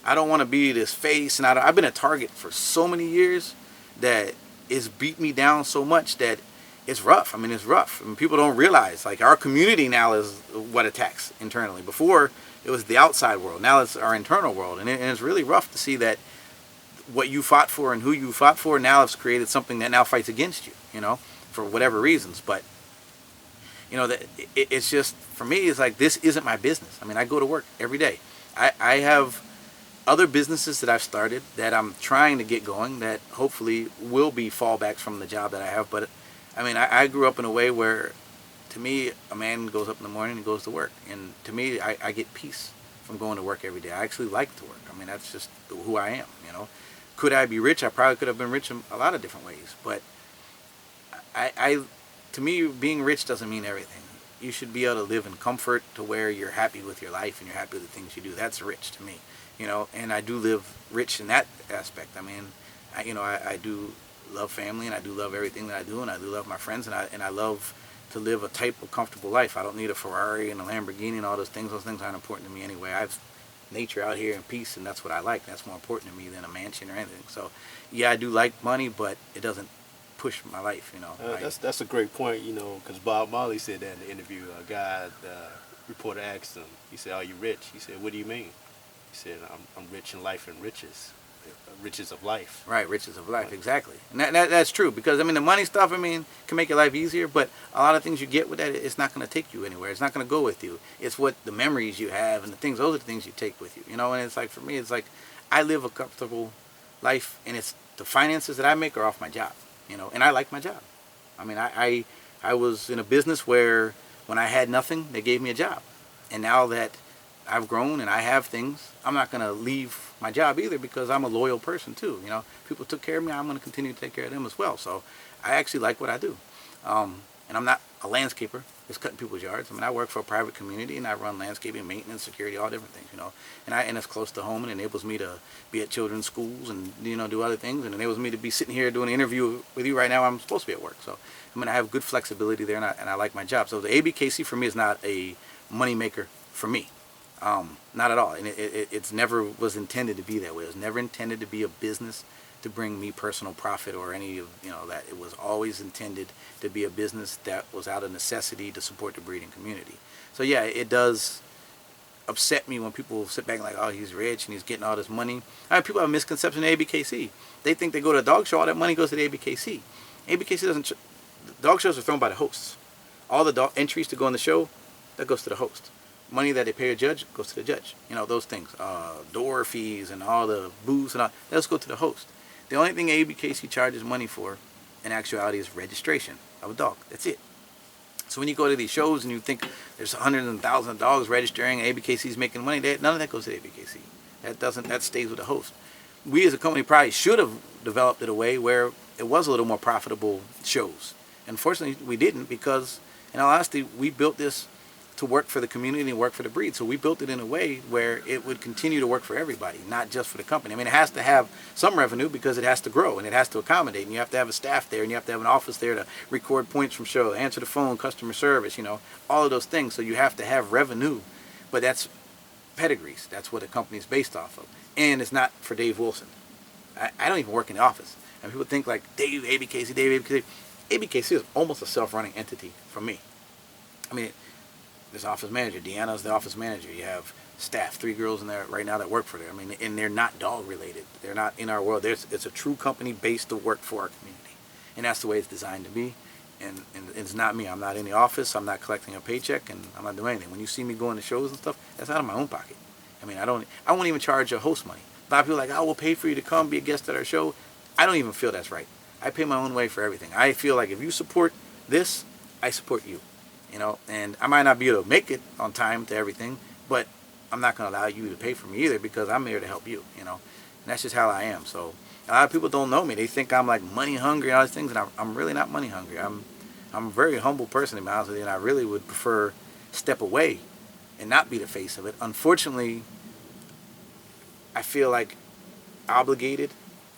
I don't want to be this face, and I've been a target for so many years that it's beat me down so much that it's rough. I mean, it's rough. I mean, people don't realize, like, our community now is what attacks internally. Before, it was the outside world. Now it's our internal world. And it's really rough to see that what you fought for and who you fought for now has created something that now fights against you, for whatever reasons. But, that it's just, for me, it's like, this isn't my business. I mean, I go to work every day. I have other businesses that I've started that I'm trying to get going that hopefully will be fallbacks from the job that I have. But I mean, I grew up in a way where, to me, a man goes up in the morning and goes to work. And to me, I get peace from going to work every day. I actually like to work. I mean, that's just who I am, Could I be rich? I probably could have been rich in a lot of different ways. But to me, being rich doesn't mean everything. You should be able to live in comfort to where you're happy with your life and you're happy with the things you do. That's rich to me, and I do live rich in that aspect. I mean, I do love family, and I do love everything that I do, and I do love my friends, and I love to live a type of comfortable life. I don't need a Ferrari and a Lamborghini and all those things. Those things aren't important to me anyway. I have nature out here in peace, and that's what I like. That's more important to me than a mansion or anything. So, yeah, I do like money, but it doesn't push my life, That's a great point, because Bob Marley said that in the interview. A guy, reporter asked him, he said, "Are you rich?" He said, "What do you mean?" He said, I'm rich in life and riches. Riches of life. Right, riches of life, exactly. And that's true, because, I mean, the money stuff, can make your life easier, but a lot of things you get with that, it's not going to take you anywhere. It's not going to go with you. It's what the memories you have and the things, those are the things you take with you, and it's like, for me, it's like, I live a comfortable life, and it's the finances that I make are off my job, and I like my job. I mean, I was in a business where when I had nothing, they gave me a job. And now that I've grown and I have things, I'm not going to leave my job either, because I'm a loyal person too. People took care of me, I'm going to continue to take care of them as well. So I actually like what I do. And I'm not a landscaper just cutting people's yards. I mean, I work for a private community, and I run landscaping, maintenance, security, all different things, and it's close to home, and enables me to be at children's schools and, do other things, and enables me to be sitting here doing an interview with you right now. I'm supposed to be at work. So, I have good flexibility there, and I like my job. So the ABKC for me is not a money maker for me. Not at all. And it's never was intended to be that way. It was never intended to be a business to bring me personal profit or any of, that. It was always intended to be a business that was out of necessity to support the breeding community. So yeah, it does upset me when people sit back and like, oh, he's rich and he's getting all this money. People have a misconception of ABKC. They think they go to a dog show, all that money goes to the ABKC. ABKC doesn't. Dog shows are thrown by the hosts. All the dog entries to go on the show, that goes to the host. Money that they pay a judge goes to the judge. Those things. Door fees and all the booze and all, those go to the host. The only thing ABKC charges money for, in actuality, is registration of a dog. That's it. So when you go to these shows and you think there's hundreds and thousands of dogs registering, ABKC's making money, none of that goes to ABKC. That stays with the host. We as a company probably should have developed it a way where it was a little more profitable shows. Unfortunately, we didn't, because, in all honesty, we built this to work for the community and work for the breed. So we built it in a way where it would continue to work for everybody, not just for the company. It has to have some revenue because it has to grow and it has to accommodate. And you have to have a staff there, and you have to have an office there to record points from show, answer the phone, customer service, all of those things. So you have to have revenue. But that's pedigrees. That's what a company is based off of. And it's not for Dave Wilson. I don't even work in the office. And people think like, Dave, ABKC, Dave, ABKC. ABKC is almost a self-running entity for me. There's office manager. Deanna's the office manager. You have staff, 3 girls in there right now that work for there. And they're not dog related. They're not in our world. It's a true company based to work for our community. And that's the way it's designed to be. And it's not me. I'm not in the office. I'm not collecting a paycheck, and I'm not doing anything. When you see me going to shows and stuff, that's out of my own pocket. I won't even charge a host money. A lot of people are like, oh, we'll pay for you to come be a guest at our show. I don't even feel that's right. I pay my own way for everything. I feel like if you support this, I support you. And I might not be able to make it on time to everything, but I'm not going to allow you to pay for me either, because I'm here to help you, And that's just how I am. So a lot of people don't know me. They think I'm like money hungry and all these things, and I'm really not money hungry. I'm a very humble person, to be honest with you, and I really would prefer step away and not be the face of it. Unfortunately, I feel like obligated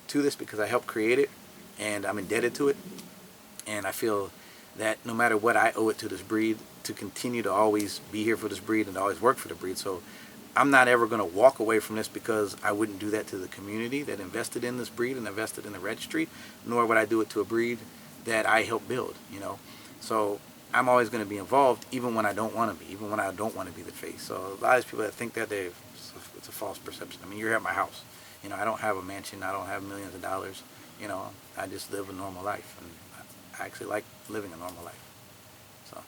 to this because I helped create it, and I'm indebted to it, and I feel that no matter what, I owe it to this breed to continue to always be here for this breed and to always work for the breed. So I'm not ever going to walk away from this because I wouldn't do that to the community that invested in this breed and invested in the registry, nor would I do it to a breed that I helped build, you know. So I'm always going to be involved, even when I don't want to be, even when I don't want to be the face. So a lot of people that think that it's a false perception. I mean, you're at my house. You know, I don't have a mansion. I don't have millions of dollars. You know, I just live a normal life, and I actually like living a normal life. So.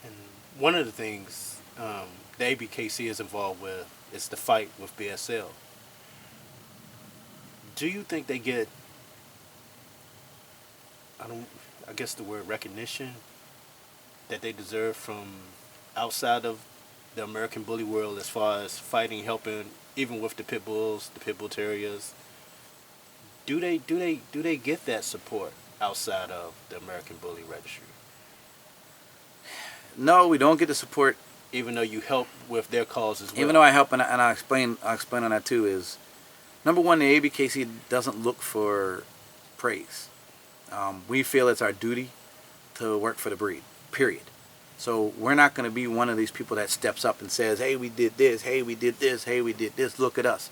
And one of the things the ABKC is involved with is the fight with BSL. Do you think they get, I guess the word recognition that they deserve from outside of the American Bully world as far as fighting, helping, even with the pit bulls, the pit bull terriers? Do they get that support outside of the American Bully registry? No, we don't get the support. Even though you help with their cause as well. Even though I help, and I'll explain on that too, is number one, the ABKC doesn't look for praise. We feel it's our duty to work for the breed, period. So we're not going to be one of these people that steps up and says, hey, we did this, hey, we did this, hey, we did this, look at us.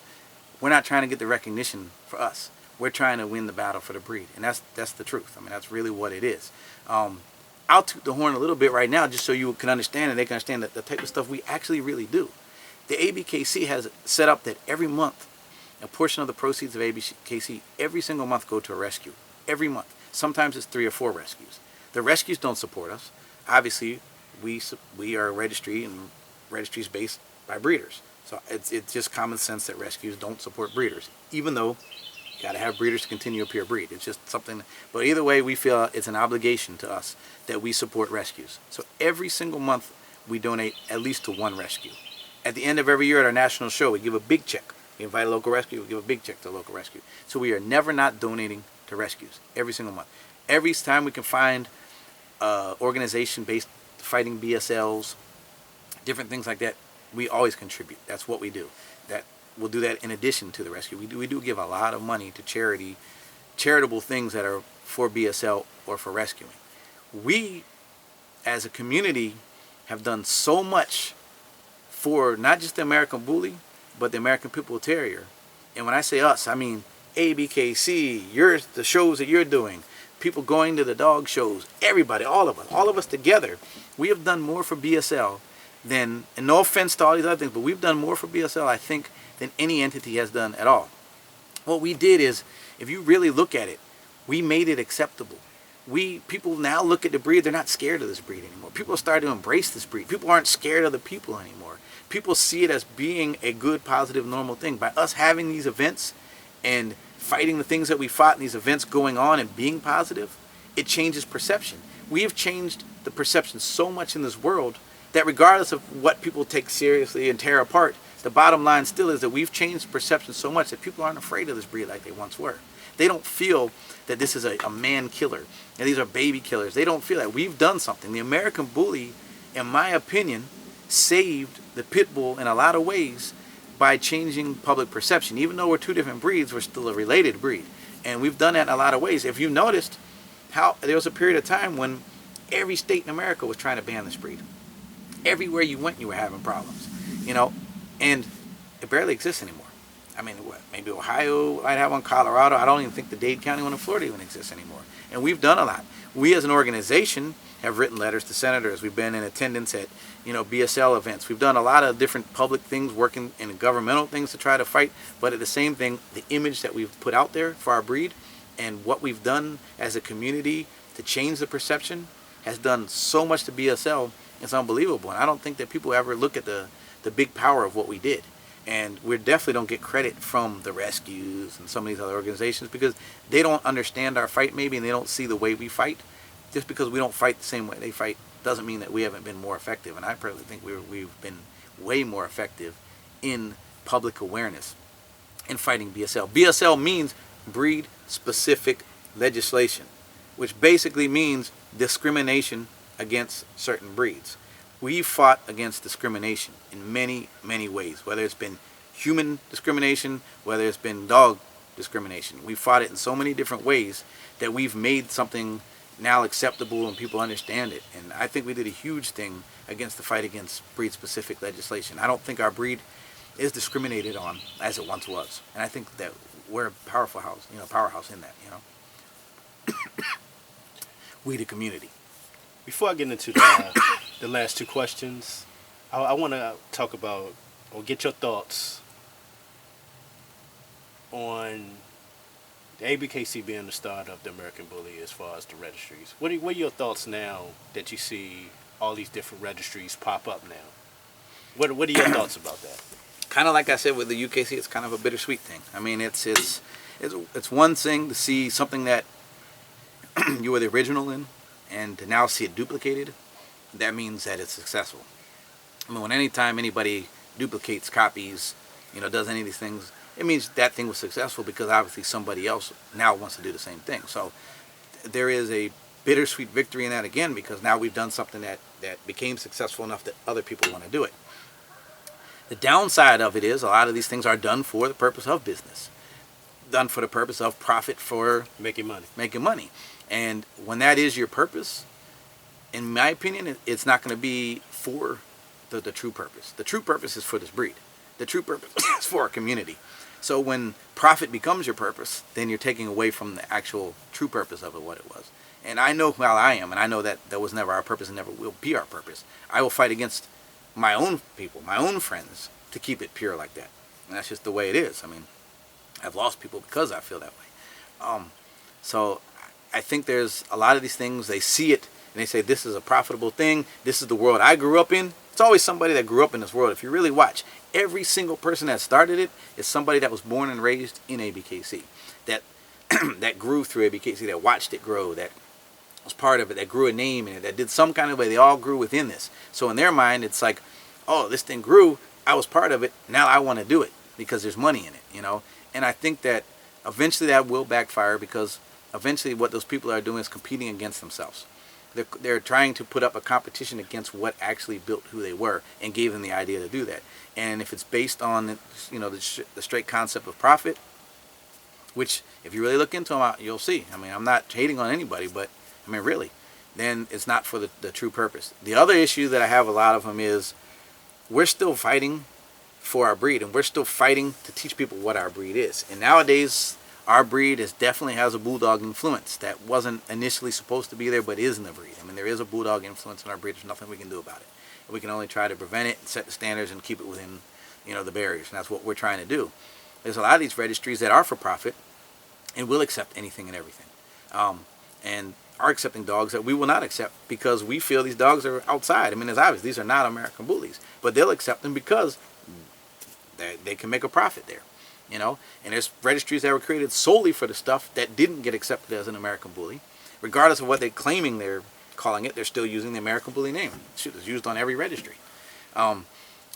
We're not trying to get the recognition for us. We're trying to win the battle for the breed, and that's the truth. I mean, that's really what it is. I'll toot the horn a little bit right now just so you can understand and they can understand the type of stuff we actually really do. The ABKC has set up that every month, a portion of the proceeds of ABKC every single month go to a rescue. Every month. Sometimes it's 3 or 4 rescues. The rescues don't support us. Obviously, we are a registry, and registries based by breeders. So it's just common sense that rescues don't support breeders, even though you got to have breeders to continue a pure breed. It's just something. But either way, we feel it's an obligation to us that we support rescues. So every single month, we donate at least to 1 rescue. At the end of every year at our national show, we give a big check. We invite a local rescue, we give a big check to a local rescue. So we are never not donating to rescues, every single month. Every time we can find organization based fighting BSLs, different things like that, we always contribute. That's what we do. We'll do that in addition to the rescue. We do give a lot of money to charitable things that are for BSL or for rescuing. We, as a community, have done so much for not just the American Bully, but the American Pit Bull Terrier. And when I say us, I mean ABKC, the shows that you're doing, people going to the dog shows, everybody, all of us together. We have done more for BSL than, and no offense to all these other things, but we've done more for BSL, I think, than any entity has done at all. What we did is, if you really look at it, we made it acceptable. People now look at the breed, they're not scared of this breed anymore. People start to embrace this breed. People aren't scared of the people anymore. People see it as being a good, positive, normal thing. By us having these events and fighting the things that we fought in these events going on and being positive, it changes perception. We have changed the perception so much in this world that regardless of what people take seriously and tear apart, the bottom line still is that we've changed perception so much that people aren't afraid of this breed like they once were. They don't feel that this is a man killer and these are baby killers. They don't feel that. We've done something. The American Bully, in my opinion, saved the pit bull in a lot of ways by changing public perception. Even though we're 2 different breeds, we're still a related breed. And we've done that in a lot of ways. If you noticed how there was a period of time when every state in America was trying to ban this breed. Everywhere you went, you were having problems, you know, and it barely exists anymore. I mean, maybe Ohio might have one, Colorado. I don't even think the Dade County one in Florida even exists anymore. And we've done a lot. We as an organization have written letters to senators. We've been in attendance at, BSL events. We've done a lot of different public things, working in governmental things to try to fight. But at the same thing, the image that we've put out there for our breed and what we've done as a community to change the perception has done so much to BSL. It's unbelievable. And I don't think that people ever look at the big power of what we did. And we definitely don't get credit from the rescues and some of these other organizations because they don't understand our fight maybe and they don't see the way we fight. Just because we don't fight the same way they fight doesn't mean that we haven't been more effective. And I personally think we've been way more effective in public awareness in fighting BSL. BSL means breed-specific legislation, which basically means discrimination against certain breeds. We've fought against discrimination in many, many ways, whether it's been human discrimination, whether it's been dog discrimination. We've fought it in so many different ways that we've made something now acceptable and people understand it. And I think we did a huge thing against the fight against breed-specific legislation. I don't think our breed is discriminated on as it once was. And I think that we're a powerhouse in that, we the community. Before I get into the last two questions, I want to talk about or get your thoughts on the ABKC being the start of the American Bully as far as the registries. What are your thoughts now that you see all these different registries pop up now? What are your thoughts about that? Kind of like I said with the UKC, it's kind of a bittersweet thing. I mean, it's one thing to see something that you were the original in, and to now see it duplicated. That means that it's successful. I mean, anytime anybody duplicates, copies, does any of these things, it means that thing was successful because obviously somebody else now wants to do the same thing. So there is a bittersweet victory in that again, because now we've done something that became successful enough that other people want to do it. The downside of it is a lot of these things are done for the purpose of business, done for the purpose of profit, for making money. And when that is your purpose, in my opinion, it's not going to be for the true purpose. The true purpose is for this breed. The true purpose is for our community. So when profit becomes your purpose, then you're taking away from the actual true purpose of it, what it was. And I know who I am, and I know that was never our purpose and never will be our purpose. I will fight against my own people, my own friends, to keep it pure like that. And that's just the way it is. I mean, I've lost people because I feel that way. So I think there's a lot of these things, they see it, and they say, this is a profitable thing. This is the world I grew up in. It's always somebody that grew up in this world. If you really watch, every single person that started it is somebody that was born and raised in ABKC, that that grew through ABKC, that watched it grow, that was part of it, that grew a name in it, that did some kind of way. They all grew within this. So in their mind, it's like, oh, this thing grew. I was part of it. Now I want to do it because there's money in it, And I think that eventually that will backfire, because eventually what those people are doing is competing against themselves. They're trying to put up a competition against what actually built who they were and gave them the idea to do that. And if it's based on the straight concept of profit, which if you really look into them, you'll see. I mean, I'm not hating on anybody, but I mean, really, then it's not for the true purpose. The other issue that I have a lot of them is we're still fighting for our breed, and we're still fighting to teach people what our breed is. And nowadays, our breed definitely has a bulldog influence that wasn't initially supposed to be there, but is in the breed. I mean, there is a bulldog influence in our breed. There's nothing we can do about it. We can only try to prevent it and set the standards and keep it within, the barriers. And that's what we're trying to do. There's a lot of these registries that are for profit and will accept anything and everything, and are accepting dogs that we will not accept because we feel these dogs are outside. I mean, it's obvious these are not American bullies, but they'll accept them because they can make a profit there. And there's registries that were created solely for the stuff that didn't get accepted as an American bully. Regardless of what they're claiming they're calling it, they're still using the American bully name. It's used on every registry.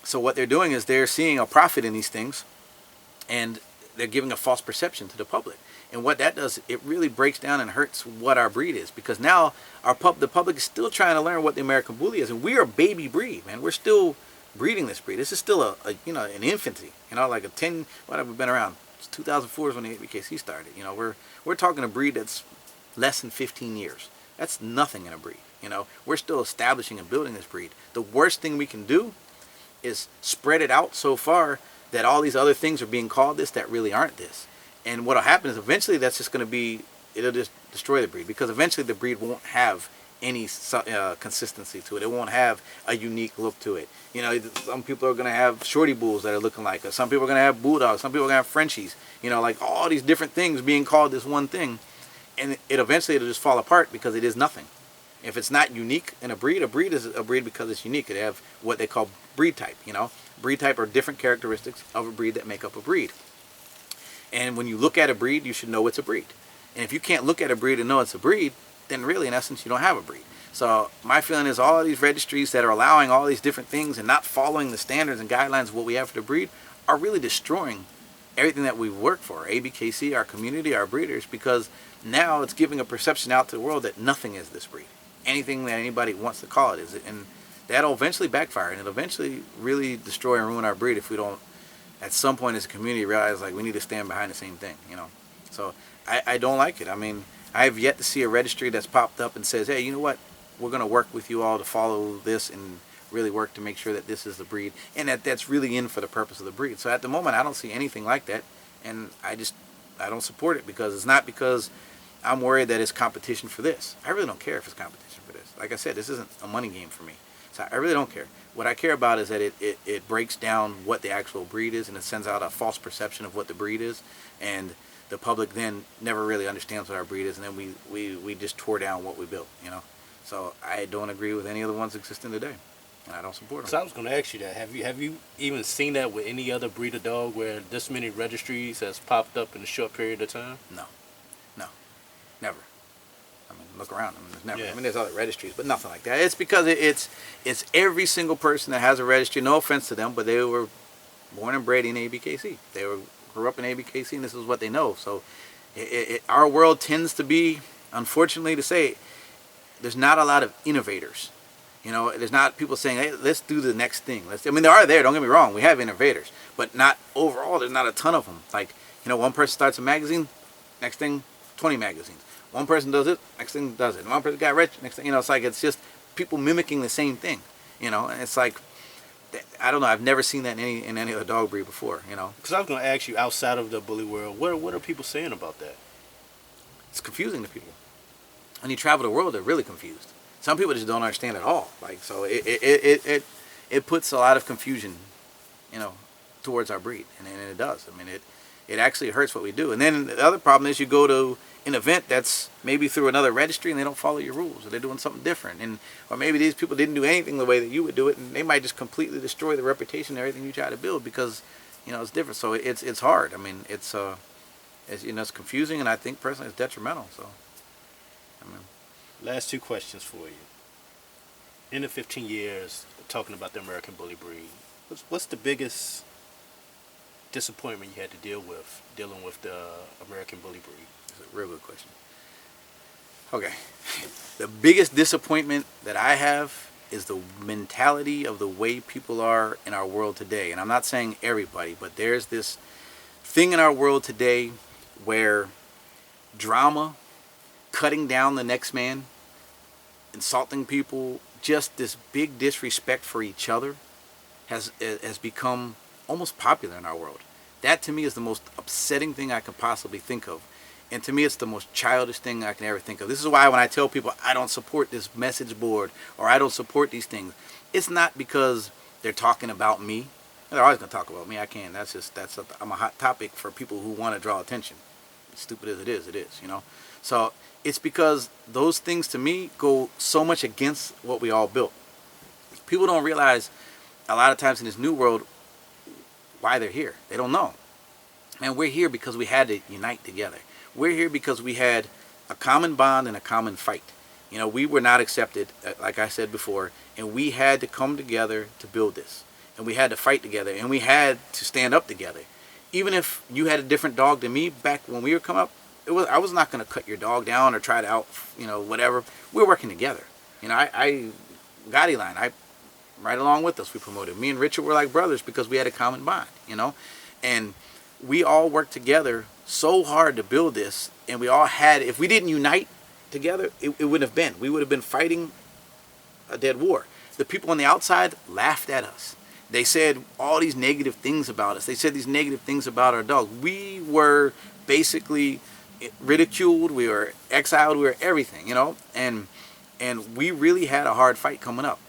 So what they're doing is they're seeing a profit in these things, and they're giving a false perception to the public. And what that does, it really breaks down and hurts what our breed is, because now the public is still trying to learn what the American bully is, and we are a baby breed, man. We're still breeding this breed. This is still an infancy, like a 10, whatever, been around. It's 2004 is when the ABKC started. We're talking a breed that's less than 15 years. That's nothing in a breed. We're still establishing and building this breed. The worst thing we can do is spread it out so far that all these other things are being called this that really aren't this. And what'll happen is eventually that's just going to be, it'll just destroy the breed, because eventually the breed won't have any consistency to it. It won't have a unique look to it. Some people are going to have shorty bulls that are looking like us. Some people are going to have bulldogs. Some people are going to have Frenchies. Like all these different things being called this one thing. And it'll just fall apart because it is nothing. If it's not unique in a breed is a breed because it's unique. It have what they call breed type. Breed type are different characteristics of a breed that make up a breed. And when you look at a breed, you should know it's a breed. And if you can't look at a breed and know it's a breed, then really, in essence, you don't have a breed. So my feeling is all of these registries that are allowing all these different things and not following the standards and guidelines of what we have for the breed are really destroying everything that we've worked for, ABKC, our community, our breeders, because now it's giving a perception out to the world that nothing is this breed. Anything that anybody wants to call it is it. And that'll eventually backfire, and it'll eventually really destroy and ruin our breed if we don't, at some point as a community, realize like we need to stand behind the same thing, So I don't like it. I mean, I've yet to see a registry that's popped up and says, hey, you know what? We're going to work with you all to follow this and really work to make sure that this is the breed and that's really in for the purpose of the breed. So at the moment, I don't see anything like that, and I don't support it because it's not because I'm worried that it's competition for this. I really don't care if it's competition for this. Like I said, this isn't a money game for me. So I really don't care. What I care about is that it breaks down what the actual breed is, and it sends out a false perception of what the breed is, and the public then never really understands what our breed is, and then we just tore down what we built, you know. So I don't agree with any of the ones existing today, and I don't support them. So I was going to ask you that. Have you even seen that with any other breed of dog where this many registries has popped up in a short period of time? No, never. I mean, look around. I mean, there's never. Yeah. I mean, there's other registries, but nothing like that. It's because it's every single person that has a registry. No offense to them, but they were born and bred in ABKC. They grew up in ABKC, and this is what they know. So, our world tends to be, unfortunately to say, there's not a lot of innovators. You know, there's not people saying, hey, let's do the next thing. I mean, there are there. Don't get me wrong. We have innovators, but not overall. There's not a ton of them. Like, you know, one person starts a magazine, next thing, 20 magazines. One person does it, next thing does it. One person got rich, next thing, you know, it's like, it's just people mimicking the same thing, you know, and it's like, I don't know, I've never seen that in any other dog breed before, you know. Because I was going to ask you, outside of the bully world, what are people saying about that? It's confusing to people. When you travel the world, they're really confused. Some people just don't understand at all. Like, so it puts a lot of confusion, you know, towards our breed, and it does. I mean, it actually hurts what we do. And then the other problem is you go to an event that's maybe through another registry and they don't follow your rules, or they're doing something different, and or maybe these people didn't do anything the way that you would do it, and they might just completely destroy the reputation and everything you try to build because, you know, it's different. So it's hard. I mean, it's you know, it's confusing, and I think personally it's detrimental. So, I mean, last two questions for you. In the 15 years talking about the American Bully breed, what's the biggest disappointment you had to dealing with the American Bully breed? That's a real good question. Okay. The biggest disappointment that I have is the mentality of the way people are in our world today. And I'm not saying everybody, but there's this thing in our world today where drama, cutting down the next man, insulting people, just this big disrespect for each other has become almost popular in our world. That to me is the most upsetting thing I could possibly think of. And to me, it's the most childish thing I can ever think of. This is why when I tell people I don't support this message board or I don't support these things, it's not because they're talking about me. They're always going to talk about me. I can't. I'm a hot topic for people who want to draw attention. As stupid as it is, you know. So it's because those things to me go so much against what we all built. People don't realize a lot of times in this new world why they're here. They don't know. And we're here because we had to unite together. We're here because we had a common bond and a common fight. You know, we were not accepted, like I said before, and we had to come together to build this. And we had to fight together, and we had to stand up together. Even if you had a different dog than me back when we were coming up, I was not going to cut your dog down or try to out, you know, whatever. We're working together. You know, I Gotti line, right along with us, we promoted. Me and Richard were like brothers because we had a common bond, you know. And we all worked together so hard to build this, and we all had, if we didn't unite together, it wouldn't have been. We would have been fighting a dead war. The people on the outside laughed at us. They said all these negative things about us. They said these negative things about our dog. We were basically ridiculed. We were exiled. We were everything, you know. And we really had a hard fight coming up.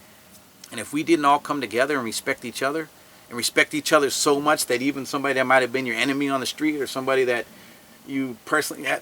And if we didn't all come together and respect each other, and respect each other so much that even somebody that might have been your enemy on the street or somebody that you personally had,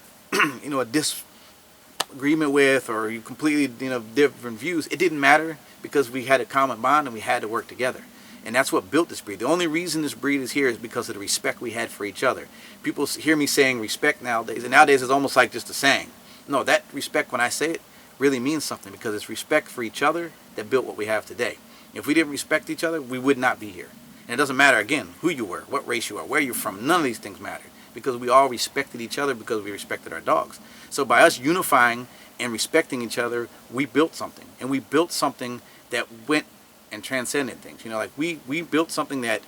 you know, a disagreement with, or you completely, you know, different views, it didn't matter because we had a common bond and we had to work together. And that's what built this breed. The only reason this breed is here is because of the respect we had for each other. People hear me saying respect nowadays, and nowadays it's almost like just a saying. No, that respect, when I say it, really means something because it's respect for each other that built what we have today. If we didn't respect each other, we would not be here. And it doesn't matter, again, who you were, what race you are, where you're from. None of these things matter because we all respected each other because we respected our dogs. So by us unifying and respecting each other, we built something. And we built something that went and transcended things. You know, like we built something that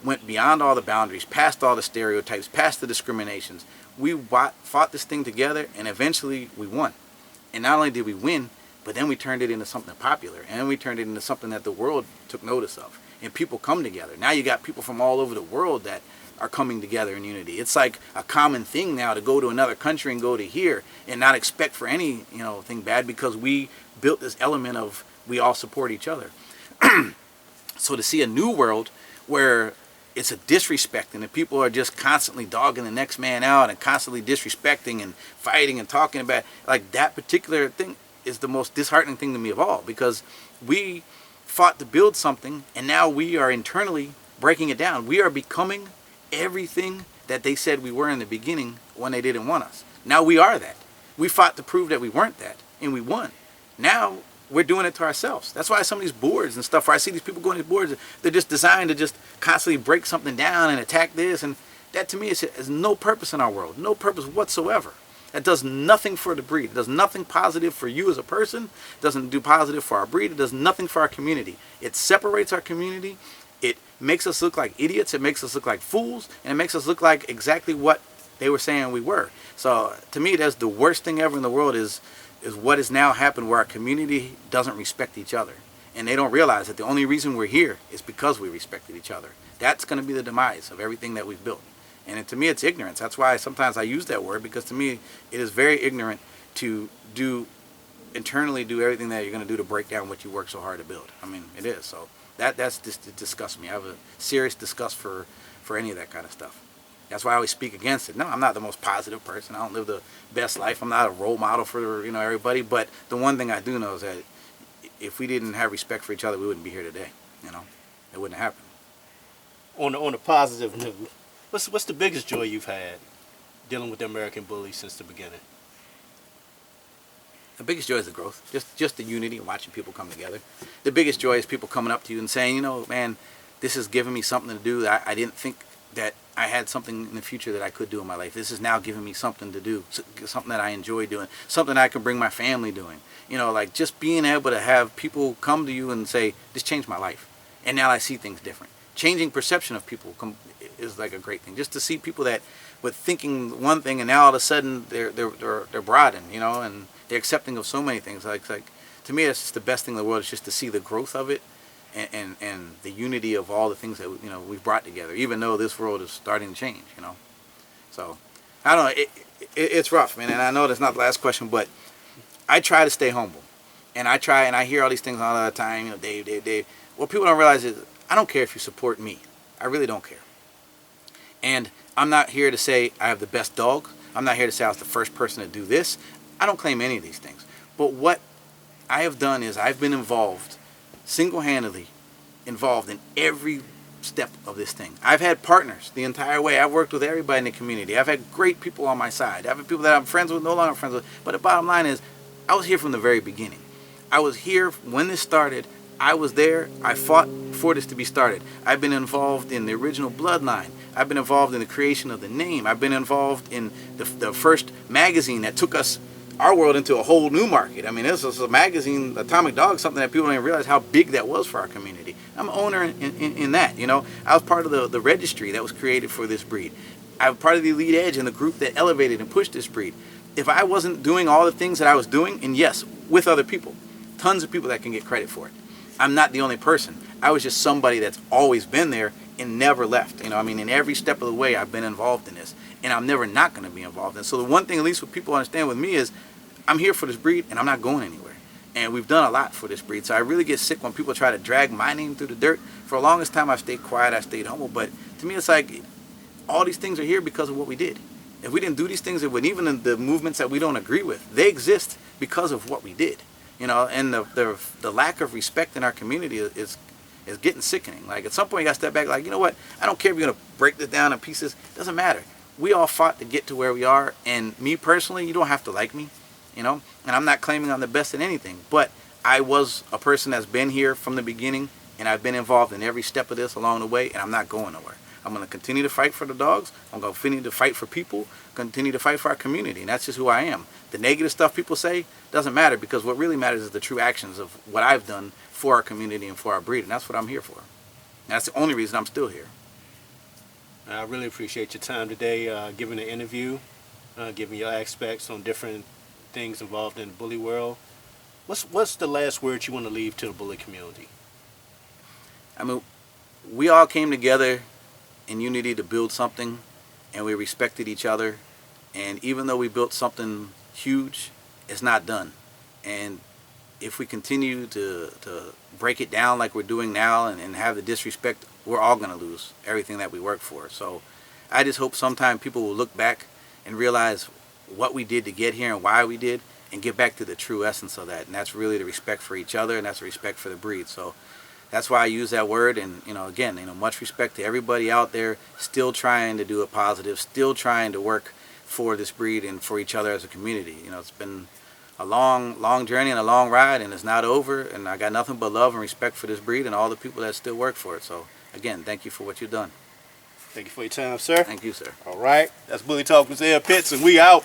went beyond all the boundaries, past all the stereotypes, past the discriminations. We fought this thing together, and eventually we won. And not only did we win, But then we turned it into something popular, and we turned it into something that the world took notice of, and people come together. Now you got people from all over the world that are coming together in unity. It's like a common thing now to go to another country and go to here and not expect for any, thing bad, because we built this element of we all support each other. So to see a new world where it's a disrespect and the people are just constantly dogging the next man out and constantly disrespecting and fighting and talking about, like, that particular thing is the most disheartening thing to me of all, because we fought to build something and now we are internally breaking it down. We are becoming everything that they said we were in the beginning when they didn't want us. Now we are that. We fought to prove that we weren't that, and we won. Now we're doing it to ourselves. That's why some of these boards and stuff, where I see these people going to these boards, they're just designed to just constantly break something down and attack this, and that to me is no purpose in our world, no purpose whatsoever. That does nothing for the breed. It does nothing positive for you as a person. It doesn't do positive for our breed. It does nothing for our community. It separates our community. It makes us look like idiots. It makes us look like fools. And it makes us look like exactly what they were saying we were. So to me, that's the worst thing ever in the world is what has now happened, where our community doesn't respect each other. And they don't realize that the only reason we're here is because we respected each other. That's going to be the demise of everything that we've built. And to me, it's ignorance. That's why sometimes I use that word, because to me, it is very ignorant to internally do everything that you're going to do to break down what you work so hard to build. I mean, it is. So that's just, it disgusts me. I have a serious disgust for any of that kind of stuff. That's why I always speak against it. No, I'm not the most positive person. I don't live the best life. I'm not a role model for everybody. But the one thing I do know is that if we didn't have respect for each other, we wouldn't be here today. It wouldn't happen. On a positive note, what's the biggest joy you've had dealing with the American Bully since the beginning? The biggest joy is the growth, just the unity and watching people come together. The biggest joy is people coming up to you and saying, man, this has given me something to do. I didn't think that I had something in the future that I could do in my life. This is now giving me something to do, something that I enjoy doing, something I can bring my family doing. Like just being able to have people come to you and say, this changed my life. And now I see things different. Changing perception of people is like a great thing. Just to see people that were thinking one thing and now all of a sudden they're broadened, and they're accepting of so many things. Like to me, that's just the best thing in the world, is just to see the growth of it. And the unity of all the things that we've brought together, even though this world is starting to change, So I don't know. It's rough, man. And I know that's not the last question, but I try to stay humble, and I hear all these things all the time. Dave. What people don't realize is I don't care if you support me. I really don't care. And I'm not here to say I have the best dog. I'm not here to say I was the first person to do this. I don't claim any of these things. But what I have done is I've been single-handedly involved in every step of this thing. I've had partners the entire way. I've worked with everybody in the community. I've had great people on my side. I've had people that I'm friends with, no longer friends with. But the bottom line is, I was here from the very beginning. I was here when this started. I was there. I fought for this to be started. I've been involved in the original Bloodline. I've been involved in the creation of the name. I've been involved in the first magazine that took our world into a whole new market. I mean, this was a magazine, Atomic Dog, something that people don't even realize how big that was for our community. I'm an owner in that, I was part of the registry that was created for this breed. I was part of the Elite Edge and the group that elevated and pushed this breed. If I wasn't doing all the things that I was doing, and yes, with other people, tons of people that can get credit for it. I'm not the only person. I was just somebody that's always been there and never left. In every step of the way, I've been involved in this, and I'm never not going to be involved in it. So the one thing, at least what people understand with me, is I'm here for this breed, and I'm not going anywhere. And we've done a lot for this breed. So I really get sick when people try to drag my name through the dirt. For the longest time, I've stayed quiet. I stayed humble. But to me, it's like all these things are here because of what we did. If we didn't do these things, even in the movements that we don't agree with, they exist because of what we did. And the lack of respect in our community is getting sickening. Like, at some point, you got to step back. Like, you know what? I don't care if you're going to break this down in pieces. It doesn't matter. We all fought to get to where we are. And me personally, you don't have to like me. And I'm not claiming I'm the best at anything, but I was a person that's been here from the beginning, and I've been involved in every step of this along the way, and I'm not going nowhere. I'm going to continue to fight for the dogs. I'm going to continue to fight for people, continue to fight for our community, and that's just who I am. The negative stuff people say doesn't matter, because what really matters is the true actions of what I've done for our community and for our breed, and that's what I'm here for. And that's the only reason I'm still here. I really appreciate your time today, giving an interview, giving your aspects on different things involved in the bully world. What's the last word you want to leave to the bully community? I mean, we all came together in unity to build something, and we respected each other. And even though we built something huge, it's not done. And if we continue to break it down like we're doing now and have the disrespect, we're all going to lose everything that we work for. So I just hope sometime people will look back and realize what we did to get here and why we did, and get back to the true essence of that. And that's really the respect for each other, and that's the respect for the breed. So that's why I use that word. And, again, much respect to everybody out there still trying to do it positive, still trying to work for this breed and for each other as a community. It's been a long journey and a long ride, and it's not over. And I got nothing but love and respect for this breed and all the people that still work for it. So, again, thank you for what you've done. Thank you for your time, sir. Thank you, sir. All right. That's Bully Talk with Zeb Pits, and we out.